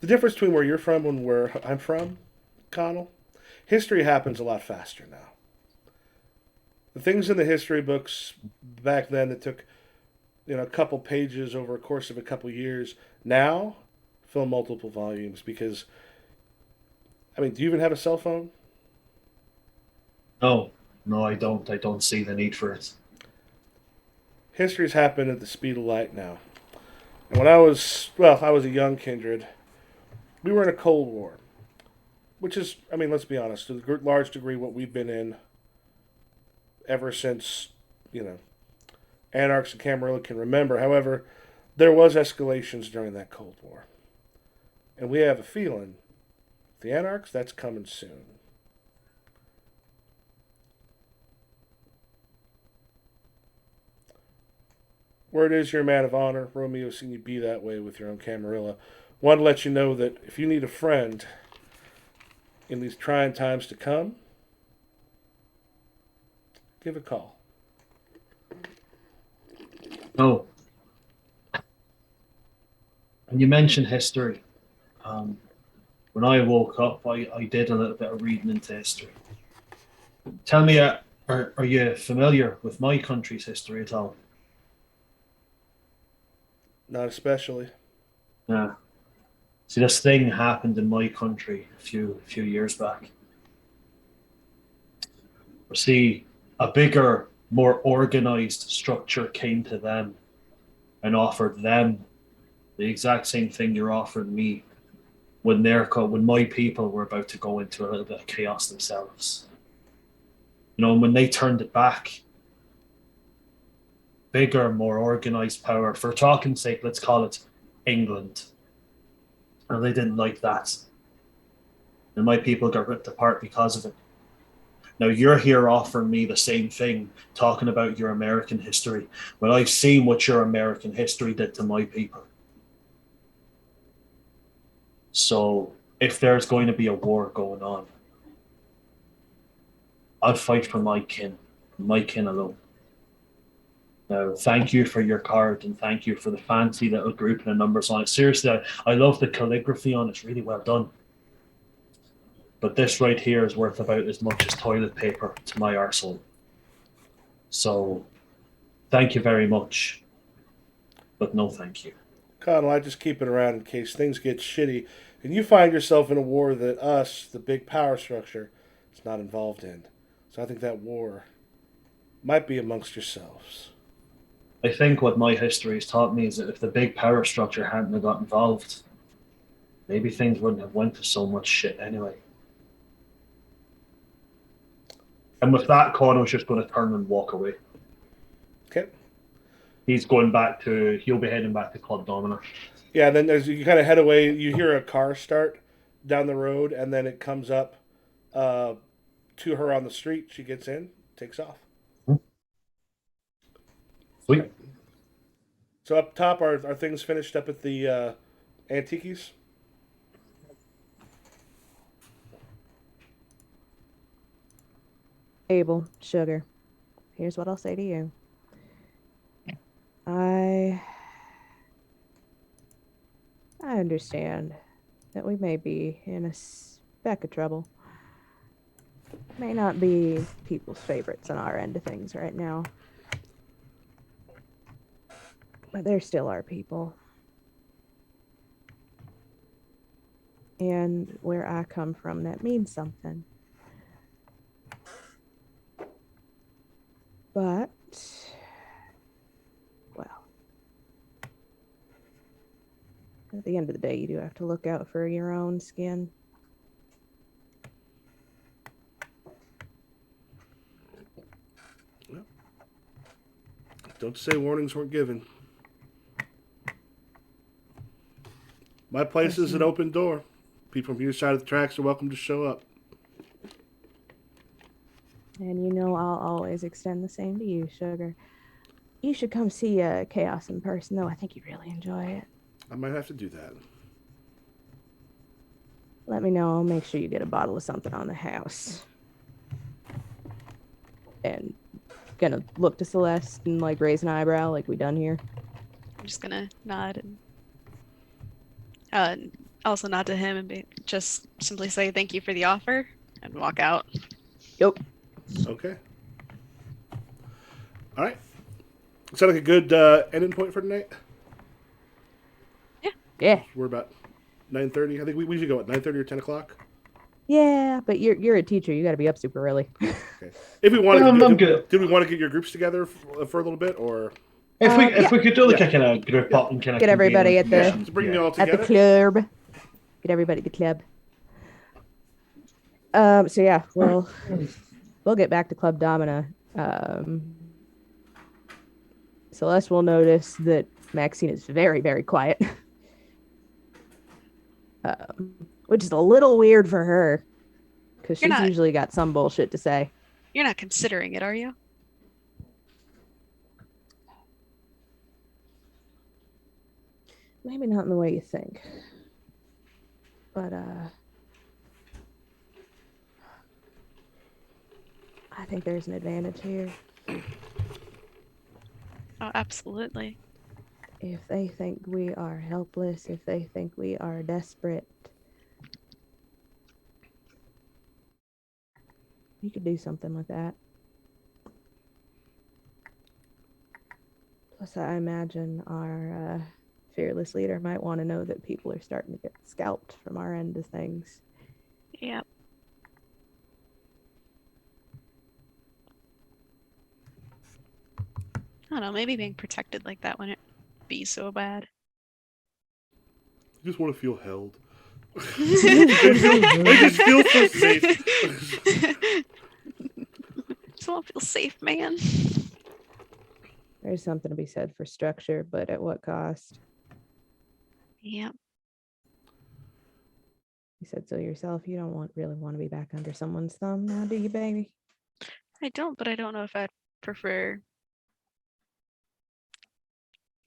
the difference between where you're from and where I'm from, Connell, history happens a lot faster now. The things in the history books back then that took, a couple pages over a course of a couple years, now fill multiple volumes because, I mean, do you even have a cell phone? No, no, I don't. I don't see the need for it. History's happened at the speed of light now. And when I was a young kindred, we were in a Cold War, which is, I mean, let's be honest, to a large degree what we've been in ever since, you know, Anarchs and Camarilla can remember. However, there was escalations during that Cold War. And we have a feeling the Anarchs, that's coming soon. Word is you're a man of honor. Romeo's seen you be that way with your own Camarilla. Want to let you know that if you need a friend in these trying times to come, give a call. Oh, and you mentioned history. When I woke up, I did a little bit of reading into history. Tell me, are you familiar with my country's history at all? Not especially. Yeah. See, this thing happened in my country a few years back. See, a bigger, more organized structure came to them and offered them the exact same thing you're offering me when when my people were about to go into a little bit of chaos themselves. You know, and when they turned it back, bigger, more organized power, for talking's sake, let's call it England. And they didn't like that. And my people got ripped apart because of it. Now you're here offering me the same thing, talking about your American history, when I've seen what your American history did to my people. So if there's going to be a war going on, I'll fight for my kin alone. Now, thank you for your card and thank you for the fancy little grouping of numbers on it. Seriously, I love the calligraphy on it. It's really well done. But this right here is worth about as much as toilet paper to my arsehole. So, thank you very much. But no thank you. Connell, I just keep it around in case things get shitty and you find yourself in a war that us, the big power structure, is not involved in. So I think that war might be amongst yourselves. I think what my history has taught me is that if the big power structure hadn't have got involved, maybe things wouldn't have went to so much shit anyway. And with that, Connor's just going to turn and walk away. Okay. He'll be heading back to Club Domina. Yeah, and then as you kind of head away, you hear a car start down the road, and then it comes up to her on the street. She gets in, takes off. Sweet. So up top, are things finished up at the Antiques? Abel, sugar. Here's what I'll say to you. I understand that we may be in a speck of trouble. May not be people's favorites on our end of things right now. But there still are people. And where I come from, that means something. But, well, at the end of the day, you do have to look out for your own skin. Don't say warnings weren't given. My place is an open door. People from your side of the tracks are welcome to show up. And you know I'll always extend the same to you, sugar. You should come see Chaos in person, though. I think you'd really enjoy it. I might have to do that. Let me know. I'll make sure you get a bottle of something on the house. And gonna look to Celeste and like raise an eyebrow like we done here. I'm just gonna nod and also nod to him and just simply say thank you for the offer and walk out. Yep. Okay. All right. Sound like a good ending point for tonight? Yeah. We're about 9:30. I think we should go at 9:30 or 10 o'clock. Yeah, but you're a teacher. You got to be up super early. Okay. If we wanted, I'm good. Did we want to get your groups together for a little bit, or If we could do like Yeah. a kind of group up and kind of Get everybody at the to bring you all at together? the club. Get everybody at the club. So yeah, we'll get back to Club Domina Um, Celeste will notice that Maxine is very, very quiet, which is a little weird for her because You're she's not usually got some bullshit to say. you're not considering it, are you? Maybe not in the way you think, but I think there's an advantage here. Oh, absolutely. If they think we are helpless, if they think we are desperate, you could do something with that. Plus, I imagine our fearless leader might want to know that people are starting to get scalped from our end of things. Yep. I don't know, maybe being protected like that wouldn't be so bad. I just want to feel held. I I just feel so safe. Just want to feel safe, man. There's something to be said for structure, but at what cost? Yep. You said so yourself. You don't really want to be back under someone's thumb now, do you, baby? I don't, but I don't know if I'd prefer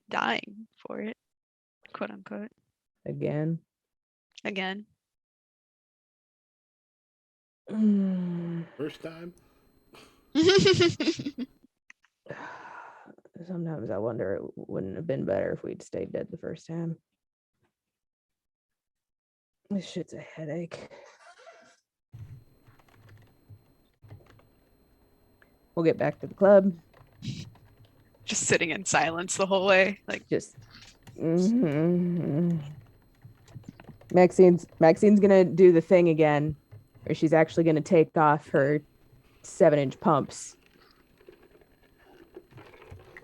dying for it, quote unquote. Again. Again. First time. Sometimes I wonder it wouldn't have been better if we'd stayed dead the first time. This shit's a headache. We'll get back to the club. Just sitting in silence the whole way. Like, Just Maxine's gonna do the thing again, where she's actually gonna take off her 7-inch pumps.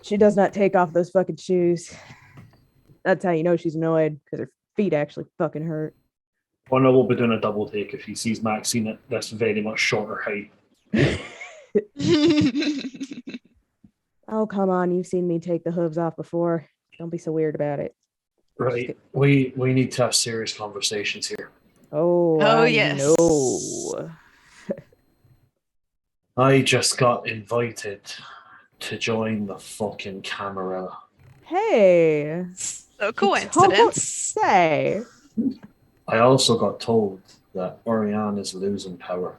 She does not take off those fucking shoes. That's how you know she's annoyed, because her feet actually fucking hurt. Connor will be doing a double take if he sees Maxine at this very much shorter height. Oh, come on. You've seen me take the hooves off before. Don't be so weird about it. Right. We need to have serious conversations here. Oh, Oh, I yes. know. I just got invited to join the fucking Camarilla. Hey. So Don't coincidence. say. I also got told that Oriane is losing power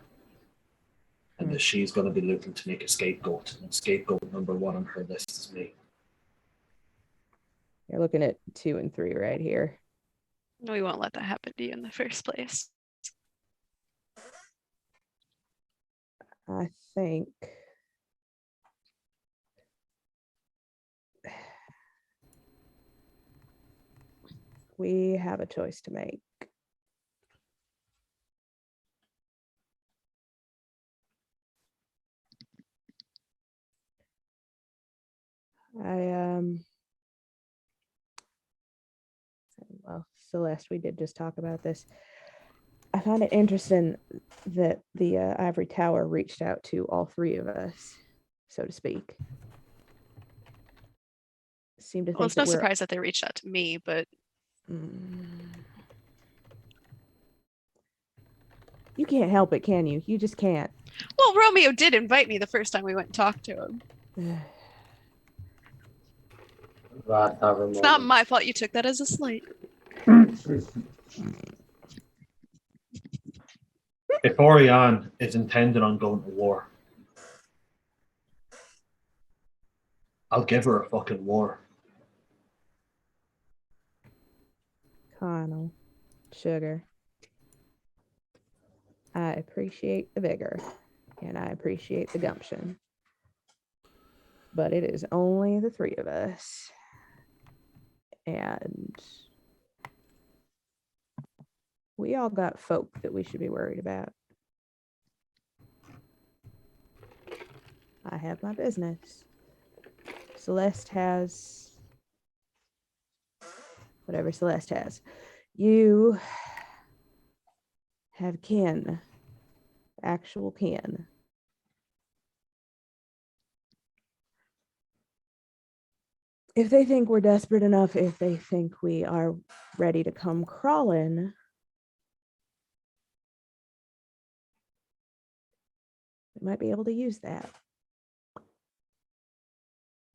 and that she's going to be looking to make a scapegoat. And scapegoat number one on her list is me. You're looking at 2 and 3 right here. We won't let that happen to you in the first place. I think we have a choice to make. Well, Celeste, we did just talk about this. I find it interesting that the Ivory Tower reached out to all 3 of us, so to speak. Seem to think Well, it's no that we're surprise that they reached out to me, but You can't help it, can you? You just can't. well, Romeo did invite me the first time we went and talked to him. It's not my fault you took that as a slight. If Oriane is intending on going to war, I'll give her a fucking war. Connell, sugar. I appreciate the vigor and I appreciate the gumption. But it is only the 3 of us. And we all got folk that we should be worried about. I have my business. Celeste has whatever Celeste has. You have kin, actual kin. if they think we're desperate enough, if they think we are ready to come crawling, we might be able to use that.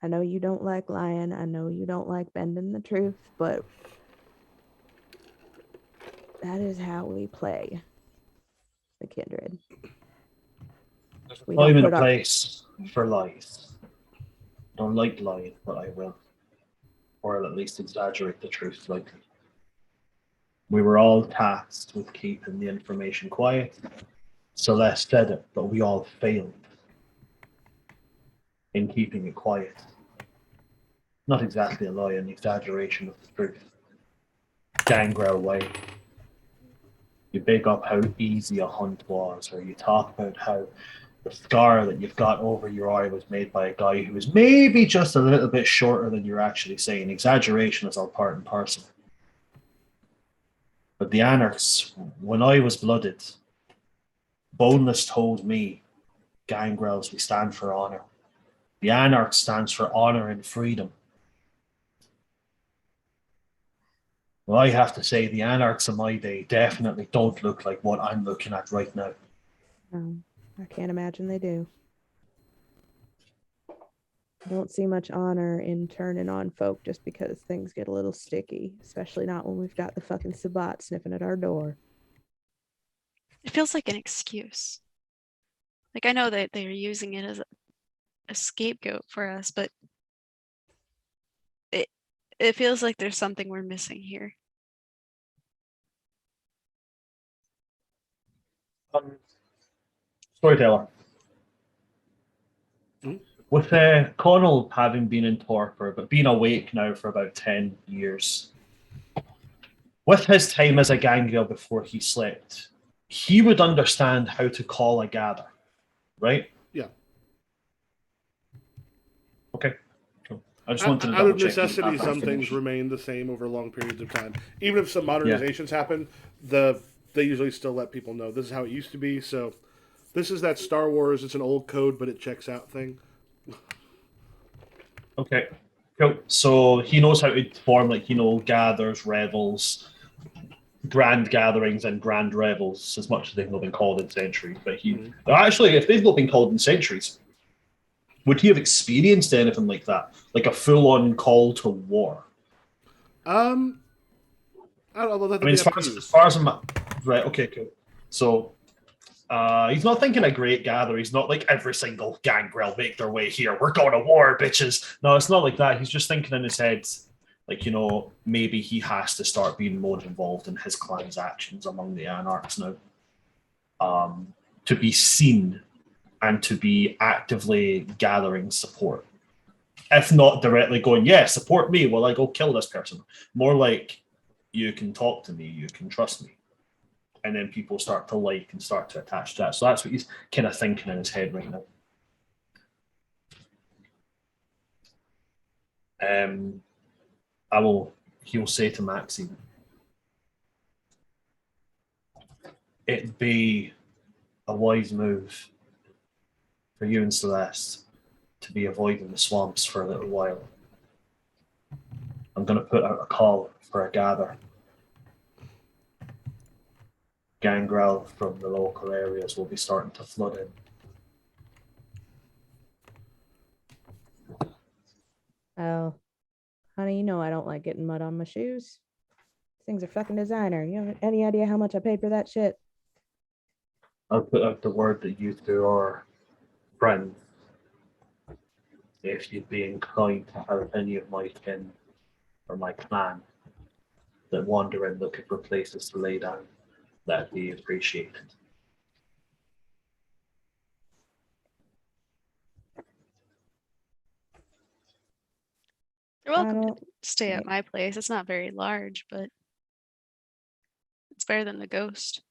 I know you don't like lying. I know you don't like bending the truth, but that is how we play the Kindred. We I'm don't in a put our place for lies. Don't like lying, but I will. Or I'll at least exaggerate the truth slightly. We were all tasked with keeping the information quiet. Celeste said it, but we all failed in keeping it quiet. Not exactly a lie, an exaggeration of the truth. Gangrel way. You big up how easy a hunt was, or you talk about how the scar that you've got over your eye was made by a guy who was maybe just a little bit shorter than you're actually saying. Exaggeration is all part and parcel. But the Anarchs, when I was blooded, Boneless told me, Gangrels, we stand for honor. The Anarch stands for honor and freedom. Well, I have to say, the Anarchs of my day definitely don't look like what I'm looking at right now. I can't imagine they do. I don't see much honor in turning on folk just because things get a little sticky, especially not when we've got the fucking Sabbat sniffing at our door. It feels like an excuse. Like I know that they're using it as a scapegoat for us, but it feels like there's something we're missing here. Storyteller. Mhm. With Connell having been in torpor, but being awake now for about 10 years, with his time as a Gangrel before he slept, he would understand how to call a gather, right? Yeah. Okay. Cool. I just wanted to Out double of check. necessity, some things remain the same over long periods of time. Even if some modernizations happen, they usually still let people know this is how it used to be. So this is that Star Wars. It's an old code, but it checks out thing. Okay. Cool. So he knows how to form, like, gathers, revels, grand gatherings, and grand revels, as much as they've not been called in centuries. But actually, if they've not been called in centuries, would he have experienced anything like that? Like a full on call to war? I don't know. That'd I mean, be as up far to as, you. as far as I'm. Right, okay, cool. So he's not thinking a great gather. He's not like every single gangrel make their way here. We're going to war, bitches. No, it's not like that. He's just thinking in his head, like, maybe he has to start being more involved in his clan's actions among the Anarchs now. To be seen and to be actively gathering support. If not directly going, yeah, support me while I go kill this person. More like, you can talk to me, you can trust me. And then people start to like and start to attach to that. So that's what he's kind of thinking in his head right now. He'll say to Maxine, it'd be a wise move for you and Celeste to be avoiding the swamps for a little while. I'm going to put out a call for a gather. Gangrel from the local areas will be starting to flood in. Oh, honey, you know I don't like getting mud on my shoes. Things are fucking designer. You have any idea how much I paid for that shit? I'll put out the word that you two are friends. If you'd be inclined to have any of my kin or my clan that wander in looking for places to lay down, that'd be appreciated. You're I welcome to don't. stay at my place. It's not very large, but it's better than the ghost.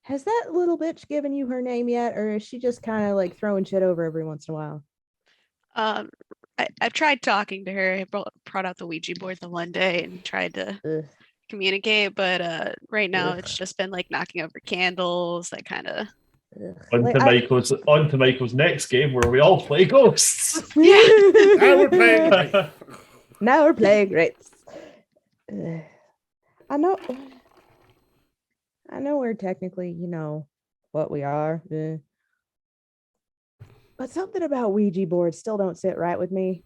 Has that little bitch given you her name yet, or is she just kind of like throwing shit over every once in a while? I've tried talking to her. I brought out the Ouija board the one day and tried to Ugh. communicate, but right now Ugh. it's just been like knocking over candles, that kind of Like, I- On to Michael's next game where we all play ghosts. Now we're playing. Now we're playing great. I know we're technically, what we are. But something about Ouija boards still don't sit right with me.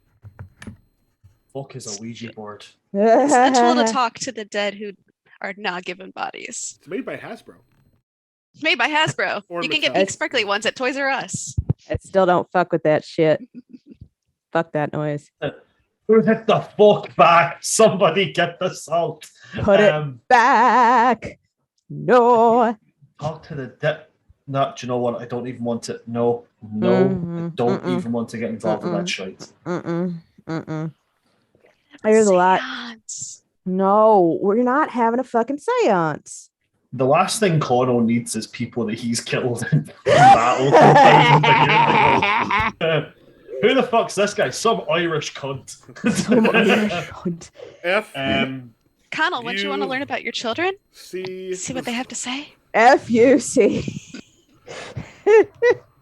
Fuck is a Ouija board? It's the tool to talk to the dead who are not given bodies. It's made by Hasbro. It's made by Hasbro. Or You can get Mattel. pink sparkly ones at Toys R Us. I still don't fuck with that shit. Fuck that noise. Who hit the fuck back? Somebody get the salt. Put it back. No. Talk to the dead. No, do you know what? I don't even want to. No, I don't even want to get involved in that shit. There's a lot. Seance. No, we're not having a fucking seance. The last thing Connell needs is people that he's killed in battle. thousands of years ago. Who the fuck's this guy? Some Irish cunt. F Connell, what do you want to You- learn about your children? C. See what they have to say. FUC.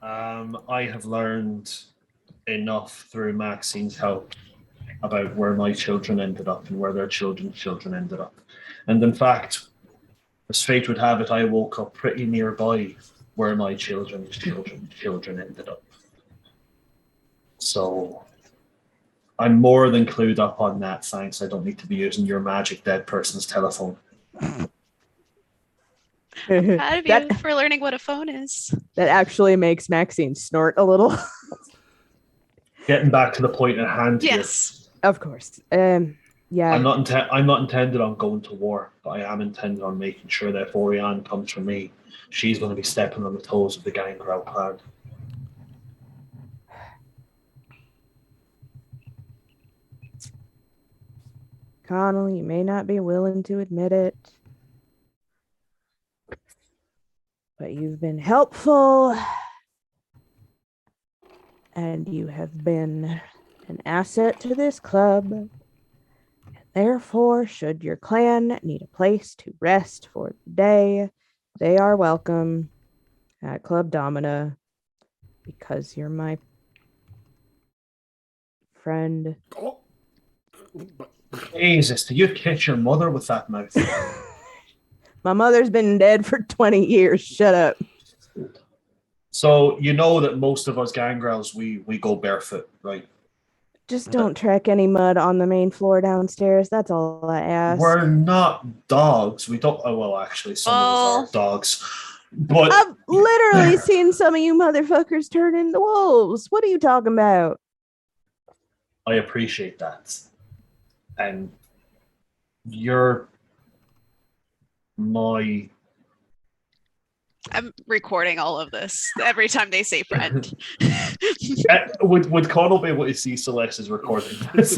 I have learned enough through Maxine's help about where my children ended up and where their children's children ended up. And in fact, as fate would have it, I woke up pretty nearby where my children's children ended up. So I'm more than clued up on that, thanks. I don't need to be using your magic dead person's telephone. Proud of you that, for learning what a phone is. that actually makes Maxine snort a little. Getting back to the point at hand here. Yes. Of course. Yeah. I'm not intended on going to war, but I am intended on making sure that if Oriane comes for me, she's going to be stepping on the toes of the Gangrel clan. Connell, you may not be willing to admit it, but you've been helpful and you have been an asset to this club. Therefore, should your clan need a place to rest for the day, they are welcome at Club Domina because you're my friend. Oh. Jesus, do you kiss your mother with that mouth? My mother's been dead for 20 years. Shut up. So you know that most of us gangrels, we go barefoot, right? Just don't track any mud on the main floor downstairs. That's all I ask. We're not dogs. We don't. Oh well, actually, some of us are dogs. But I've literally seen some of you motherfuckers turn into wolves. What are you talking about? I appreciate that. And you're my. I'm recording all of this every time they say friend. Would Connell be able to see Celeste's recording this?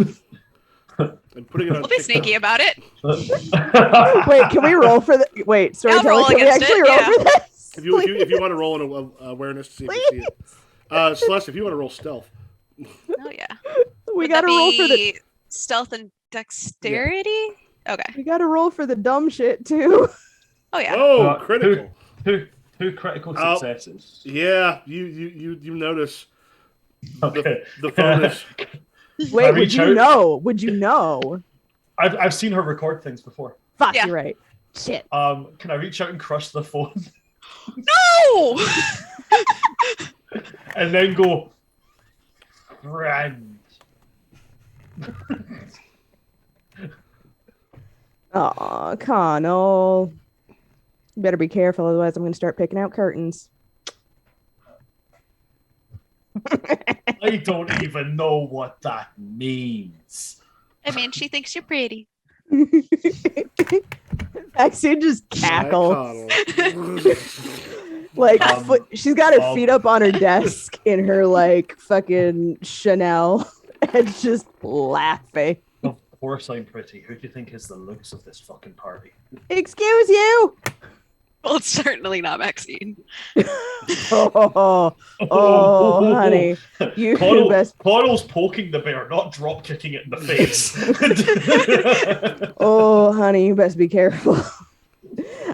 And putting it on We'll be sneaky about it. Wait, can we roll for the? Wait, storyteller, roll can we against actually it, roll yeah. for this? If you want to roll an awareness to see if you see it. Celeste, if you want to roll stealth. Oh yeah. We Would got to that roll for the. be stealth and dexterity. Okay. We got to roll for the dumb shit too. Oh yeah. Oh, critical. Two critical Oh. successes. Yeah, you notice Okay. the phone is. Wait, would reach you out? know? Would you know? I've seen her record things before. Fuck, Yeah. you're right. Shit. Can I reach out and crush the phone No. and then go, friend? Aw, Connell. You better be careful, otherwise I'm going to start picking out curtains. I don't even know what that means. I mean, she thinks you're pretty. Maxine just cackles. Connell. Like Um, she's got her um, feet up on her desk in her like fucking Chanel and just laughing. Of course I'm pretty. Who do you think is the looks of this fucking party? Excuse you. Well, it's certainly not Maxine. Oh, honey, you best. Connell's poking the bear, not drop kicking it in the face. Oh, honey, you best be careful.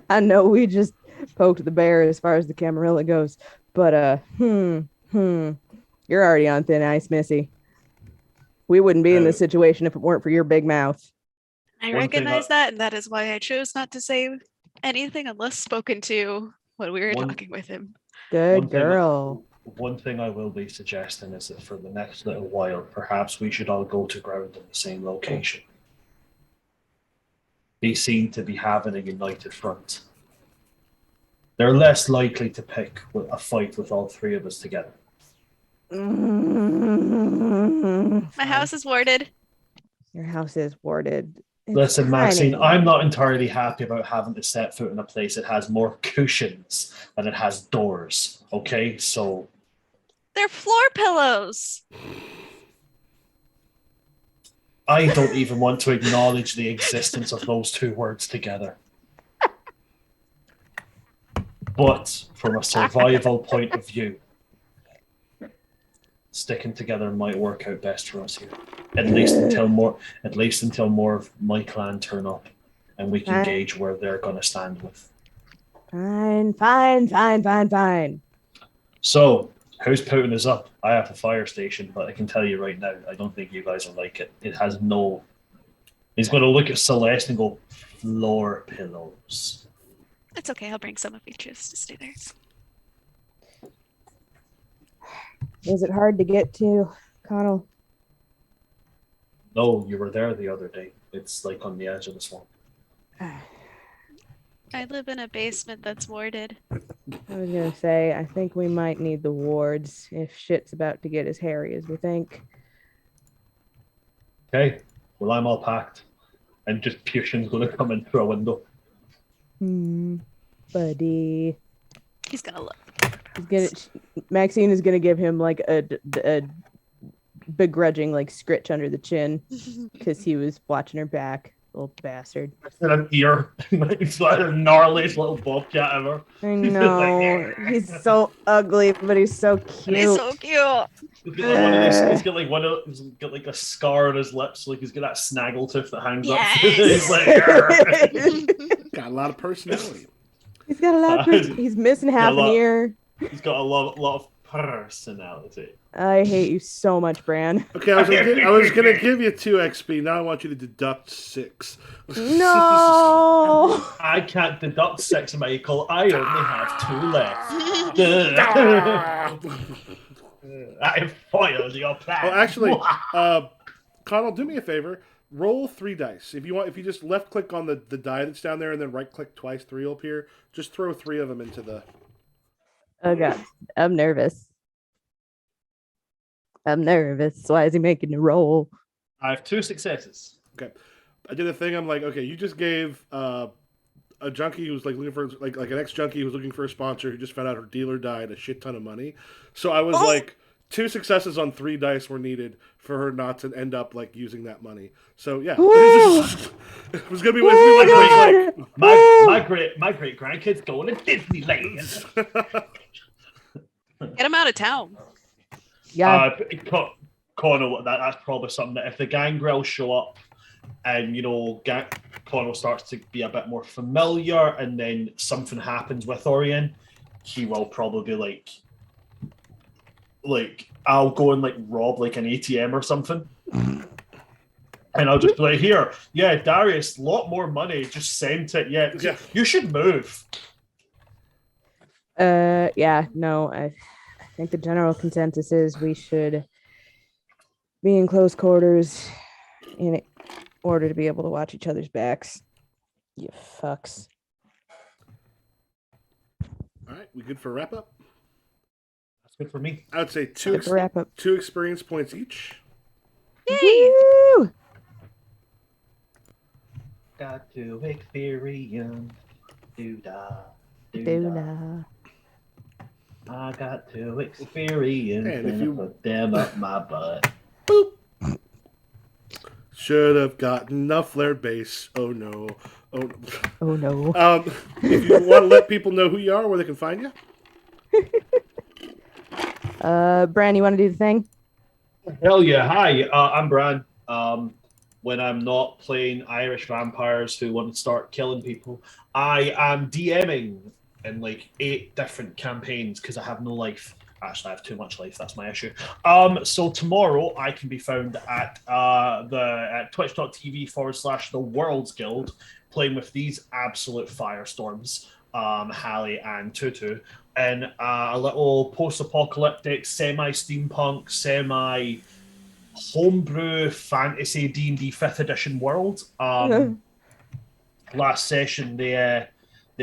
I know we just poked the bear as far as the Camarilla goes. But you're already on thin ice, Missy. We wouldn't be in this situation if it weren't for your big mouth. I One thing recognize that, and that is why I chose not to say anything unless spoken to when we were One- talking with him. Good girl. One thing I will be suggesting is that for the next little while, perhaps we should all go to ground in the same location. They seem to be having a united front. They're less likely to pick a fight with all three of us together. My house is warded. Your house is warded. It's Listen, Maxine, tiny. I'm not entirely happy about having to set foot in a place that has more cushions than it has doors. Okay, so They're floor pillows. I don't even want to acknowledge the existence of those two words together. But from a survival point of view, sticking together might work out best for us here. At least until more of my clan turn up and we can gauge where they're gonna stand with. Fine. So, who's putting us up? I have a fire station, but I can tell you right now, I don't think you guys will like it. It has no. He's going to look at Celeste and go, floor pillows. It's okay. I'll bring some if you choose to stay there. Was it hard to get to, Connell? No, you were there the other day. It's like on the edge of the swamp. I live in a basement that's warded. I was gonna say, I think we might need the wards if shit's about to get as hairy as we think. Okay, well, I'm all packed. And just Pushin's going to come in through a window. Buddy. He's gonna look. Maxine is gonna give him like a begrudging like scritch under the chin because he was watching her back, little bastard. And an ear. He's like the gnarliest little bobcat ever. I know. He's so ugly, but he's so cute. He's so cute. He's got like a scar on his lips, like he's got that snaggle tooth that hangs Yes. up. He's like, "Arr." Got a lot of personality. He's got a lot of he's missing half an ear. He's got a lot of personality. I hate you so much, Bran. Okay, I was gonna give you 2 XP. Now I want you to deduct 6. No. I can't deduct 6, Michael. I only have 2 left. I foiled your plan. Well, actually, Connell, do me a favor. Roll 3 dice. If you just left click on the die that's down there and then right click twice, 3 will appear. Just throw 3 of them into the. Oh god, I'm nervous. Why is he making a roll? I have 2 successes. Okay, I did a thing. I'm like, okay, you just gave a junkie who's like looking for like an ex-junkie who's looking for a sponsor who just found out her dealer died a shit ton of money. So I was like, 2 successes on 3 dice were needed for her not to end up like using that money. So yeah, it was gonna be my great grandkids going to Disneyland. Get him out of town. Yeah. Connell, that's probably something that if the gangrels show up and, Connell starts to be a bit more familiar and then something happens with Orion, he will probably like I'll go and like rob like an ATM or something. And I'll just be like, here, yeah, Darius, a lot more money, just send it. Yeah. You should move. Yeah, no, I think the general consensus is we should be in close quarters in order to be able to watch each other's backs. You fucks. All right, we good for wrap up? That's good for me. I would say 2 Wrap up. 2 experience points each. Yay! Woo! Got to experience. Do-da. Doodah. I got to experience And if and you- put them up my butt. Boop. Should have gotten Nuffler base. Oh no. Oh. Oh no. If you want to let people know who you are, where they can find you. Bran, you want to do the thing? Hell yeah. Hi, I'm Bran. When I'm not playing Irish vampires who want to start killing people, I am DMing in like 8 different campaigns because I have no life. Actually, I have too much life. That's my issue. So tomorrow I can be found at twitch.tv/the Worlds Guild, playing with these absolute firestorms, Hallie and Tutu, in a little post-apocalyptic, semi-steampunk, semi-homebrew fantasy D&D 5th edition world. Last session, they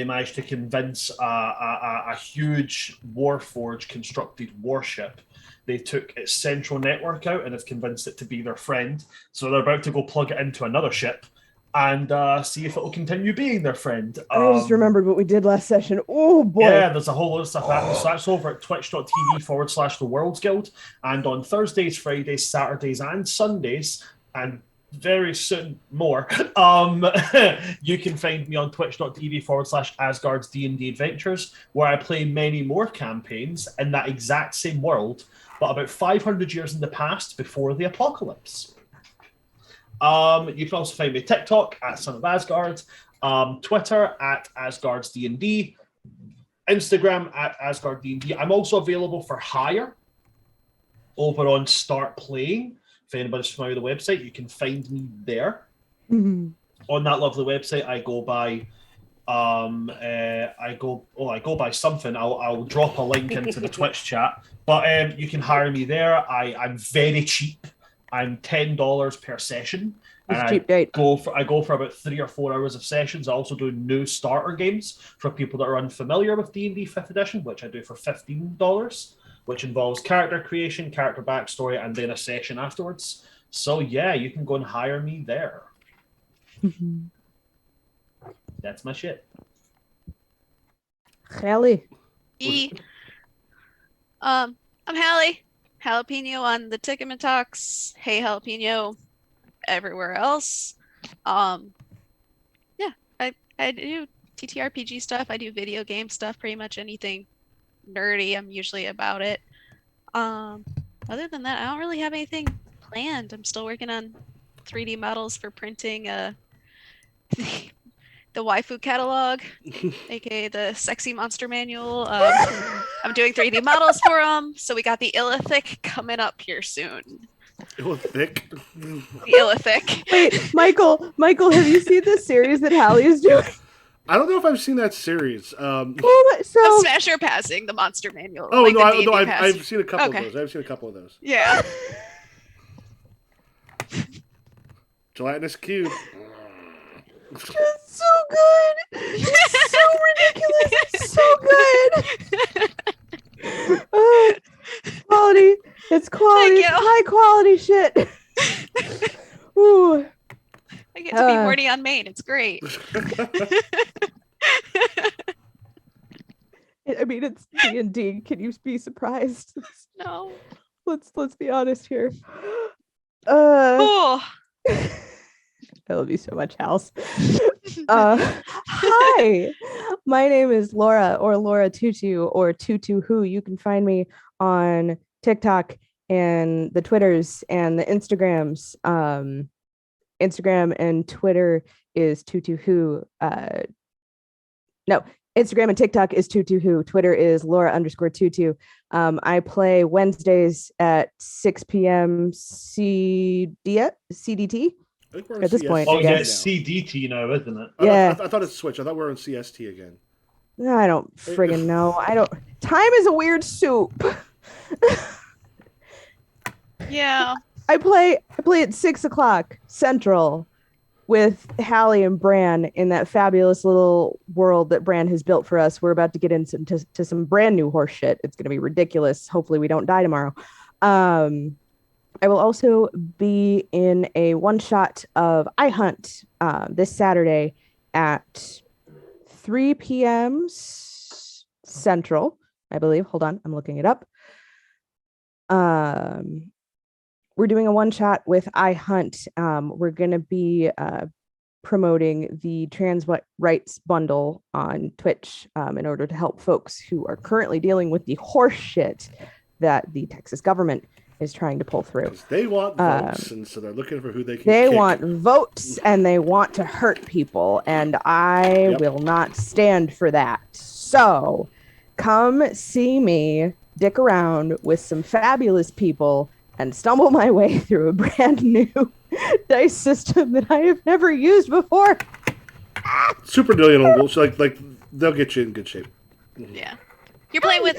managed to convince a huge Warforge constructed warship. They took its central network out and have convinced it to be their friend. So they're about to go plug it into another ship and see if it will continue being their friend. I just remembered what we did last session. Oh boy. Yeah, there's a whole lot of stuff happening. So that's over at twitch.tv/the Worlds Guild. And on Thursdays, Fridays, Saturdays, and Sundays, and very soon more, you can find me on twitch.tv/Asgard's D&D Adventures, where I play many more campaigns in that exact same world, but about 500 years in the past before the apocalypse. You can also find me TikTok at Son of Asgard, Twitter at Asgard's D&D, Instagram at Asgard D&D. I'm also available for hire over on Start Playing. If anybody's familiar with the website, you can find me there. Mm-hmm. On that lovely website, I go by I go by something. I'll drop a link into the Twitch chat. But you can hire me there. I'm very cheap. I'm $10 per session. It's cheap date. I go for about 3 or 4 hours of sessions. I also do new starter games for people that are unfamiliar with D&D 5th edition, which I do for $15. Which involves character creation, character backstory, and then a session afterwards. So yeah, you can go and hire me there. That's my shit. Hallie. I'm Hallie. Jalapeno on the Tick'em and Talks. Hey Jalapeno everywhere else. Yeah, I do TTRPG stuff. I do video game stuff, pretty much anything nerdy. I'm usually about it. Other than that, I don't really have anything planned. I'm still working on 3D models for printing the waifu catalog, aka the sexy monster manual. I'm doing 3D models for them. So we got the Illithic coming up here soon. Illithic? The Illithic. Wait, Michael, have you seen this series that Hallie is doing? I don't know if I've seen that series. So Smasher Passing, the monster manual. Oh, like no, the D&D I've seen a couple Okay. of those. I've seen a couple of those. Yeah. Gelatinous cube. it's so good. It's so ridiculous. It's so good. Quality. It's quality. Thank It's you. high quality shit. Ooh. I get to be horny on Maine. It's great. I mean, it's D&D. Can you be surprised? No. Let's be honest here. Oh. I love you so much, House. Hi, my name is Laura, or Laura Tutu, or Tutu Who. You can find me on TikTok and the Twitters and the Instagrams. Instagram and Twitter is Tutu Who. No, Instagram and TikTok is Tutu Who. Twitter is Laura_Tutu. I play Wednesdays at 6 p.m. CDT. I think we're on At this CST point, Oh I yeah, guess. it's CDT now, isn't it? Yeah. I thought it's Switch. I thought we were on CST again. I don't friggin' know. I don't. Time is a weird soup. Yeah. I play at 6 o'clock Central with Hallie and Bran in that fabulous little world that Bran has built for us. We're about to get into some brand new horse shit. It's going to be ridiculous. Hopefully we don't die tomorrow. I will also be in a one shot of I Hunt this Saturday at 3 p.m. Central, I believe. Hold on, I'm looking it up. We're doing a one shot with I Hunt. We're going to be promoting the trans rights bundle on Twitch in order to help folks who are currently dealing with the horse shit that the Texas government is trying to pull through. 'Cause they want votes, and so they're looking for who they can They kick. want votes and they want to hurt people, and I will not stand for that. So come see me dick around with some fabulous people and stumble my way through a brand new dice system that I have never used before. Super Dillion will like they'll get you in good shape. Yeah. You're playing with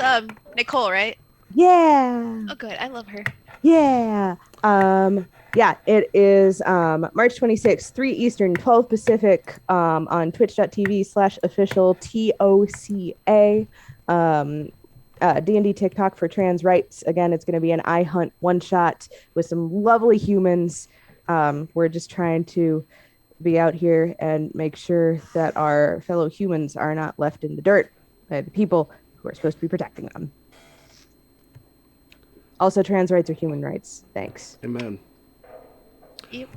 Nicole, right? Yeah. Oh, good. I love her. Yeah. Yeah, it is March 26th, 3 Eastern, 12 Pacific, on twitch.tv/official TOCA. D&D TikTok for trans rights. Again, it's going to be an I Hunt one shot with some lovely humans. We're just trying to be out here and make sure that our fellow humans are not left in the dirt by the people who are supposed to be protecting them. Also, trans rights are human rights. Thanks. Amen. Yep.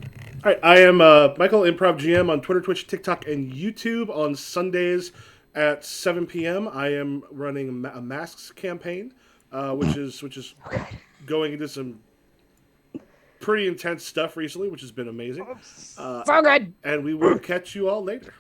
All right, I am Michael Improv GM on Twitter, Twitch, TikTok, and YouTube on Sundays at 7 p.m. I am running a masks campaign, which is going into some pretty intense stuff recently, which has been amazing. So good. And we will catch you all later.